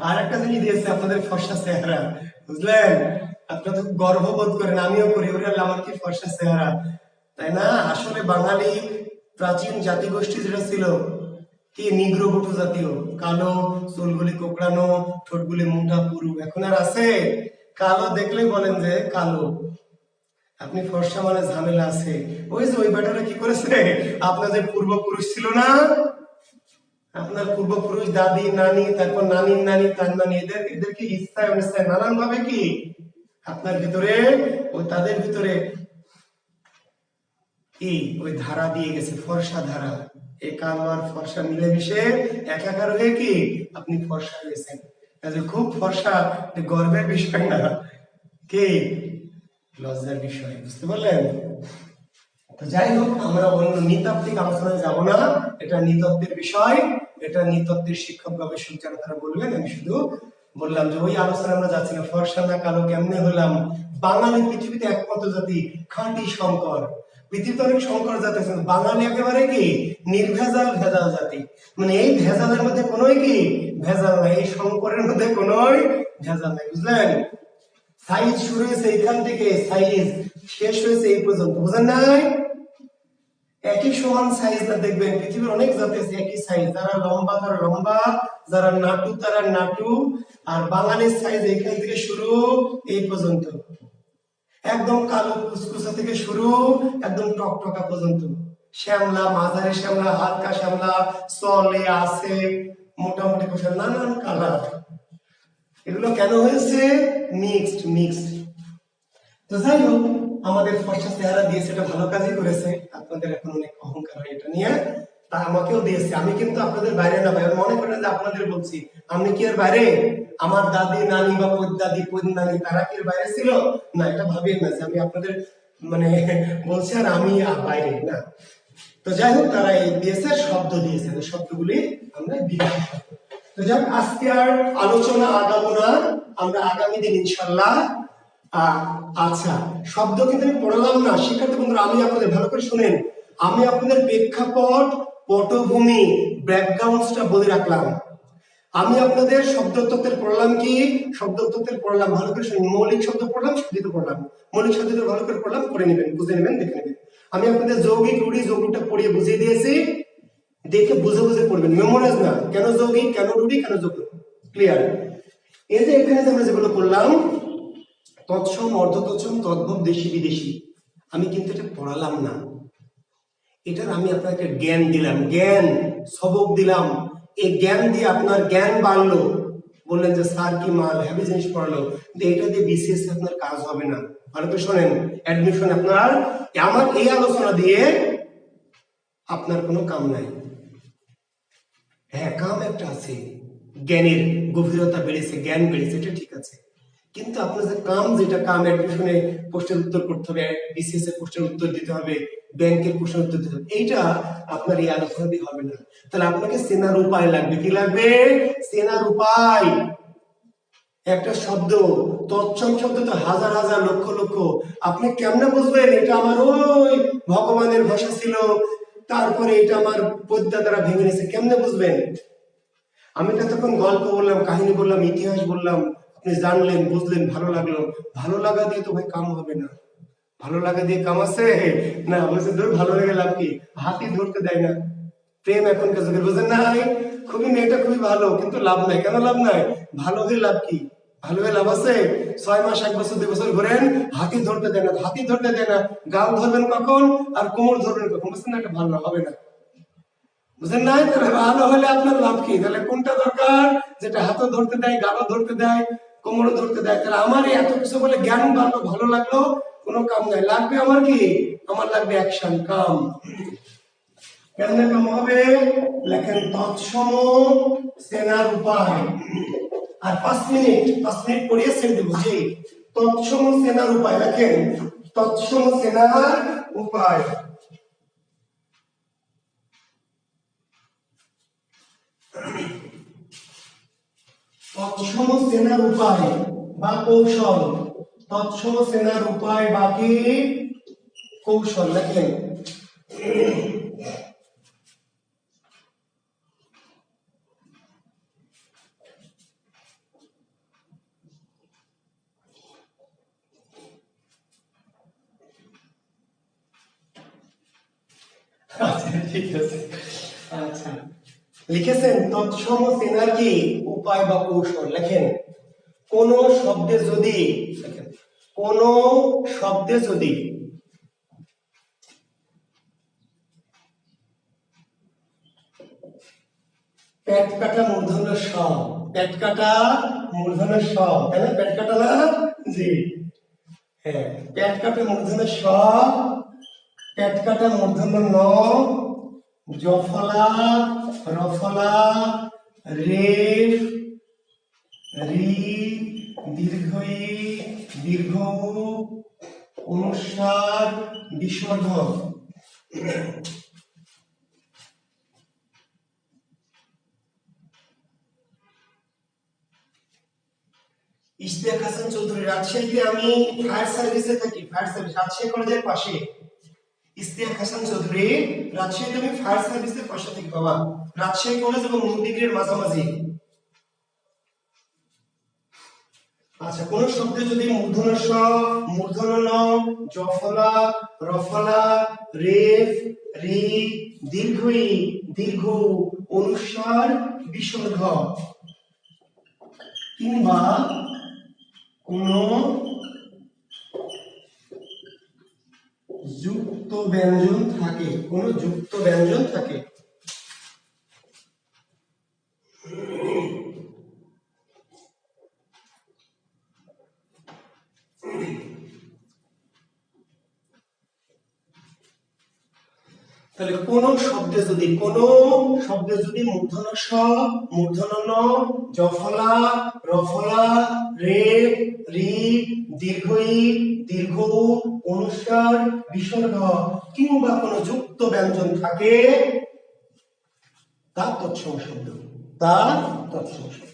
আর একটা জিনিস দিয়েছে আপনাদের ফর্সা চেহারা, বুঝলেন? আপনারা তো গর্ববোধ করেন, আমিও করি, ওরে আমার কি ফর্সা চেহারা, তাই না? আসলে বাঙালি প্রাচীন জাতিগোষ্ঠী যেটা ছিল কি নিগ্রোবটু জাতীয়, কালো, চুলগুলি কোকড়ানো, ঠোঁটগুলি মোটা পুরু। এখন আর আছে? কালো দেখলে বলেন যে কালো, আপনি ফর্সা মানে ঝামেলা আছে। ওই যে ওই বেটারা কি করেছে, আপনাদের পূর্বপুরুষ ছিল না, আপনার পূর্বপুরুষ দাদি নানি, তারপর নানির নানি, তার নানি, এদেরকে ইচ্ছায় অনিচ্ছায় নানান ভাবে কি আপনার ভিতরে, ওই তাদের ভিতরে কি ওই ধারা দিয়ে গেছে, ফর্সা ধারা। এই কালো আর ফর্সা মিলেমিশে একাকার হয়ে কি আপনি ফর্সা হয়েছেন। কাজে খুব ফর্সা গর্বের বিষয় না, কি লজ্জার বিষয়, বুঝতে পারলেন? তো যাই হোক, আমরা অন্য নৃতাত্ত্বিক আলোচনায় যাব না, এটা নৃতত্ত্বের বিষয়, এটা নৃতত্ত্বের শিক্ষক গবেষক যারা তারা বলবেন। আমি শুধু বললাম যে ওই আলোচনা আমরা যাচ্ছি না, ফর্সা না কালো কেমনে হলাম। বাঙালি পৃথিবীতে একমাত্র জাতি, খাঁটি শঙ্কর। পৃথিবীতে অনেক শঙ্কর জাতি আছে, বাঙালি একেবারে কি নির্ভেজাল ভেজাল জাতি। মানে এই ভেজালের মধ্যে কোনোই কি ভেজাল নাই, এই শঙ্করের মধ্যে কোনোই ভেজাল নাই, বুঝলেন? সাইজ শুরু হয়েছে এখান থেকে, সাইজ শেষ হয়েছে এই পর্যন্ত, বুঝেন নাই? একই সমান সাইজ না, দেখবেন পৃথিবীর অনেক জাতি আছে একই সাইজ, যারা লম্বা তারা লম্বা, যারা নাটু তারা নাটু। আর বাঙালির সাইজ এখান থেকে শুরু এই পর্যন্ত, একদম কালো কুচকুচা থেকে শুরু একদম টকটকা পর্যন্ত, শ্যামলা, মাঝারি শ্যামলা, হালকা শ্যামলা, চলে আছে, মোটামুটি পোশাক, নানান কালার। এগুলো কেন হয়েছে? Mixed mixed. তো যাই হোক, আমাদের ফর্সা চেহারা দিয়েছে, এটা ভালো কাজই করেছে। আপনাদের এখন অনেক অহংকার হয় এটা নিয়ে, তা আমাকেও দিয়েছে। আমি কিন্তু আপনাদের বাইরে না ভাই, মনে করেন যে আপনাদের বলছি, আমি কি এর বাইরে? আমার দাদি নানি বা পদ্দাদি পদ্নানি তারা কি এর বাইরে ছিল? না, এটা ভাবিয়ে না যে আমি আপনাদের মানে বলছি আর আমি বাইরে না। তো যাই হোক, তারা এই দিয়েছে, শব্দ দিয়েছে, শব্দগুলি আমরা বিকাশ। তো যাক, আজকে আর আলোচনা আগাবো না, আমরা আগামী দিন ইনশাল্লাহ। আচ্ছা, শব্দ কিন্তু আমি পড়ালাম না শিক্ষার্থী বন্ধুরা, আমি আপনাদের ভালো করে শুনেন, আমি আপনাদের প্রেক্ষাপট, পটভূমি, ব্যাকগ্রাউন্ডটা বলে রাখলাম। আমি আপনাদের শব্দতত্ত্বের পড়লাম কি, শব্দতত্ত্বের পড়লাম, ভালো করে শুনুন। মৌলিক শব্দ পড়লাম, শব্দিত পড়লাম, মৌলিক শব্দ ভালো করে পড়লাম, পড়ে নেবেন, বুঝে নেবেন, দেখে নেবেন। আমি আপনাদের যৌগিক রুড়ি যৌগিকটা পড়িয়ে বুঝিয়ে দিয়েছি, দেখে বুঝে বুঝে পড়বেন, মেমোরাইজ না। কেন যৌগিক, কেন রুড়ি, কেন যৌগিক, ক্লিয়ার? এই যে এখানে আমরা যেগুলো করলাম, তৎসম, অর্ধতৎসম, তদ্ভব, দেশি বিদেশি, আমি কিন্তু এটা পড়ালাম না, এটার আমি আপনাকে জ্ঞান দিলাম, জ্ঞান সবক দিলাম। এই জ্ঞান দিয়ে আপনার জ্ঞান বাড়লো, বললেন যে স্যার কি মাল হেভি জিনিস পড়ালো, এটা দিয়ে বিসিএস আপনার কাজ হবে না। ভালো করে শোনেন, অ্যাডমিশন আপনার আমার এই আলোচনা দিয়ে আপনার কোনো কাম নাই। হ্যাঁ, কাম একটা আছে, জ্ঞানের গভীরতা বেড়েছে, জ্ঞান বেড়েছে, এটা ঠিক আছে, কিন্তু আপনার যে কাম, যেটা কাম, অ্যাডমিশনে প্রশ্নের উত্তর করতে হবে, বিসিএস এর প্রশ্নের উত্তর দিতে হবে, ব্যাংকের প্রশ্নের উত্তর দিতে হবে, এইটা আপনার এই আলোচনা দিয়ে হবে না। তাহলে আপনাকে চেনার উপায় লাগবে, কি লাগবে? চেনার উপায়। একটা শব্দ, তৎসম শব্দ তো হাজার হাজার লক্ষ লক্ষ, আপনি কেমনে বুঝবেন এটা আমার ওই ভগবানের ভাষা ছিল, তারপরে এটা আমার পদ্মা দ্বারা ভেঙে নিয়েছে, কেমনে বুঝবেন? আমি তো তখন গল্প বললাম, কাহিনী বললাম, ইতিহাস বললাম, আপনি জানলেন, বুঝলেন, ভালো লাগলো। ভালো লাগা দিয়ে তো ভাই কাম হবে না, ভালো লাগা দিয়ে কাম আছে না? বলছে ধর ভালো লাগে লাভ কি, হাতি ধরতে দেয় না। প্রেম এখনকার যুগের, বুঝেন নাই? খুবই মেয়েটা খুবই ভালো, কিন্তু লাভ নাই। কেন লাভ নাই? ভালো হয়ে লাভ কি? ভালো হয়ে লাভ আছে? 6 মাস, 1 বছর, 2 বছর ঘুরেন, হাতি ধরতে দেয় না, হাতি ধরতে দেয় না, গাল ধরবেন কখন আর কোমর ধরবেন কখন, বুঝছেন না? এটা ভালো হবে না, বুঝেন নাই? তাহলে ভালো হলে আপনার লাভ কি? তাহলে কোনটা দরকার? যেটা হাতও ধরতে দেয়, গালও ধরতে দেয়, কোমরও ধরতে দেয়। তাহলে আমার এই এত কিছু বলে জ্ঞান বাড়লো, ভালো লাগলো, কোনো কাম নাই। লাগবে আমার কি? আমার লাগবে অ্যাকশন, কাম। কেমনে কাম হবে? লেখেন তৎসম চেনার উপায়। আর 5 মিনিট পড়িয়ে ছেড়ে দেবো। জি, তৎসম সেনার উপায় লেখেন, তৎসম সেনার উপায়। তৎসম সেনার উপায় বা কৌশল, তৎসম সেনার উপায় বাকি কৌশল লেখেন। আচ্ছা ঠিক আছে, আচ্ছা লিখেছেন তৎসম সেনার কি উপায় বা কৌশল লেখেন। কোন শব্দে যদি লেখেন, কোন শব্দে যদি পেট কাটা মূর্ধন্য স, পেট কাটা মূর্ধন্য স, তাই না? পেট কাটা না? জি হ্যাঁ, পেট কাটা মূর্ধন্য স, পেট কাটা মূর্ধন্য ন, জফলা রফলা রেফ রি দীর্ঘ ই দীর্ঘ উ অনুস্বার বিসর্গ। ইশতিয়াক হাসান চৌধুরী, রাজশাহীতে আমি ফায়ার সার্ভিসে থাকি, ফায়ার সার্ভিস রাজশাহী কলেজের পাশে। ইশতিয়াক হাসান চৌধুরী, রাজশাহীতে আমি ফায়ার সার্ভিসের পাশে থাকি বাবা, রাজশাহী কলেজ এবং নদীগ্রের মাঝামাঝি। আচ্ছা, কোন শব্দে যদি মূর্ধন্য স, মূর্ধন্য ন, জফলা রফলা রেফ রি দীর্ঘ ই দীর্ঘ উ অনুস্বার বিসর্গ কিংবা কোন যুক্ত ব্যঞ্জন থাকে, কোন যুক্ত ব্যঞ্জন থাকে, তাহলে কোন শব্দে যদি, কোন শব্দে যদি মূর্ধন্য স, মূর্ধন্য ন, জফলা রফলা রেফ রি দীর্ঘ ই দীর্ঘ উ অনুস্বার বিসর্গ কিংবা কোন যুক্ত ব্যঞ্জন থাকে, তা তৎসম শব্দ, তা তৎসম শব্দ।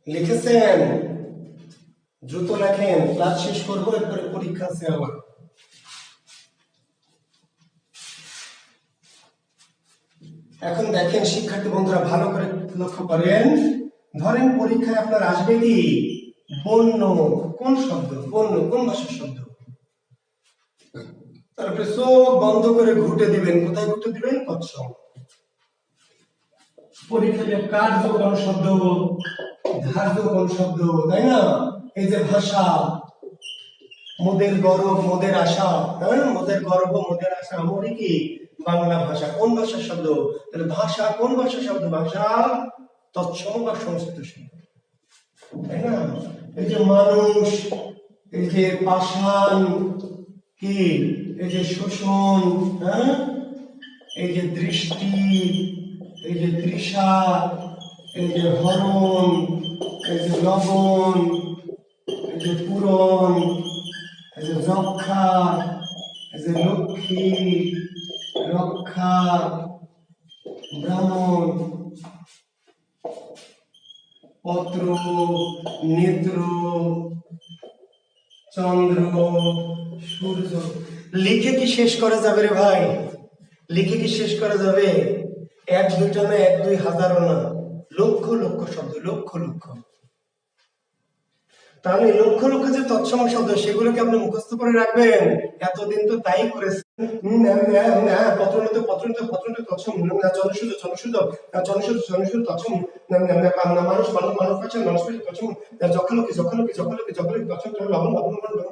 লিখেছেন? দ্রুত লেখেন, ক্লাস শেষ করবো, এরপরে পরীক্ষা আছে আমার। এখন দেখেন শিক্ষার্থী বন্ধুরা, ভালো করে লক্ষ্য করেন। ধরেন পরীক্ষায় আপনার আসবে কি বন্য, কোন শব্দ বন্য, কোন ভাষার শব্দ, তারপরে চোখ বন্ধ করে ঘুটে দিবেন, কোথায় ঘুটে দিবেন? তৎসম। পরীক্ষায় কার্য কোন শব্দ, ধার্য কোন শব্দ, তাই না? এই যে ভাষা, মোদের গর্ব মোদের আশা, তাই না? মোদের গর্ব মোদের আশা, মোরই কি বাংলা ভাষা, কোন ভাষার শব্দ? তাহলে ভাষা কোন ভাষার শব্দ? ভাষা তৎসম বা সংস্কৃত শব্দ, তাই না? এই যে মানুষ, এই যে পাষাণ, কি এই যে শোষণ, হ্যাঁ, এই যে দৃষ্টি, এই যে তৃষা, এই যে হরণ, এই যে লবণ, এই যে পূরণ, এই যে যক্ষা, এই যে লক্ষ্মী রক্ষা ব্রাহ্মণ, পত্র নেত্র চন্দ্র সূর্য। লিখে কি শেষ করা যাবে রে ভাই? লিখে কি শেষ করা যাবে? এক দুইটা না, এক দুই হাজারও না, লক্ষ লক্ষ শব্দ, লক্ষ লক্ষ। তাহলে লক্ষ লক্ষ যে তৎসম শব্দ, সেগুলোকে আপনি মুখস্থ করে রাখবেন। এতদিন তো তাই করেছেন। পত্রনিত পত্রনিত পত্রনিত তৎসম, জনসূচ জনসূচ জনসূচ জনসূচ তৎসম, মানুষ মানুষ মানুষ পাচ্ছে মানুষ পাচ্ছে তৎসম, যখালোকে যখালোকে যখালোকে যখালোকে তৎসম, লবণ লবণ লবণ।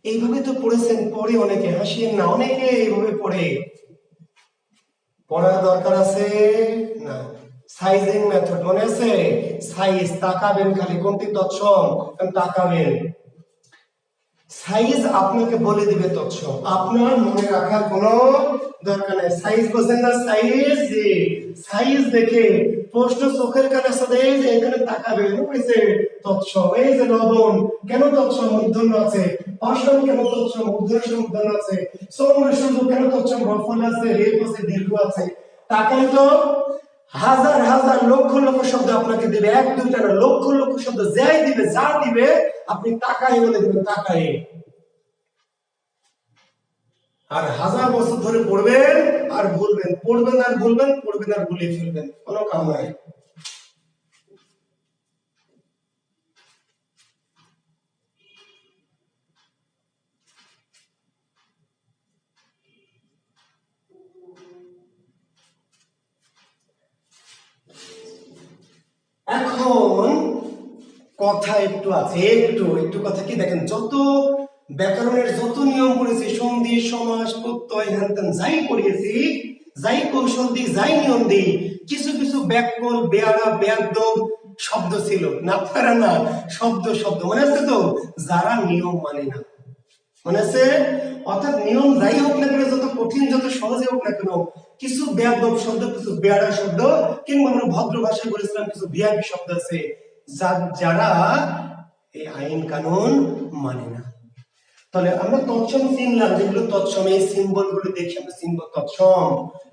এইভাবে তো পড়েছেন, পড়ে অনেকে, হাসিয়েন না, অনেকে এইভাবে পড়ে। পড়ার দরকার আছে না, সাইজিং মেথড মনে আছে? সাইজ তাকাবেন খালি কোনটি তৎসম, তাকাবেন। সাইজ আপনাকে বলে দিবে তৎসম, আপনার মনে রাখার কোনো দরকার নেই। সাইজ বোঝেন না? সাইজ, যে সাইজ দেখে প্রশ্ন চোখের কানে সাথে এই যে এখানে তাকাবেন, ওই যে তৎসম। এই যে লবণ কেন তৎসম, মূর্ধন্য আছে। পাষাণ কেন তৎসম, মূর্ধন্য আছে। সৌম্য কেন তৎসম, রফল আছে, রেপ আছে, দীর্ঘ আছে। তাকান তো, হাজার হাজার লক্ষ লক্ষ শব্দ আপনাকে দিবে, এক দুইটা না, লক্ষ লক্ষ শব্দ যাই দিবে, যা দিবে আপনি তাকাই বলে দিবেন, তাকাই। আর হাজার বছর ধরে পড়বেন আর ভুলবেন, পড়বেন আর ভুলবেন, পড়বেন আর ভুলিয়ে ফেলবেন, কোনো কাম নাই। এখন কথা একটু আছে, একটু একটু কথা কি দেখেন, যত ব্যাকরণের যত নিয়ম পড়েছি, সন্ধি সমাস প্রত্যয় হ্যান যাই পড়িয়েছি, যাই কৌশল দিই, যাই নিয়ম দিই, কিছু কিছু ব্যাকরণ বেয়ারা বেয়াদব শব্দ ছিল না, আপনারা না, শব্দ শব্দ মনে আছে তো, যারা নিয়ম মানে না, মনে আছে? অর্থাৎ নিয়ম যাই হোক না কেন, যত কঠিন যত সহজে হোক না কেন, কিছু বেয়াদব শব্দ, কিছু বেয়ারা শব্দ, কিংবা আমরা ভদ্র ভাষায় বলেছিলাম কিছু ভিআইপি শব্দ আছে যারা এই আইন কানুন মানে না। তাহলে আমরা তৎসম চিনলাম, যেগুলো তৎসম, এই সিম্বল গুলো দেখি আমরা চিনবো তৎসম।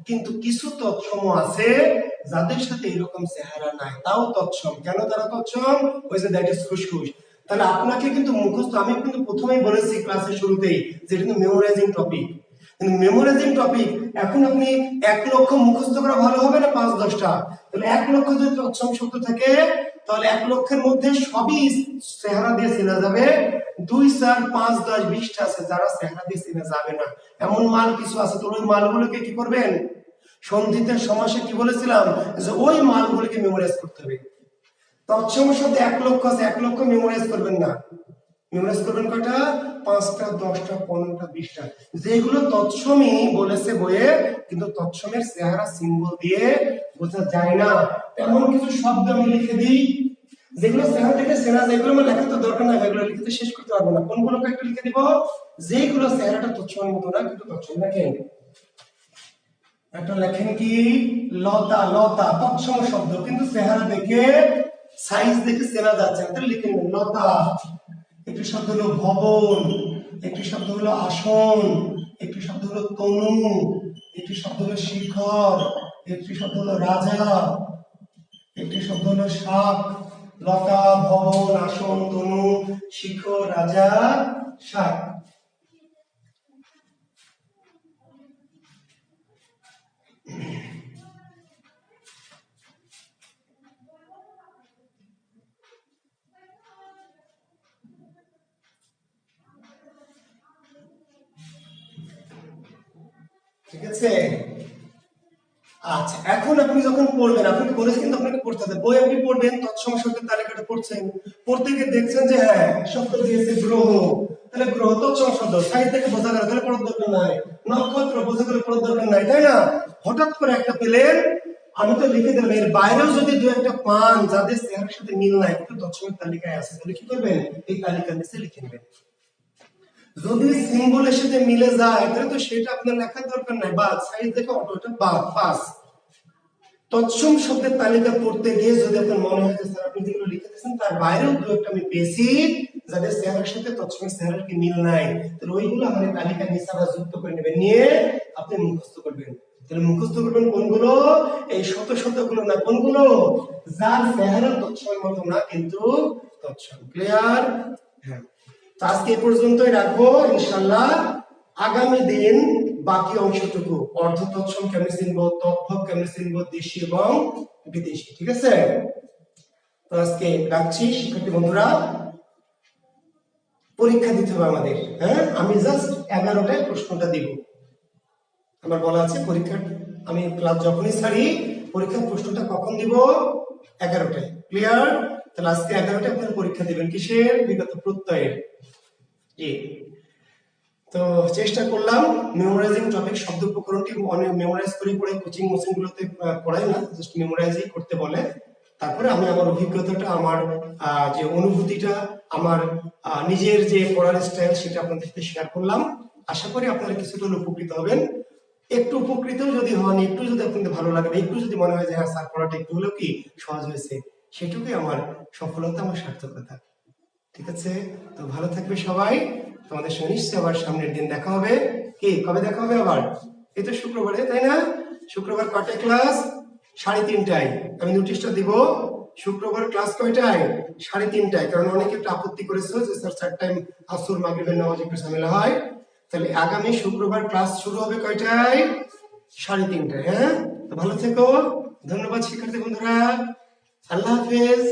কিন্তু কিছু তৎসম আছে যাদের সাথে এরকম চেহারা নাই, তাও তৎসম। কেন তারা তৎসম? ওই যে দ্যাট ইজ ফুসফুস। তাহলে আপনাকে কিন্তু মুখস্থ, আমি কিন্তু প্রথমেই বলেছি ক্লাসের শুরুতেই যে এটা কিন্তু মেমোরাইজিং টপিক। কিন্তু মেমোরাইজিং টপিক, এখন আপনি 1 লক্ষ মুখস্থ করা ভালো হবে না 5-10টা? তাহলে 1 লক্ষ যদি তৎসম শব্দ থাকে, তাহলে 1 লক্ষের মধ্যে সবই চেহারা দিয়ে চেনা যাবে। 2, 4, 5, 10, 20টা আছে যারা চেহারা দিয়ে চেনা যাবে না, এমন মাল কিছু আছে। তো ওই মালগুলোকে কি করবেন? সন্ধিতে সমাসে কি বলেছিলাম যে ওই মালগুলোকে মেমোরাইজ করতে হবে। তৎসম শব্দ 1 লক্ষ আছে, 1 লক্ষ মেমোরাইজ করবেন না। মেমোরাইজ করবেন কয়টা? 5টা, 10টা, 15টা, 20টা, যেগুলো তৎসমই বলেছে বইয়ে, কিন্তু তৎসমের চেহারা সিম্বল দিয়ে বোঝা যায় না। এমন কিছু শব্দ আমি লিখে দিই যেগুলো চেহারা থেকে চেনা যায়, এগুলো আমার লেখা তো দরকার নাই, এগুলো লিখতে শেষ করতে পারবো না। কোনগুলো একটু লিখে দিব যেগুলো চেহারাটা তৎসমের মতো না, কিন্তু তৎসম। লেখেন একটা, লেখেন কি, লতা। লতা তৎসম শব্দ, কিন্তু চেহারা দেখে, সাইজ দেখে চেনা যাচ্ছে না, তাহলে লিখে নেবেন লতা। একটি শব্দ হলো ভবন, একটি শব্দ হলো আসন, একটি শব্দ হলো তনু, একটি শব্দ হলো শিখর, একটি শব্দ হলো রাজা, একটি শব্দ হলো শাক। লতা, ভবন, আসন, তনু, শিখর, রাজা, শাক। ঠিক আছে? আচ্ছা, এখন আপনি যখন পড়বেন, আপনাকে বলেছি কিন্তু আপনাকে পড়তে হবে, বই আপনি পড়বেন, তৎসম শব্দের তালিকাটা পড়ছেন, পড়তে গিয়ে দেখছেন যে হ্যাঁ শব্দ দিয়েছে গ্রহ, তাহলে গ্রহ তৎসম শব্দ, সাইজ থেকে বোঝা গেল, তাহলে পড়ার দরকার নাই। নক্ষত্র বোঝা গেলে পড়ার দরকার নাই, তাই না? হঠাৎ করে একটা পেলেন, আমি তো লিখে দিলাম, এর বাইরেও যদি 2-একটা পান যাদের চেহারার সাথে মিল নাই, কিন্তু তৎসমের তালিকায় আছে, তাহলে কি করবেন? এই তালিকার নিচে লিখে নেবেন। যদি সিম্বলের সাথে মিলে যায় তাহলে তো সেটা আপনার লেখার দরকার নাই, বাদ, সাইজ দেখে অটোটা বাদ, পাস। তৎসম শব্দের তালিকা পড়তে গিয়ে যদি আপনার মনে হয় যে স্যার আপনি যেগুলো লিখে দিয়েছেন তার বাইরেও 2-একটা আমি পেয়েছি যাদের চেহারার সাথে তৎসমের চেহারার কি মিল নাই, তাহলে ওইগুলো আমাদের তালিকার নিচে আবার যুক্ত করে নেবেন, নিয়ে আপনি মুখস্থ করবেন। তাহলে মুখস্থ করবেন কোনগুলো? এই শত শত গুলো না, কোনগুলো? যার চেহারা তৎসমের মতো না কিন্তু তৎসম। ক্লিয়ার? হ্যাঁ, আজকে এই পর্যন্তই রাখবো, ইনশাআল্লাহ আগামী দিন বাকি অংশটুকু অর্ধ তৎসম কেমনে চিনবো, তদ্ভব কেমনে চিনবো, দেশি এবং বিদেশি। ঠিক আছে? তো আজকে রাখছি শিক্ষার্থী বন্ধুরা, পরীক্ষা দিতে হবে আমাদের। হ্যাঁ, আমি জাস্ট 11টায় প্রশ্নটা দিব, আমার বলা আছে পরীক্ষার, আমি ক্লাস যখনই ছাড়ি পরীক্ষার প্রশ্নটা কখন দিব? 11টায়। ক্লিয়ার? তাহলে আজকে 11টায় আপনারা পরীক্ষা দিবেন কিসের? বিগত প্রত্যয়ের। জি, তো চেষ্টা করলাম মেমোরাইজিং টপিক শব্দ উপকরণটি অনেক মেমোরাইজ করে পড়ে কোচিং মোচিং গুলোতে পড়াই না, জাস্ট মেমোরাইজই করতে বলে। তারপরে আমি আমার অভিজ্ঞতাটা, আমার যে অনুভূতিটা, আমার নিজের যে পড়ার স্টাইল সেটা আপনাদের সাথে শেয়ার করলাম। আশা করি আপনারা কিছুটা হলেও উপকৃত হবেন। একটু উপকৃত যদি হন, একটু যদি আপনাদের ভালো লাগে, একটু যদি মনে হয় যে হ্যাঁ স্যার পড়াটা একটু হলেও কি সহজ হয়েছে, সেটুকুই আমার সফলতা, আমার সার্থকতা। ঠিক আছে, তো ভালো থাকবে সবাই। তোমাদের সঙ্গে নিশ্চয়ই আবার সামনের দিন দেখা হবে। কি কবে দেখা হবে আবার? এই তো শুক্রবারে, তাই না? শুক্রবার কয়টায় ক্লাস? 3:30টায়। আমি নোটিশটা দিব, শুক্রবার ক্লাস কয়টায়? 3:30টায়। কারণ অনেকে একটা আপত্তি করেছে যে স্যার 4টায় আসর মাগরিবের নামাজ একটু ঝামেলা হয়। তাহলে আগামী শুক্রবার ক্লাস শুরু হবে কয়টায়? 3:30টায়। হ্যাঁ, তো ভালো থেকো। ধন্যবাদ শিক্ষার্থী বন্ধুরা। আল্লাহ হাফেজ।